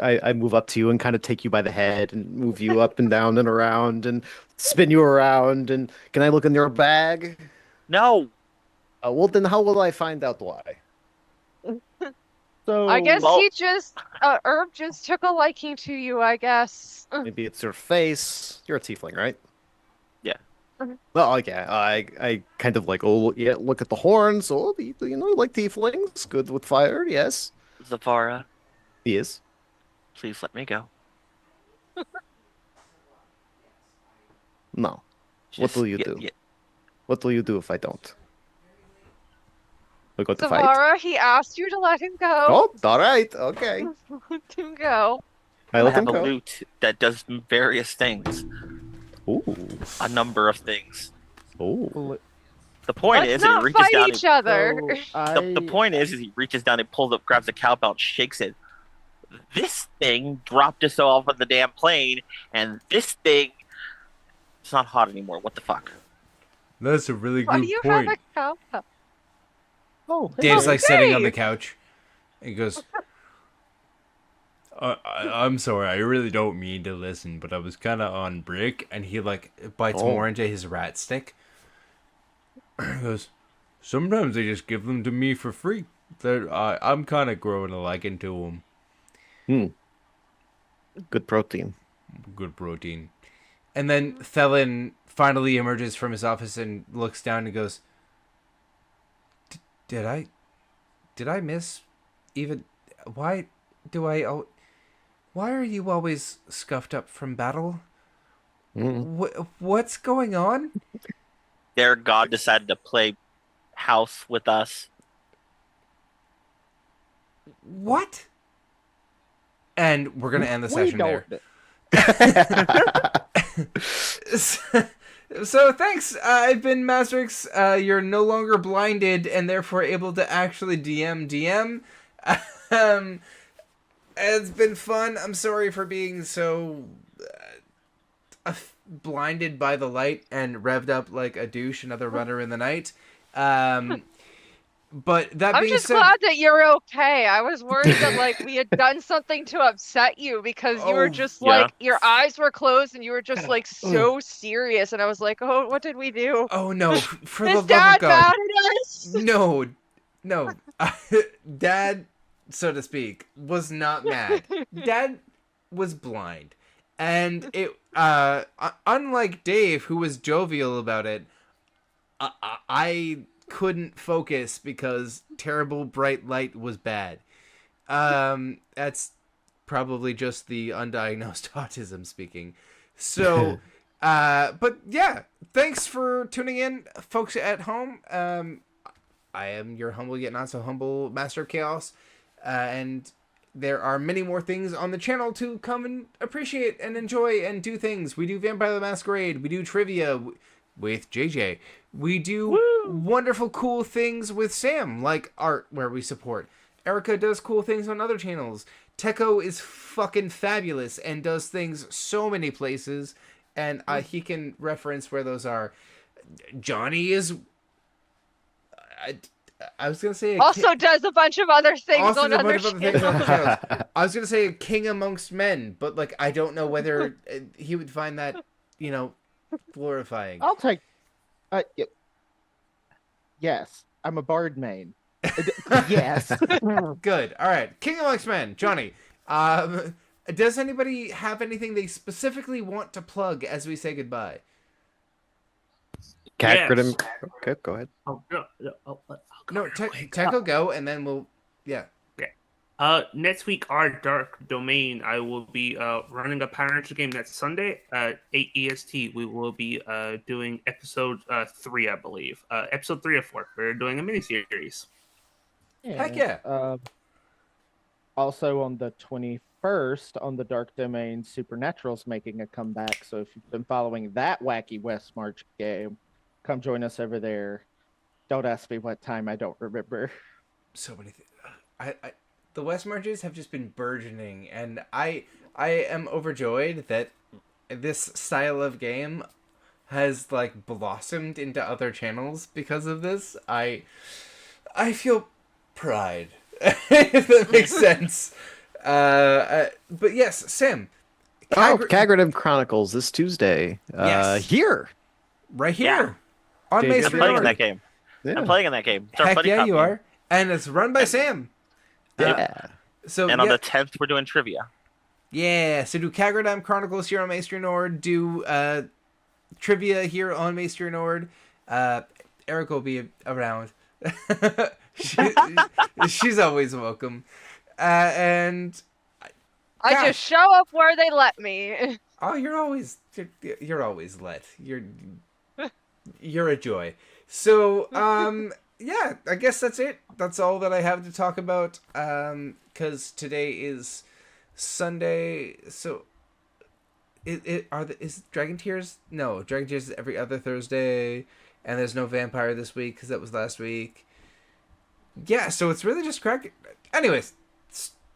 I move up to you and kind of take you by the head and move you up and down and around and spin you around. And can I look in your bag? No, Well, then how will I find out why? So I guess Well- he just Herb just took a liking to you, I guess. Maybe it's your face. You're a tiefling, right? Yeah. Mhm. Well, okay. I kind of like, oh, yeah, look at the horns. Oh, like tieflings. Good with fire, yes. Zavara, He is. please let me go. No. What will you yeah, do? yeah. What will you do if I don't? We go to fight? Savara, he asked you to let him go. Oh, all right. Okay. To go. I I let him have a go. loot that does various things, Ooh. a number of things. Ooh. The point Let's is, that he not reaches fight down. each other. The point is he reaches down and pulls up, grabs a cowbell, and shakes it. This thing dropped us off of the damn plane, and this thing, it's not hot anymore. What the fuck? That's a really Why good do you point. have a cow? Oh, hey, Dave's like sitting on the Dave! couch. He goes, I'm sorry, I really don't mean to listen, but I was kind of on break. And he like bites Oh. more into his rat stick. He goes, sometimes they just give them to me for free. I'm kind of growing a liking to them. Good protein. Good protein. And then Thelen finally emerges from his office and looks down and goes, Did I miss even? Why are you always scuffed up from battle? What's going on? Their god decided to play house with us. What? And we're gonna end the we session there. don't. So thanks. I've been Masterix. You're no longer blinded and therefore able to actually DM. It's been fun. I'm sorry for being so blinded by the light and revved up like a douche, another runner in the night. But that I'm being just said, glad that you're okay. I was worried that like we had done something to upset you because you Oh, were just yeah. like your eyes were closed and you were just like so serious and I was like, "Oh, what did we do?" oh no, for the Is love of Dad God. mad at us? No. Dad, so to speak, was not mad. Dad was blind. And it, unlike Dave, who was jovial about it, I couldn't focus because terrible bright light was bad. That's probably just the undiagnosed autism speaking. So, but yeah, thanks for tuning in, folks at home. I am your humble yet not so humble Master of Chaos, and there are many more things on the channel to come and appreciate and enjoy and do things. We do Vampire the Masquerade, we do trivia with JJ, we do wonderful cool things with Sam, like art where we support. Erica does cool things on other channels. Techo is fucking fabulous and does things so many places, and he can reference where those are. Johnny is... I was gonna say Also does a bunch of other things also on does a other bunch of other things on channels. other channels. I was gonna say a king amongst men, but like I don't know whether he would find that, glorifying. I'll take. Yes, I'm a bard main. Yes. Good. All right, king amongst men, Johnny. Does anybody have anything they specifically want to plug as we say goodbye? Cat Yes. Okay, go ahead. Oh, no, I'll go No, real quick. Techo go, and then we'll. Yeah. Next week, our Dark Domain, I will be running a Power Ranger game next Sunday at 8 EST. We will be doing episode 3, I believe. Episode 3 or 4. We're doing a miniseries. Heck yeah. Also on the 21st, on the Dark Domain, Supernatural's making a comeback. So if you've been following that wacky West March game, come join us over there. Don't ask me what time, I don't remember. So many things. The West Marches have just been burgeoning, and I am overjoyed that this style of game has like blossomed into other channels because of this. I feel pride, if that makes sense. But yes, Sam. Kagradom Chronicles this Tuesday. Yes. Here. Right here. Yeah. On JJ, Mace I'm playing in Reloaded. that game. Yeah. I'm playing in that game. It's our Heck buddy yeah, copy. you are. And it's run by Sam. Yeah. So And on the 10th, we're doing trivia. yeah, so do Kagradam Chronicles here on Maester Nord, do trivia here on Maester Nord. Eric will be around. She's always welcome. And I Gosh. just show up where they let me. oh, you're always let. You're a joy. So, yeah, I guess that's it. That's all that I have to talk about. Because today is Sunday. So, is Dragon Tears? No, Dragon Tears is every other Thursday, and there's no Vampire this week because that was last week. Yeah, so it's really just crack. Anyways,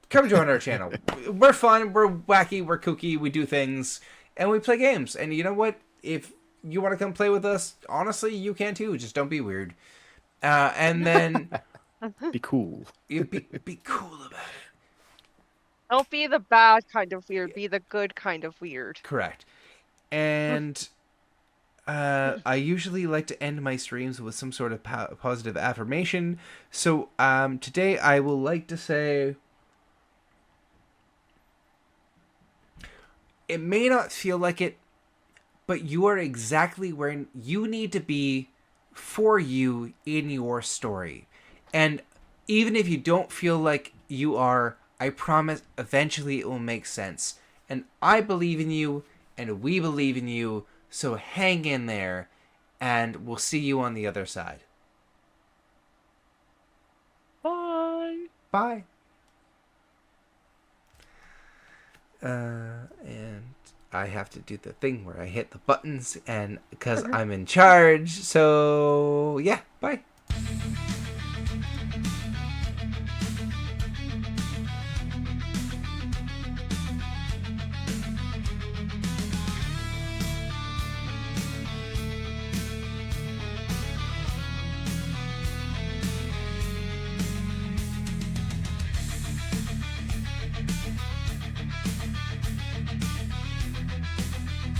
come join our channel. We're fun. We're wacky. We're kooky. We do things, and we play games. And you know what? If you want to come play with us, honestly, you can too. Just don't be weird. And then Be cool. you be cool about it. Don't be the bad kind of weird, be the good kind of weird. Correct. And I usually like to end my streams with some sort of positive affirmation. So today I will like to say, it may not feel like it, but you are exactly where you need to be for you in your story. And even if you don't feel like you are, I promise eventually it will make sense. And I believe in you, and we believe in you, so hang in there, and we'll see you on the other side. Bye. Bye. And I have to do the thing where I hit the buttons, and because I'm in charge, so yeah, bye.